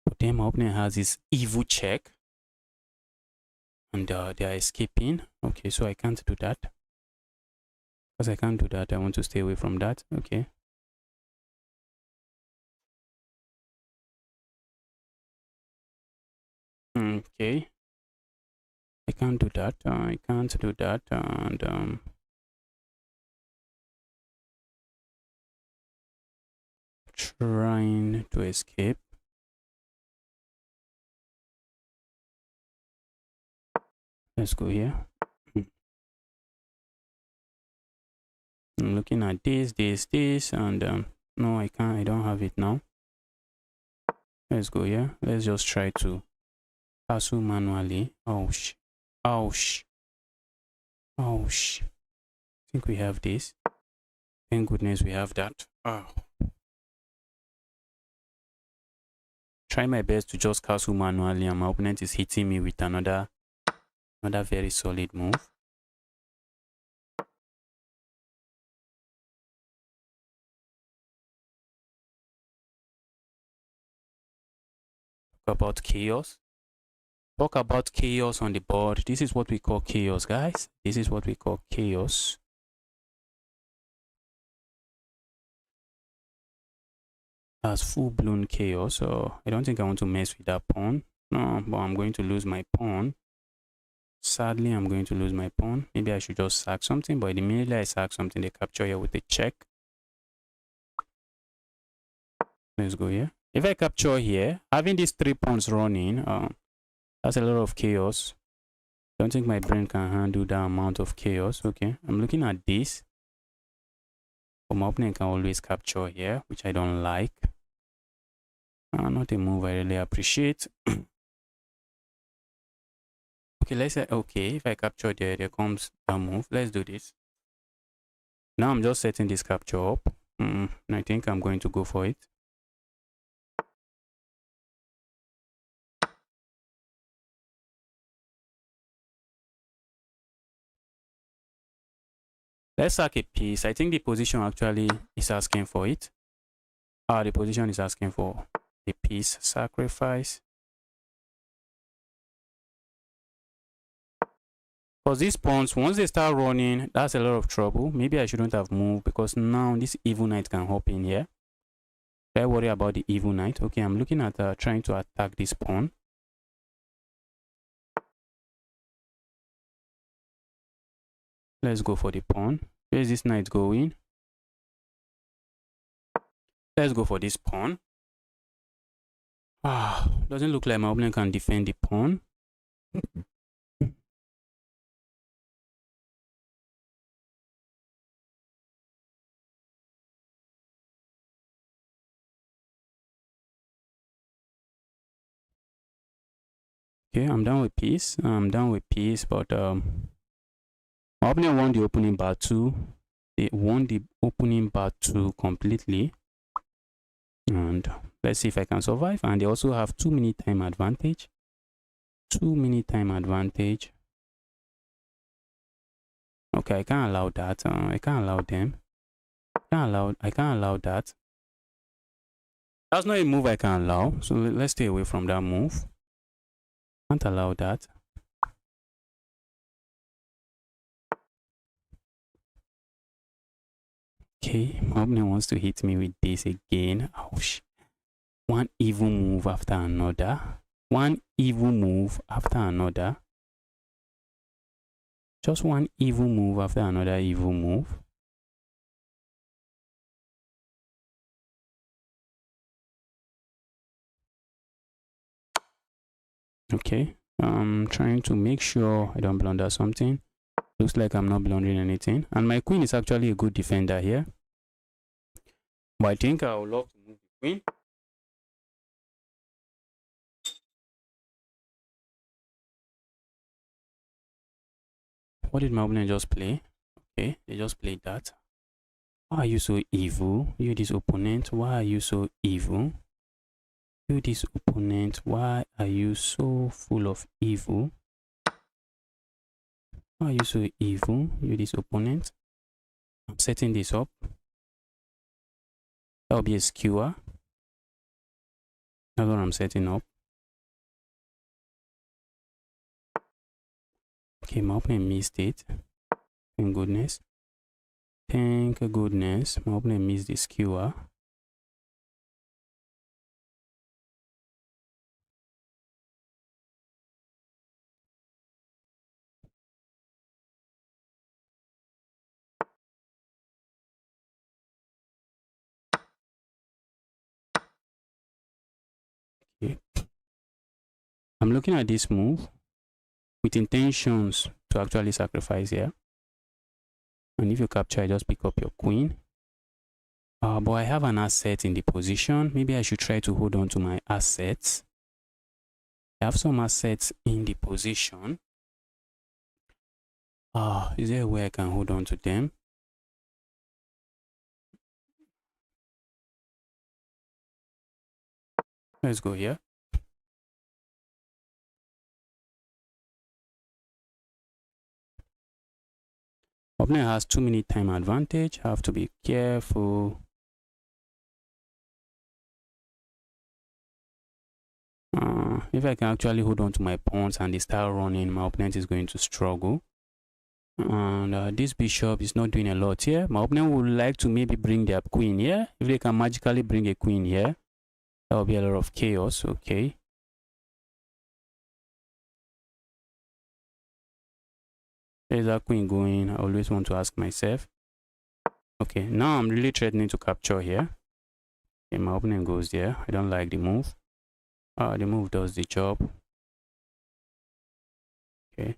But then my opponent has this evil check. And they are escaping. Okay, so I can't do that. Because I can't do that, I want to stay away from that. Okay. Okay. I can't do that. I can't do that. And trying to escape. Let's go here. I'm looking at this, and no, I can't. I don't have it now. Let's go here. Let's just try to castle manually. Ouch. Ouch. Ouch. I think we have this. Thank goodness we have that. Oh. Try my best to just castle manually, and my opponent is hitting me with another very solid move. Talk about chaos. Talk about chaos on the board. This is what we call chaos, guys. This is what we call chaos. That's full-blown chaos. So I don't think I want to mess with that pawn. No, but I'm going to lose my pawn. Sadly, I'm going to lose my pawn. Maybe I should just sack something, but immediately I sack something, they capture here with a check. Let's go here. If I capture here, having these 3 pawns running, that's a lot of chaos. Don't think my brain can handle that amount of chaos. Okay, I'm looking at this. But my opponent can always capture here, which I don't like. Not a move I really appreciate. Okay, let's say, okay, if I capture there comes a move. Let's do this. Now I'm just setting this capture up. And I think I'm going to go for it. Let's sack a piece. I think the position actually is asking for it. The position is asking for a piece sacrifice. Because these pawns, once they start running, that's a lot of trouble. Maybe I shouldn't have moved because now this evil knight can hop in here. Should I worry about the evil knight? Okay, I'm looking at trying to attack this pawn. Let's go for the pawn. Where is this knight going? Let's go for this pawn. Doesn't look like my opponent can defend the pawn. Okay, I'm done with piece. I'm done with piece, but my opponent won the opening battle. They won the opening battle completely. And let's see if I can survive. And they also have 2-minute time advantage. 2-minute time advantage. Okay, I can't allow that. I can't allow them. I can't allow that. That's not a move I can allow. So let's stay away from that move. Can't allow that. Okay, my opponent wants to hit me with this again. Ouch. One evil move after another. One evil move after another. Just one evil move after another evil move. Okay, I'm trying to make sure I don't blunder something. Looks like I'm not blundering anything. And my queen is actually a good defender here. But I think I would love to move the queen. What did my opponent just play? Okay, they just played that. Why are you so evil? You, this opponent, why are you so evil? You, this opponent, why are you so full of evil? Why are you so evil? You, this opponent. I'm setting this up. That will be a skewer. That's what I'm setting up. Okay, my opponent missed it. Thank goodness. Thank goodness. My opponent missed the skewer. Okay. I'm looking at this move with intentions to actually sacrifice here. And if you capture, I just pick up your queen. But I have an asset in the position. Maybe I should try to hold on to my assets. I have some assets in the position. Is there a way I can hold on to them? Let's go here. Opponent has 2-minute time advantage. I have to be careful. If I can actually hold on to my pawns and they start running, my opponent is going to struggle. And this bishop is not doing a lot here. My opponent would like to maybe bring their queen here. If they can magically bring a queen here, that will be a lot of chaos. Okay. Where's that queen going? I always want to ask myself. Okay, now I'm really threatening to capture here. Okay, my opponent goes there. I don't like the move. The move does the job. Okay.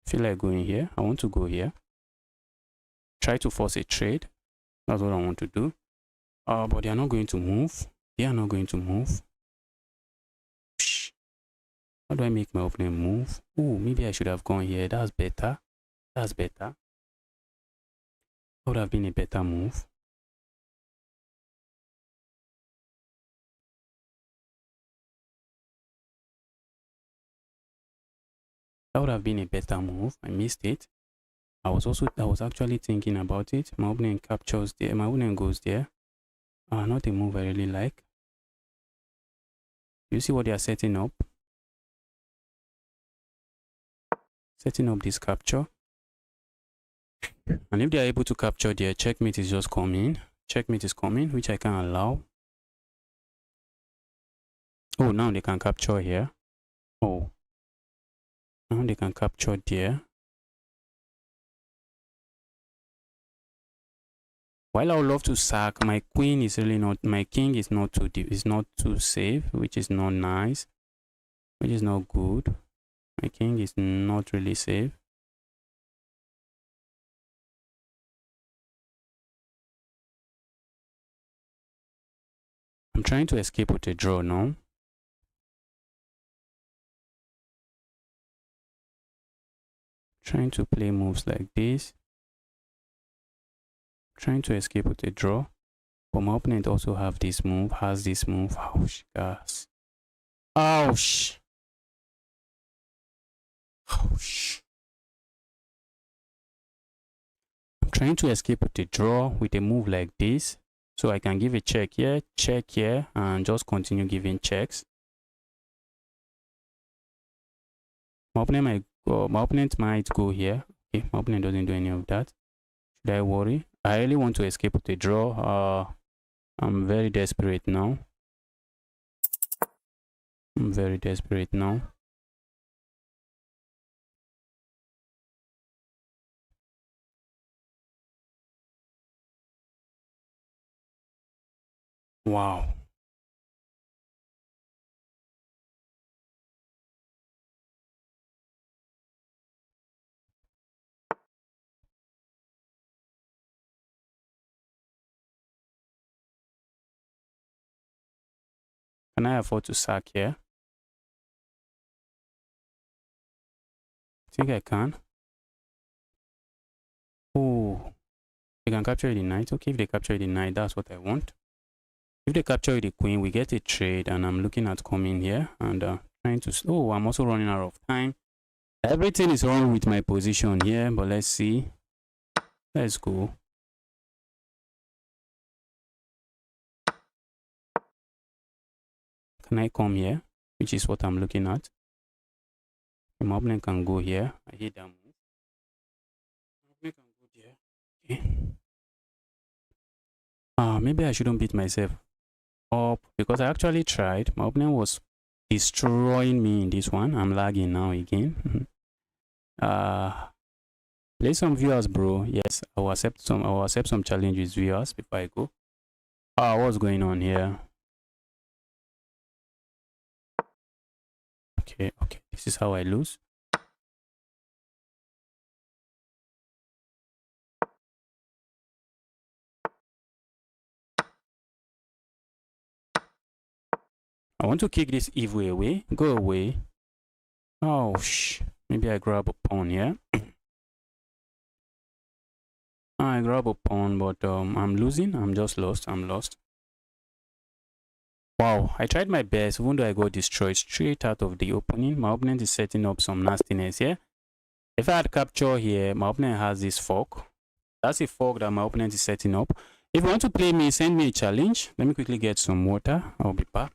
Feel like going here. I want to go here. Try to force a trade. That's what I want to do. But they are not going to move. They are not going to move. How do I make my opponent move? Oh, maybe I should have gone here. That's better. That's better. That would have been a better move. That would have been a better move. I missed it. I was actually thinking about it. My opponent captures there. My opponent goes there. Not a move I really like. You see what they are setting up? Setting up this capture. And if they are able to capture there, checkmate is just coming. Checkmate is coming, which I can allow. Oh, now they can capture here. Oh. Now they can capture there. While I would love to sack, my queen is really not, my king is not too deep, is not too safe, which is not nice, which is not good. My king is not really safe. I'm trying to escape with a draw now. Trying to play moves like this. Trying to escape with a draw. But my opponent also has this move. Ouch, guys. Ouch. Ouch. I'm trying to escape with a draw with a move like this. So I can give a check here, and just continue giving checks. My opponent might go here. Okay, my opponent doesn't do any of that. Should I worry? I really want to escape with a draw. I'm very desperate now. Wow. Can I afford to sack here? I think I can. Oh, they can capture the knight. Okay, if they capture the knight, that's what I want. If they capture the queen, we get a trade, and I'm looking at coming here and trying to. Oh, I'm also running out of time. Everything is wrong with my position here, but let's see. Let's go. Can I come here? Which is what I'm looking at. My opponent can go here. I hate that move. My opponent can go there. Okay. Maybe I shouldn't beat myself up because I actually tried. My opponent was destroying me in this one. I'm lagging now again. Play some viewers, bro. Yes, I will accept some challenges viewers before I go. What's going on here? Okay, this is how I lose. I want to kick this evil away. Go away. Oh, maybe I grab a pawn here. I grab a pawn, but I'm losing. I'm just lost. I'm lost. Wow, I tried my best, even though I got destroyed straight out of the opening. My opponent is setting up some nastiness here. If I had capture here, my opponent has this fork. That's a fork that my opponent is setting up. If you want to play me, send me a challenge. Let me quickly get some water. I'll be back.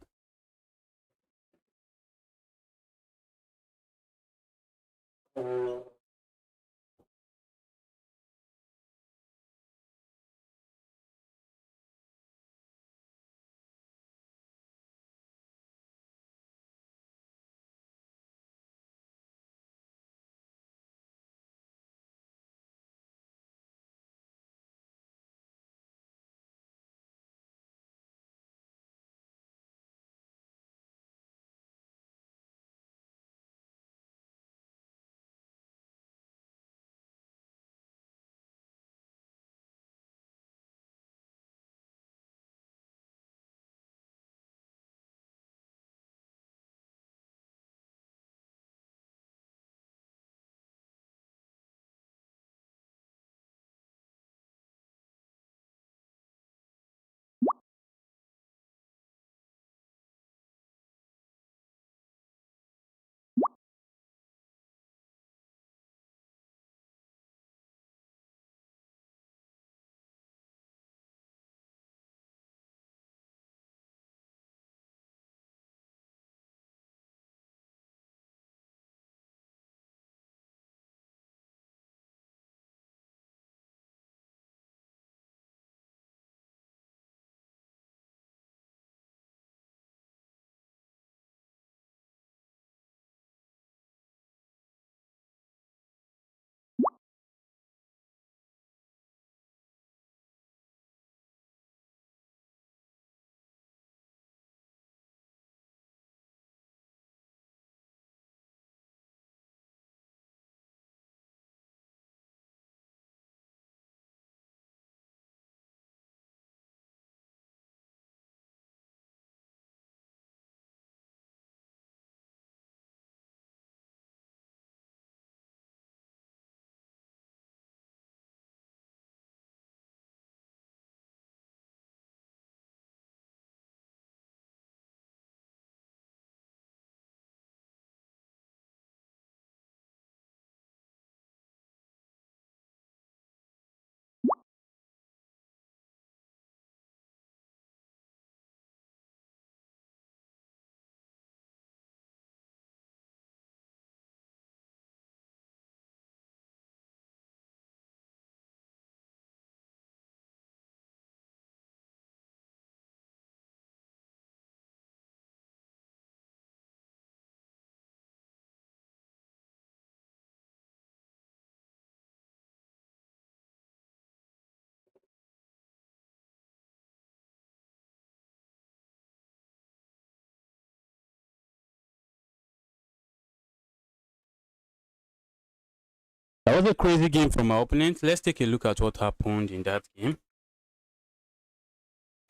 That was a crazy game from my opponent. Let's take a look at what happened in that game.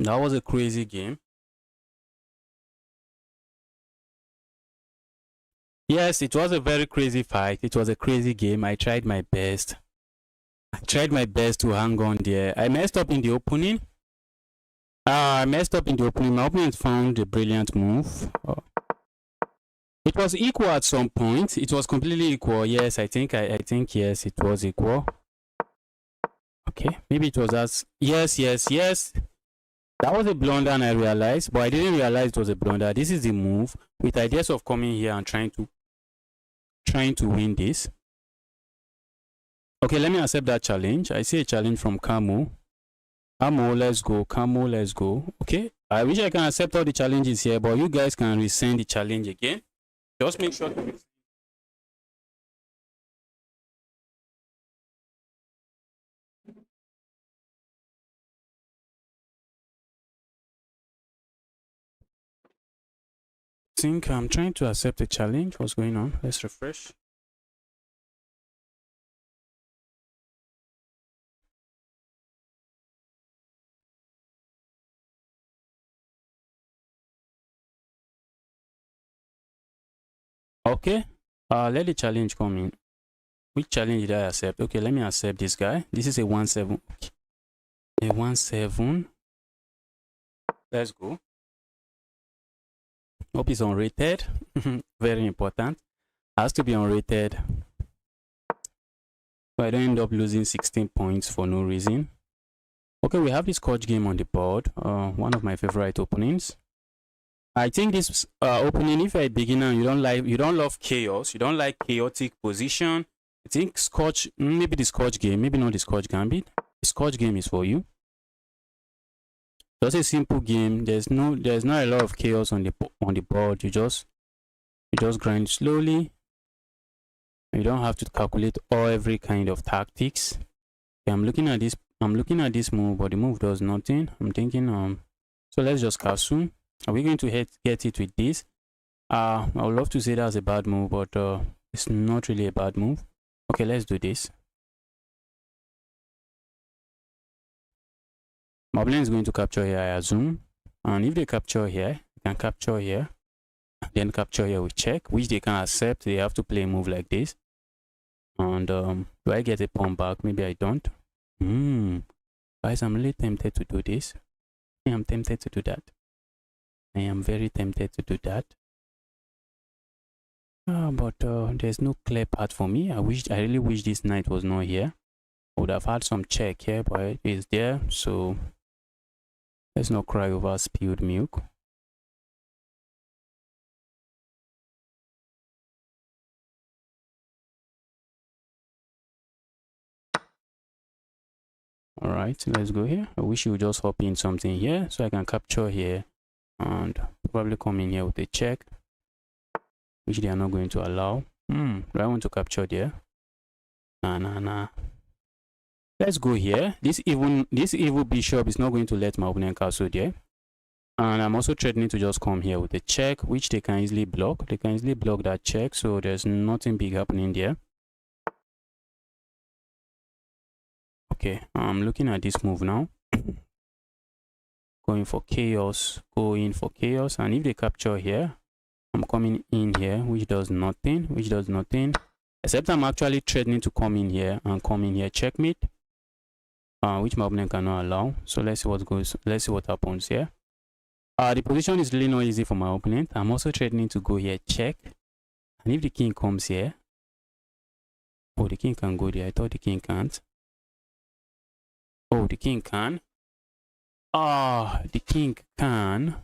That was a crazy game. Yes, it was a very crazy fight. It was a crazy game. I tried my best. To hang on there. I messed up in the opening. My opponent found a brilliant move. It was equal at some point. It was completely equal. Yes, I think yes, it was equal. Okay, maybe it was as yes. That was a blunder, and I realized, but I didn't realize it was a blunder. This is the move with ideas of coming here and trying to win this. Okay, let me accept that challenge. I see a challenge from Camo. Camo, let's go. Camo, let's go. Okay, I wish I can accept all the challenges here, but you guys can resend the challenge again. Just make sure to think I'm trying to accept the challenge. What's going on? Let's refresh. Okay, let the challenge come in. Which challenge did I accept? Okay, let me accept this guy. This is a 1-7. A 1-7. Let's go. Hope it's unrated. Very important. Has to be unrated. So I don't end up losing 16 points for no reason. Okay, we have this Scotch game on the board. One of my favorite openings. I think this opening, if you're a beginner, you don't love chaos, you don't like chaotic position. I think Scotch, maybe the Scotch game, maybe not the Scotch Gambit. The Scotch game is for you. Just a simple game. There's not a lot of chaos on the board. You just grind slowly. You don't have to calculate every kind of tactics. Okay, I'm looking at this move, but the move does nothing. I'm thinking so let's just castle. Are we going to get it with this? I would love to say that's a bad move, but it's not really a bad move. Okay, let's do this. My opponent is going to capture here, I assume. And if they capture here, you can capture here. Then capture here with check, which they can accept. They have to play a move like this. And do I get a pawn back? Maybe I don't. Guys, I'm really tempted to do this. I am tempted to do that. I am very tempted to do that. But there's no clear path for me. I really wish this knight was not here. I would have had some check here, but it is there. So let's not cry over spilled milk. All right, let's go here. I wish you would just hop in something here so I can capture here and probably come in here with a check, which they are not going to allow. Do I want to capture there? Nah. Let's go here. This evil bishop is not going to let my opponent castle there. And I'm also threatening to just come here with a check, which they can easily block. They can easily block that check, so there's nothing big happening there. Okay, I'm looking at this move now. Going for chaos, and if they capture here, I'm coming in here, which does nothing, except I'm actually threatening to come in here and come in here, checkmate, which my opponent cannot allow. So let's see what happens here. The position is really not easy for my opponent. I'm also threatening to go here, check, and if the king comes here, oh, the king can go there. I thought the king can't. Oh, the king can. The king can.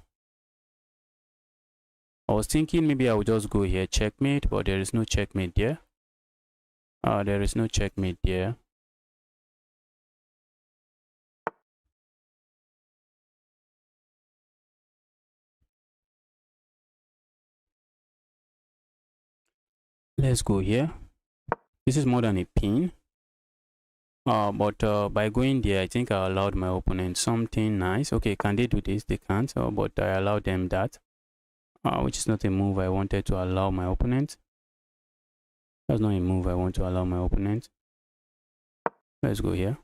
I was thinking maybe I would just go here, checkmate, but there is no checkmate there. There is no checkmate there. Let's go here. This is more than a pin. But by going there, I think I allowed my opponent something nice. Okay, can they do this? They can't, but I allowed them that, which is not a move I wanted to allow my opponent. That's not a move I want to allow my opponent. Let's go here.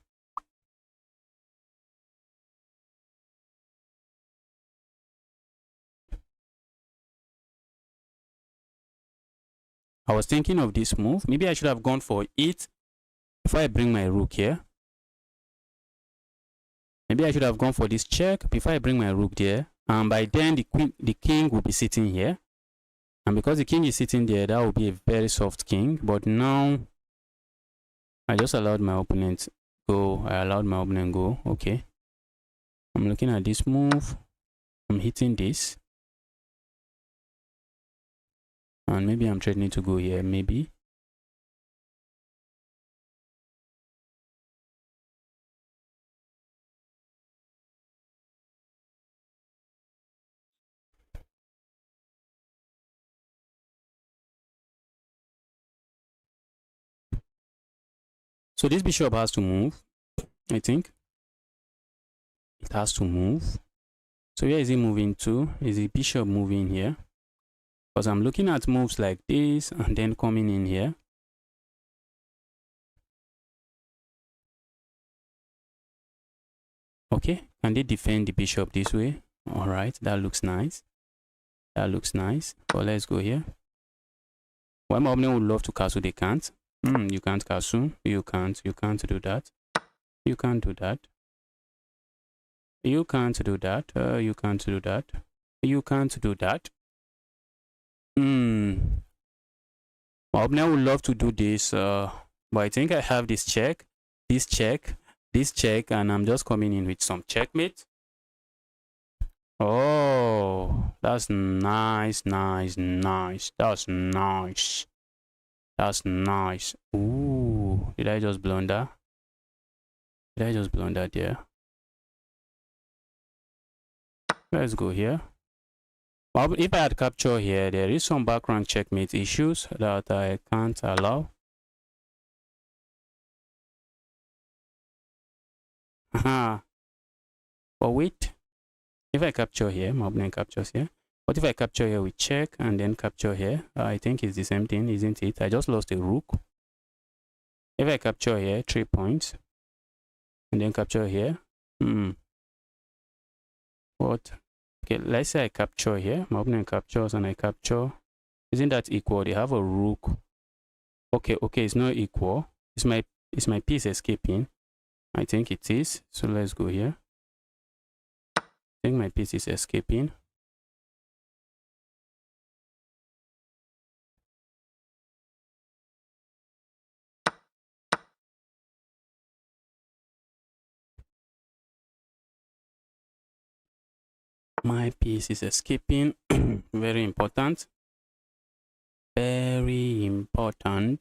I was thinking of this move. Maybe I should have gone for it before I bring my rook here. Maybe I should have gone for this check before I bring my rook there. And by then the king will be sitting here. And because the king is sitting there, that will be a very soft king. But now I just allowed my opponent go. I allowed my opponent go. Okay. I'm looking at this move. I'm hitting this. And maybe I'm threatening to go here, maybe. So this bishop has to move, I think. It has to move. So where is he moving to? Is the bishop moving here? Because I'm looking at moves like this and then coming in here. Okay, can they defend the bishop this way? All right, that looks nice. That looks nice. But let's go here. Why my opponent would love to castle, they can't. You can't castle. You can't do that. You can't do that. You can't do that. You can't do that. You can't do that. My opponent would love to do this, but I think I have this check, and I'm just coming in with some checkmate. Oh, that's nice, nice, nice. That's nice. That's nice. Ooh, did I just blunder? Did I just blunder there? Let's go here. Well, if I had capture here, there is some background checkmate issues that I can't allow. But wait, if I capture here, my opponent captures here. What if I capture here with check and then capture here? I think it's the same thing, isn't it? I just lost a rook. If I capture here, 3 points, and then capture here. What? Okay, let's say I capture here. My opponent captures and I capture. Isn't that equal? They have a rook. Okay, it's not equal. Is my piece escaping? I think it is. So let's go here. I think my piece is escaping. My piece is escaping. Very important. Very important.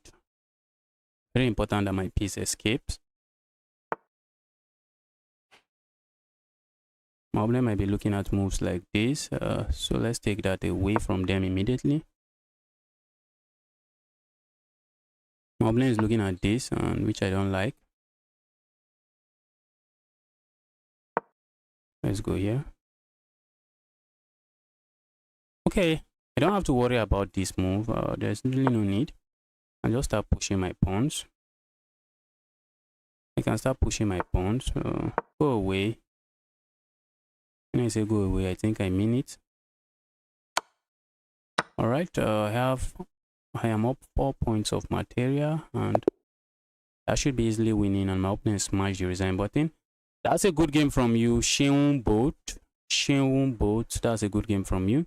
Very important that my piece escapes. My opponent might be looking at moves like this. So let's take that away from them immediately. My opponent is looking at this, which I don't like. Let's go here. Okay, I don't have to worry about this move. There's really no need. I just start pushing my pawns. I can start pushing my pawns. Go away. When I say go away, I think I mean it. All right, I am up 4 points of material, and I should be easily winning. And my opponent smashed the resign button. That's a good game from you, Sheung Boat. That's a good game from you.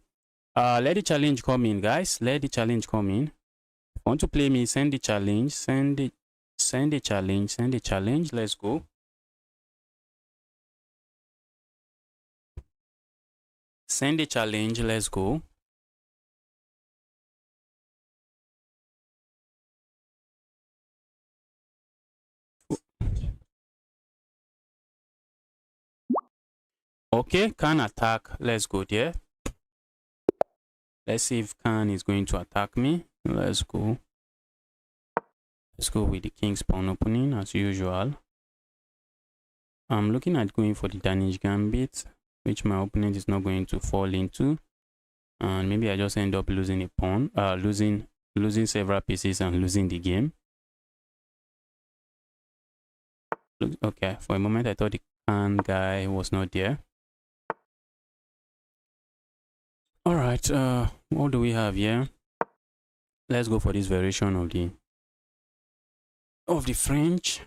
Let the challenge come in, guys. Let the challenge come in. Want to play me? Send the challenge. Send the challenge. Let's go. Send the challenge. Let's go. Okay, Khan attack. Let's go there. Let's see if Khan is going to attack me. Let's go. Let's go with the king's pawn opening as usual. I'm looking at going for the Danish Gambit, which my opponent is not going to fall into. And maybe I just end up losing a pawn, losing several pieces and losing the game. Okay, for a moment I thought the can guy was not there. All right, what do we have here? Let's go for this variation of the French.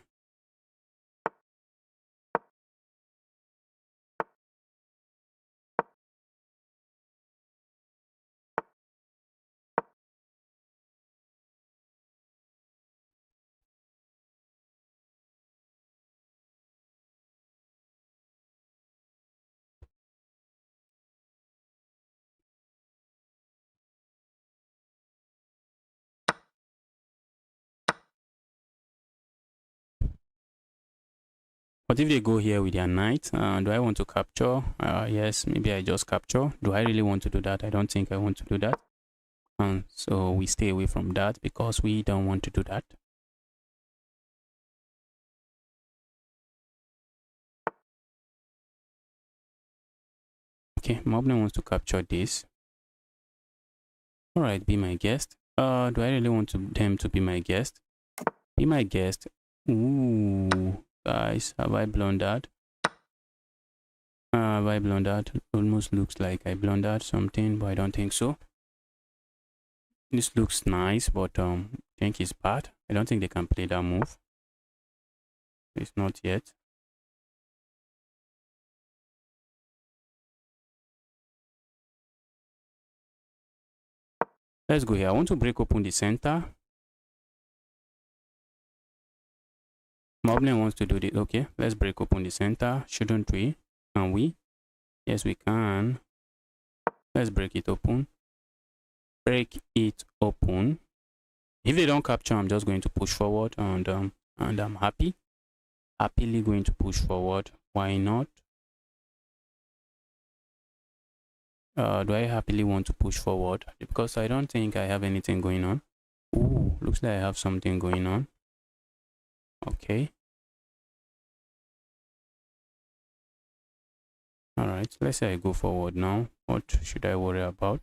What if they go here with their knight? Do I want to capture? Yes, maybe I just capture. Do I really want to do that? I don't think I want to do that. So we stay away from that because we don't want to do that. Okay, my opponent wants to capture this. All right, be my guest. Do I really want them to be my guest? Be my guest. Ooh, guys, have I blundered? Have I blundered? Almost looks like I blundered something, but I don't think so. This looks nice, but I think it's bad. I don't think they can play that move. It's not yet. Let's go here. I want to break open the center. My opponent wants to do this. Okay, let's break open the center. Shouldn't we? Can we? Yes, we can. Let's break it open. Break it open. If they don't capture, I'm just going to push forward, and I'm happily going to push forward. Why not? Do I happily want to push forward? Because I don't think I have anything going on. Ooh, looks like I have something going on. Okay. All right, let's say I go forward now. What should I worry about?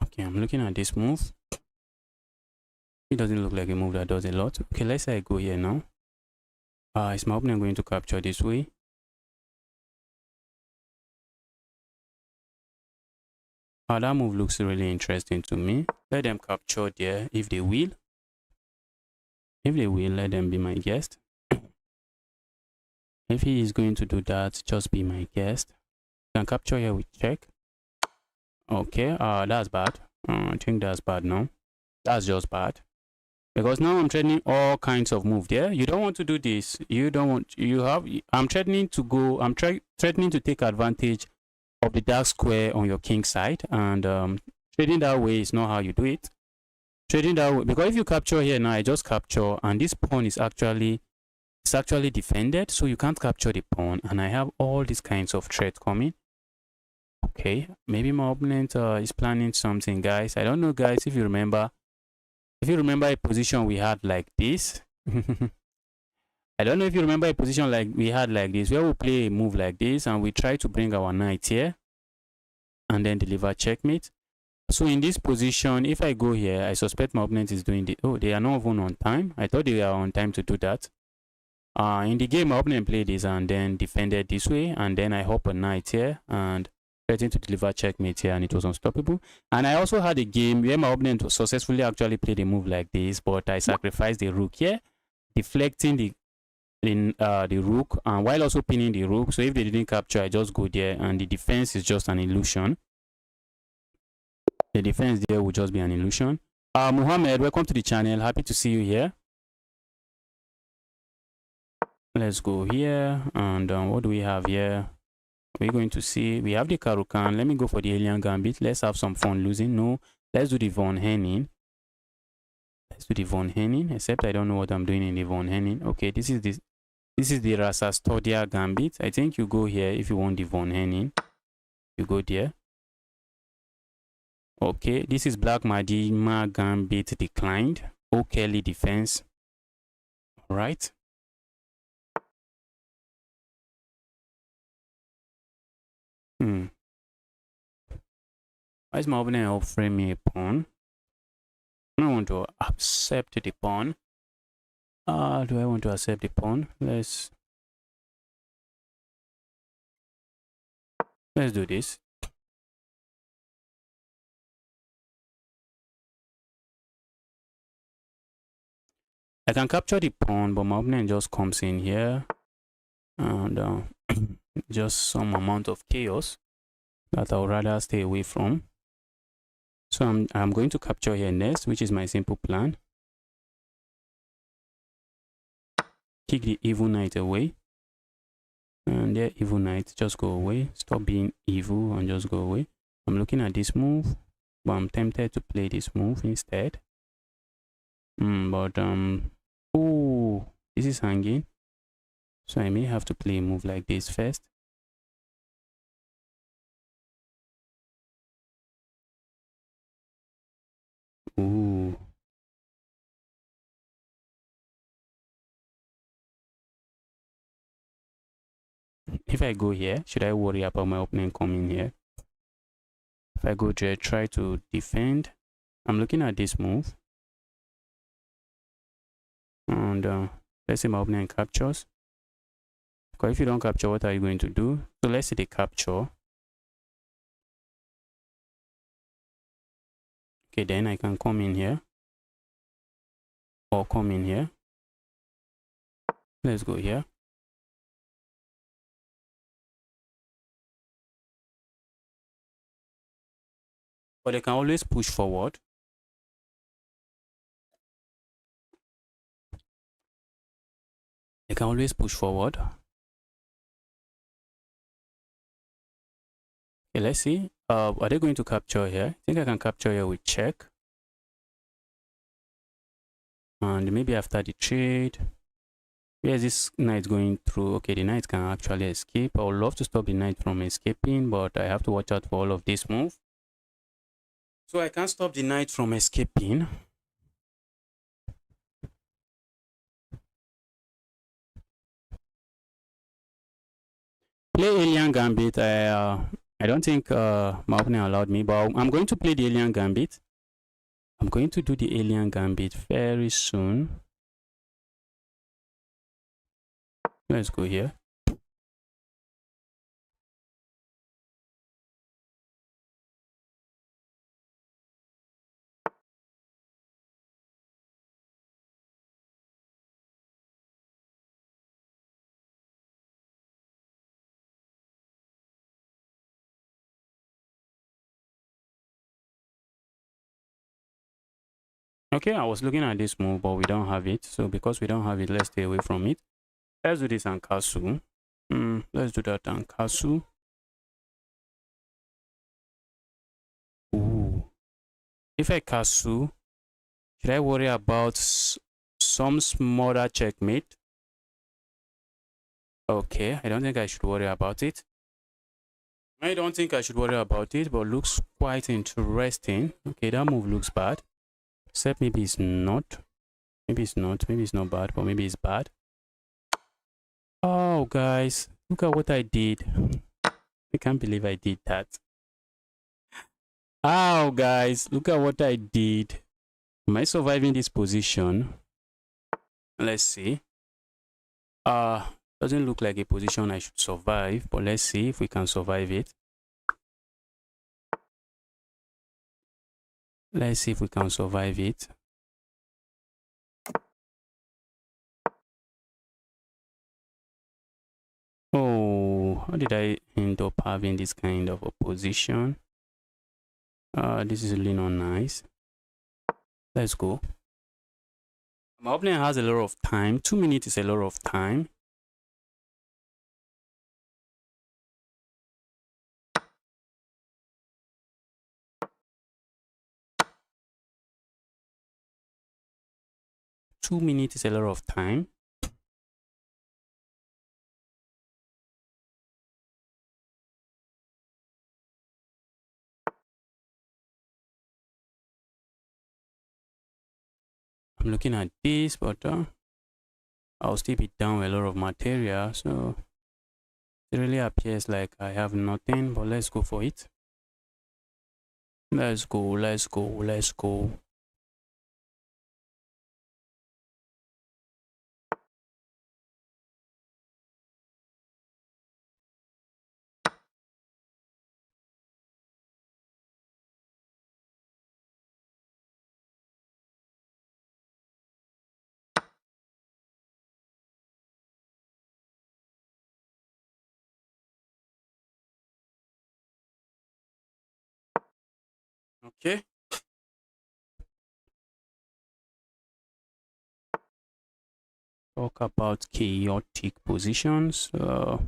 Okay, I'm looking at this move. It doesn't look like a move that does a lot. Okay, let's say I go here now. Is my opponent going to capture this way? That move looks really interesting to me. Let them capture there if they will. If they will, let them be my guest. If he is going to do that, just be my guest. Can capture here with check. Okay, that's bad. I think that's bad now. That's just bad. Because now I'm threatening all kinds of move there. You don't want to do this. I'm threatening to go, threatening to take advantage of the dark square on your king side. And trading that way is not how you do it. Trading that way, because if you capture here now, I just capture, and this pawn is actually defended, so you can't capture the pawn, and I have all these kinds of threats coming. Okay, maybe my opponent is planning something, guys. I don't know, guys, if you remember a position we had like this. I don't know if you remember a position like we had like this, where we play a move like this and we try to bring our knight here and then deliver checkmate. So in this position, if I go here, I suspect my opponent is doing the, oh, they are not even on time. I thought they were on time to do that. In the game, my opponent played this and then defended this way, and then I hop a knight here and threatened to deliver checkmate here, and it was unstoppable. And I also had a game where my opponent successfully actually played a move like this, but I sacrificed the rook here, deflecting the rook, and while also pinning the rook. So if they didn't capture, I just go there, and the defense is just an illusion. The defense there will just be an illusion. Muhammad, welcome to the channel. Happy to see you here. Let's go here, and what do we have here? We're going to see, we have the Karukan. Let me go for the alien Gambit. Let's have some fun losing. No, let's do the Von Hennig. Let's do the Von Hennig, except I don't know what I'm doing in the Von Hennig. Okay, this is the Rasastodia Gambit. I think you go here if you want the Von Hennig. You go there. Okay, this is Black Madima Gambit declined. O'Kelly defense. All right. Why is my opponent offering me a pawn? I want to accept the pawn. Do I want to accept the pawn? Let's do this. I can capture the pawn, but my opponent just comes in here and just some amount of chaos that I would rather stay away from. So I'm going to capture here next, which is my simple plan. Kick the evil knight away, and their evil knight just go away. Stop being evil and just go away. I'm looking at this move, but I'm tempted to play this move instead. Oh, this is hanging, so I may have to play a move like this first. Ooh. If I go here, should I worry about my opponent coming here? If I go there, try to defend. I'm looking at this move. And let's say my opponent captures. Because if you don't capture, what are you going to do? So let's say they capture. Okay, then I can come in here. Or come in here. Let's go here. But they can always push forward. They can always push forward. Okay, let's see. Are they going to capture here? I think I can capture here with check. And maybe after the trade, where is this knight going through? Okay, the knight can actually escape. I would love to stop the knight from escaping, but I have to watch out for all of this move. So I can't stop the knight from escaping. Play Alien Gambit. I don't think my opponent allowed me, but I'm going to play the Alien Gambit. I'm going to do the Alien Gambit very soon. Let's go here. Okay, I was looking at this move, but we don't have it. So because we don't have it, let's stay away from it. Let's do this on Kasu. Let's do that on Kasu. Ooh. If I Kasu, should I worry about some smaller checkmate? Okay, I don't think I should worry about it. I don't think I should worry about it, but looks quite interesting. Okay, that move looks bad. Except maybe it's not. Maybe it's not. Maybe it's not bad, but maybe it's bad. Oh, guys, look at what I did. I can't believe I did that. Oh, guys, look at what I did. Am I surviving this position? Let's see. Doesn't look like a position I should survive, but let's see if we can survive it. Let's see if we can survive it. Oh, how did I end up having this kind of a position? This is really not nice. Let's go. My opponent has a lot of time. 2 minutes is a lot of time. Two minutes is a lot of time. I'm looking at this, but I'll still be down a lot of material, so It really appears like I have nothing, but let's go for it. Let's go, let's go, let's go. Okay. Talk about chaotic positions. I'd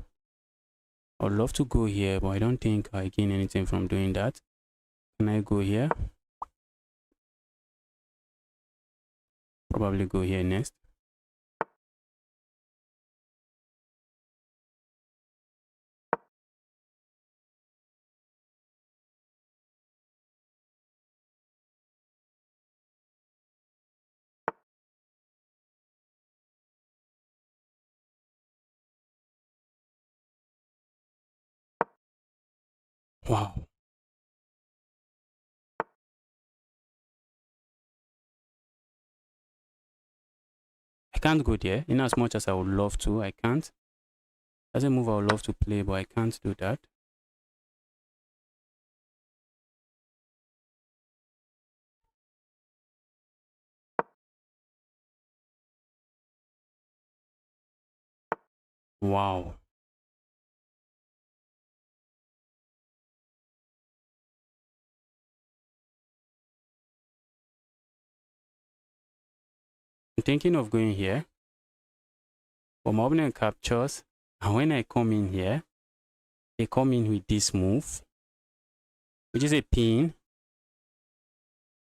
love to go here, but I don't think I gain anything from doing that. Can I go here? Probably go here next. Wow. I can't go there. In as much as I would love to, I can't. That's a move I would love to play, but I can't do that. Wow. I'm thinking of going here. But my opponent captures. And when I come in here, they come in with this move, which is a pin,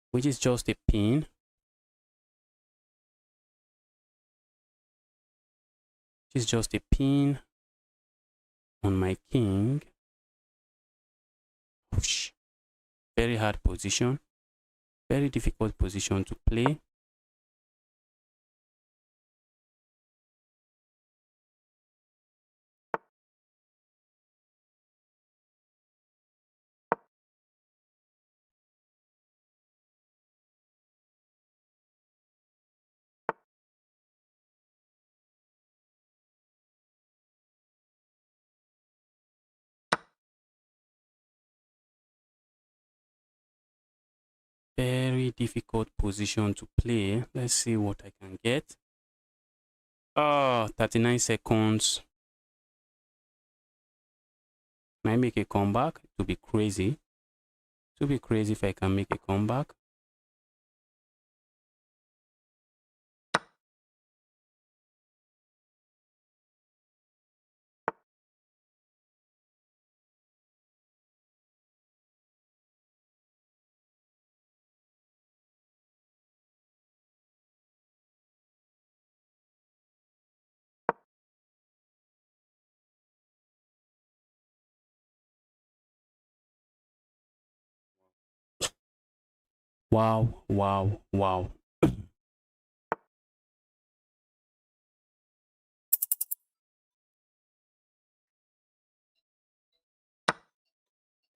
which is just a pin. Which is just a pin on my king. Whoosh. Very hard position. Very difficult position to play. Very difficult position to play. Let's see what I can get. 39 seconds. Can I make a comeback? It would be crazy. It would be crazy if I can make a comeback. Wow, wow, wow.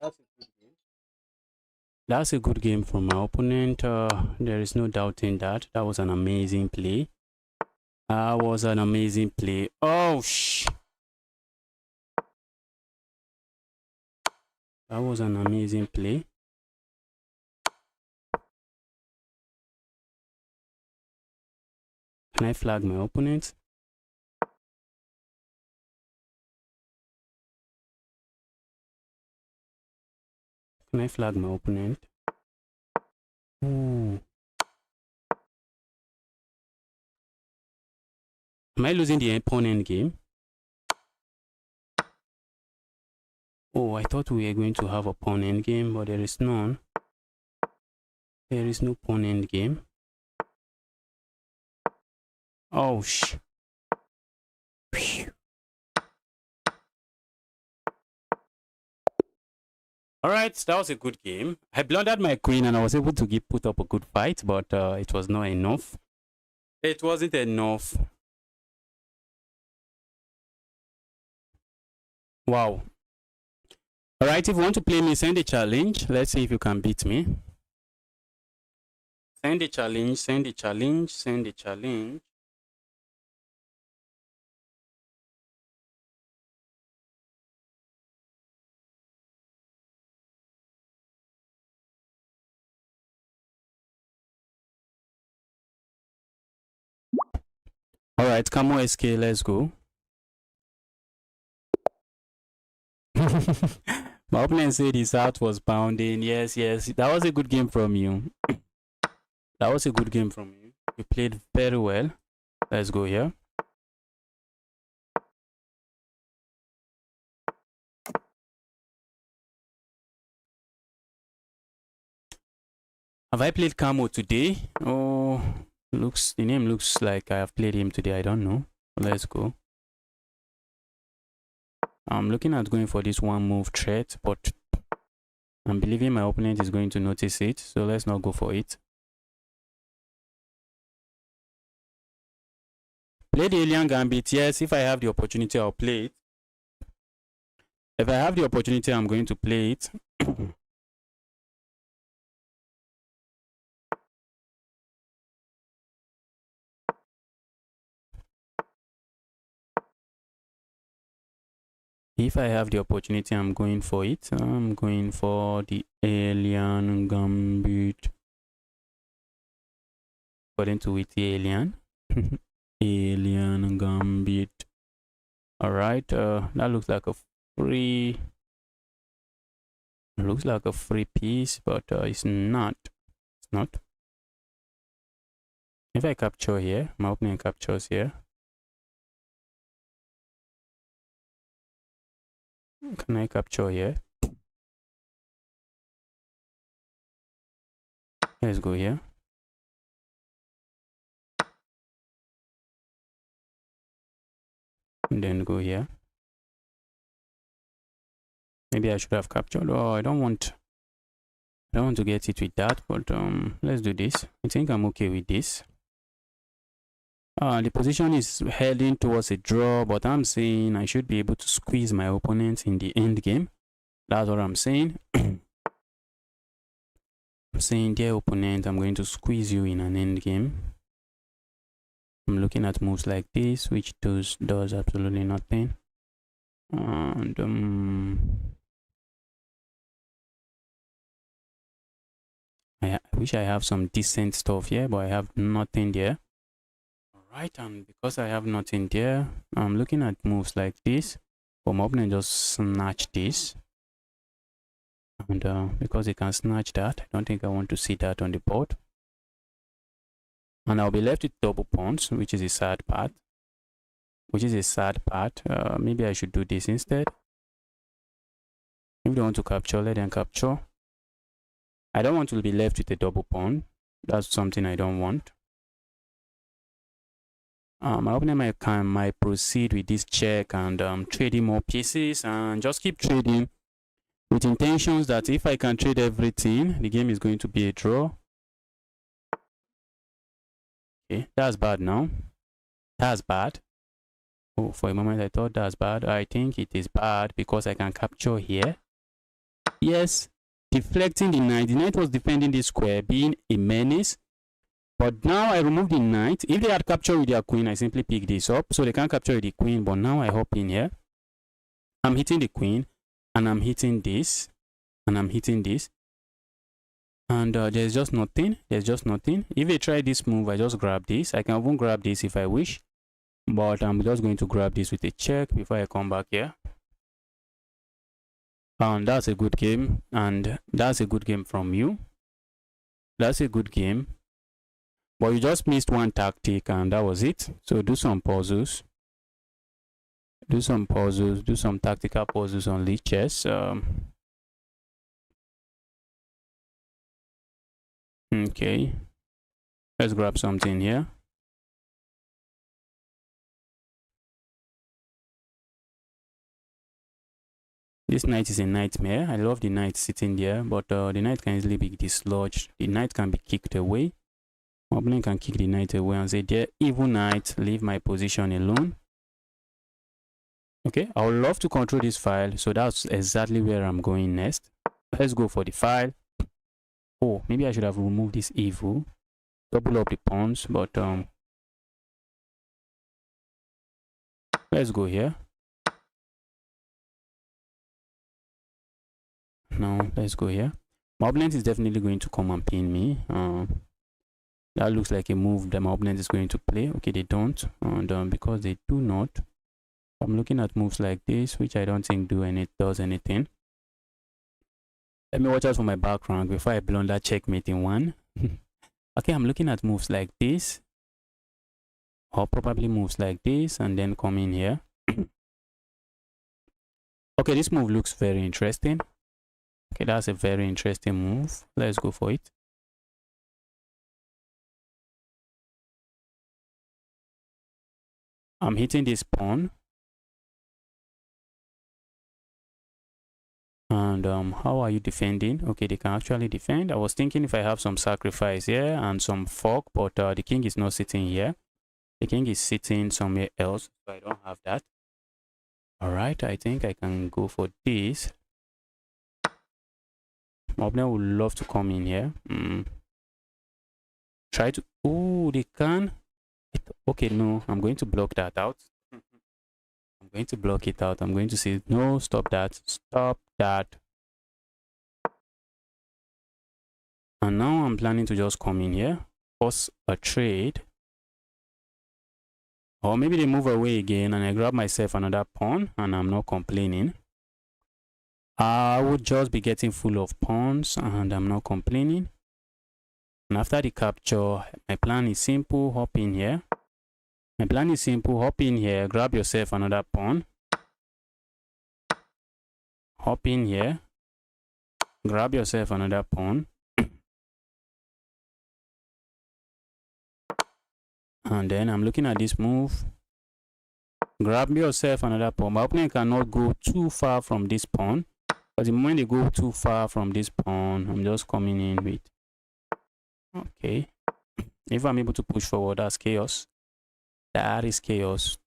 That's a good game. That's a good game from my opponent. There is no doubting that. That was an amazing play. That was an amazing play. Oh, that was an amazing play. Can I flag my opponent? Can I flag my opponent? Ooh. Am I losing the opponent game? Oh, I thought we were going to have a pawn endgame, but there is none. There is no pawn endgame. Oh, Alright, that was a good game. I blundered my queen and I was able to put up a good fight, but it was not enough. It wasn't enough. Wow. All right, if you want to play me, send a challenge. Let's see if you can beat me. Send a challenge, send a challenge, send a challenge. All right, Camo SK, let's go. My opponent said his heart was pounding. Yes, that was a good game from you. That was a good game from you. You played very well. Let's go here. Have I played Camo today? Oh, the name looks like I have played him today. I don't know. Let's go. I'm looking at going for this one move threat, but I'm believing my opponent is going to notice it. So let's not go for it. Play the Alien Gambit. Yes, if I have the opportunity, I'll play it. If I have the opportunity, I'm going to play it. If I have the opportunity, I'm going for it. I'm going for the Alien Gambit. According to it, the Alien. Alien Gambit. Alright, that looks like a free... looks like a free piece, but it's not. It's not. If I capture here, my opponent captures here. Can I capture here? Let's go here. And then go here. Maybe I should have captured. Oh, I don't want to get it with that, but let's do this. I think I'm okay with this. The position is heading towards a draw, but I'm saying I should be able to squeeze my opponent in the end game. That's what I'm saying. I'm saying, dear opponent, I'm going to squeeze you in an end game. I'm looking at moves like this, which does absolutely nothing. And I wish I have some decent stuff here, but I have nothing there. Alright, and because I have nothing there, I'm looking at moves like this. But my opponent just snatch this. And because he can snatch that, I don't think I want to see that on the board. And I'll be left with double pawns, which is a sad part. Maybe I should do this instead. If they want to capture, let them capture. I don't want to be left with a double pawn. That's something I don't want. My opponent might proceed with this check and trading more pieces and just keep trading with intentions that if I can trade everything, the game is going to be a draw. Okay, that's bad now. That's bad. Oh, for a moment I thought that's bad. I think it is bad because I can capture here. Yes, deflecting the knight. The knight was defending this square, being a menace. But now I remove the knight. If they had captured with their queen, I simply pick this up. So they can't capture with the queen, but now I hop in here. I'm hitting the queen, and I'm hitting this, and I'm hitting this. And there's just nothing. There's just nothing. If they try this move, I just grab this. I can even grab this if I wish. But I'm just going to grab this with a check before I come back here. And that's a good game. And that's a good game from you. That's a good game. But you just missed one tactic and that was it. So do some puzzles. Do some puzzles. Do some tactical puzzles on the chess. Okay. Let's grab something here. This knight is a nightmare. I love the knight sitting there, but the knight can easily be dislodged. The knight can be kicked away. My opponent can kick the knight away and say, dear evil knight, leave my position alone. Okay, I would love to control this file, so that's exactly where I'm going next. Let's go for the file. Oh, maybe I should have removed this evil, double up the pawns, but let's go here. Now let's go here. My opponent is definitely going to come and pin me. That looks like a move that my opponent is going to play. Okay, they don't, and because they do not, I'm looking at moves like this, which I don't think does anything. Let me watch out for my background before I blunder checkmate in one. Okay, I'm looking at moves like this, or probably moves like this, and then come in here. Okay, this move looks very interesting. Okay, that's a very interesting move. Let's go for it. I'm hitting this pawn. And how are you defending? Okay, they can actually defend. I was thinking if I have some sacrifice here and some fork, but the king is not sitting here. The king is sitting somewhere else, so I don't have that. All right, I think I can go for this. My opponent would love to come in here. Try to. Oh, they can. Okay, no, I'm going to block that out. I'm going to block it out. I'm going to say, no, stop that. Stop that. And now I'm planning to just come in here, force a trade. Or maybe they move away again and I grab myself another pawn and I'm not complaining. I would just be getting full of pawns and I'm not complaining. And after the capture, my plan is simple, hop in here. My plan is simple, hop in here, grab yourself another pawn. Hop in here, grab yourself another pawn. And then I'm looking at this move. Grab yourself another pawn. My opponent cannot go too far from this pawn. But the moment they go too far from this pawn, I'm just coming in with. Okay. If I'm able to push forward, that's chaos. That is chaos.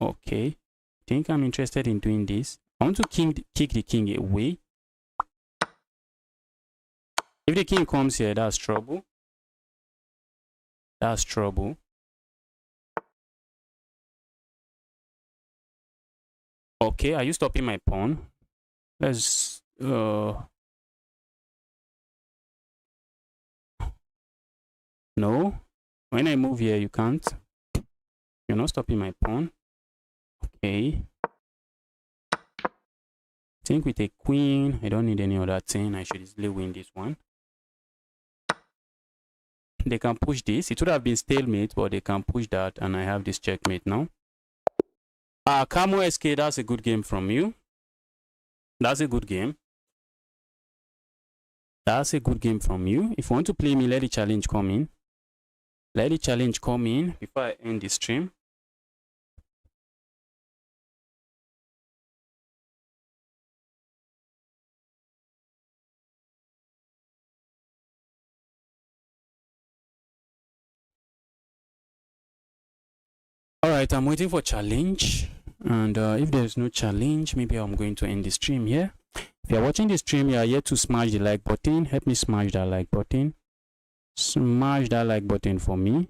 Okay. I think I'm interested in doing this. I want to kick the king away. If the king comes here, that's trouble. That's trouble. Okay, are you stopping my pawn? Let's no. When I move here, you can't. You're not stopping my pawn. Okay. I think with a queen, I don't need any other thing. I should easily win this one. They can push this. It would have been stalemate, but they can push that, and I have this checkmate now. Camo SK, that's a good game from you. That's a good game. That's a good game from you. If you want to play me, let the challenge come in. Let the challenge come in before I end the stream. All right, I'm waiting for challenge. And if there's no challenge, maybe I'm going to end the stream here. If you're watching the stream, you are yet to smash the like button. Help me smash that like button. Smash that like button for me.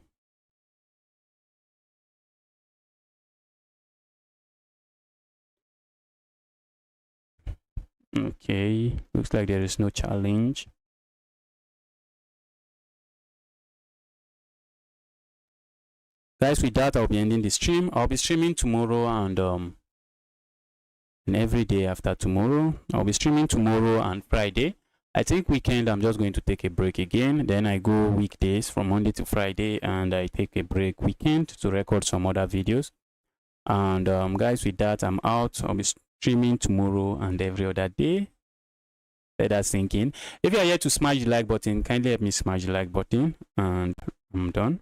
Okay, looks like there is no challenge. Guys, with that, I'll be ending the stream. I'll be streaming tomorrow and every day after tomorrow. I'll be streaming tomorrow and Friday. I think weekend, I'm just going to take a break again. Then I go weekdays from Monday to Friday and I take a break weekend to record some other videos. And guys, with that, I'm out. I'll be streaming tomorrow and every other day. Let that sink in. If you are here to smash the like button, kindly help me smash the like button and I'm done.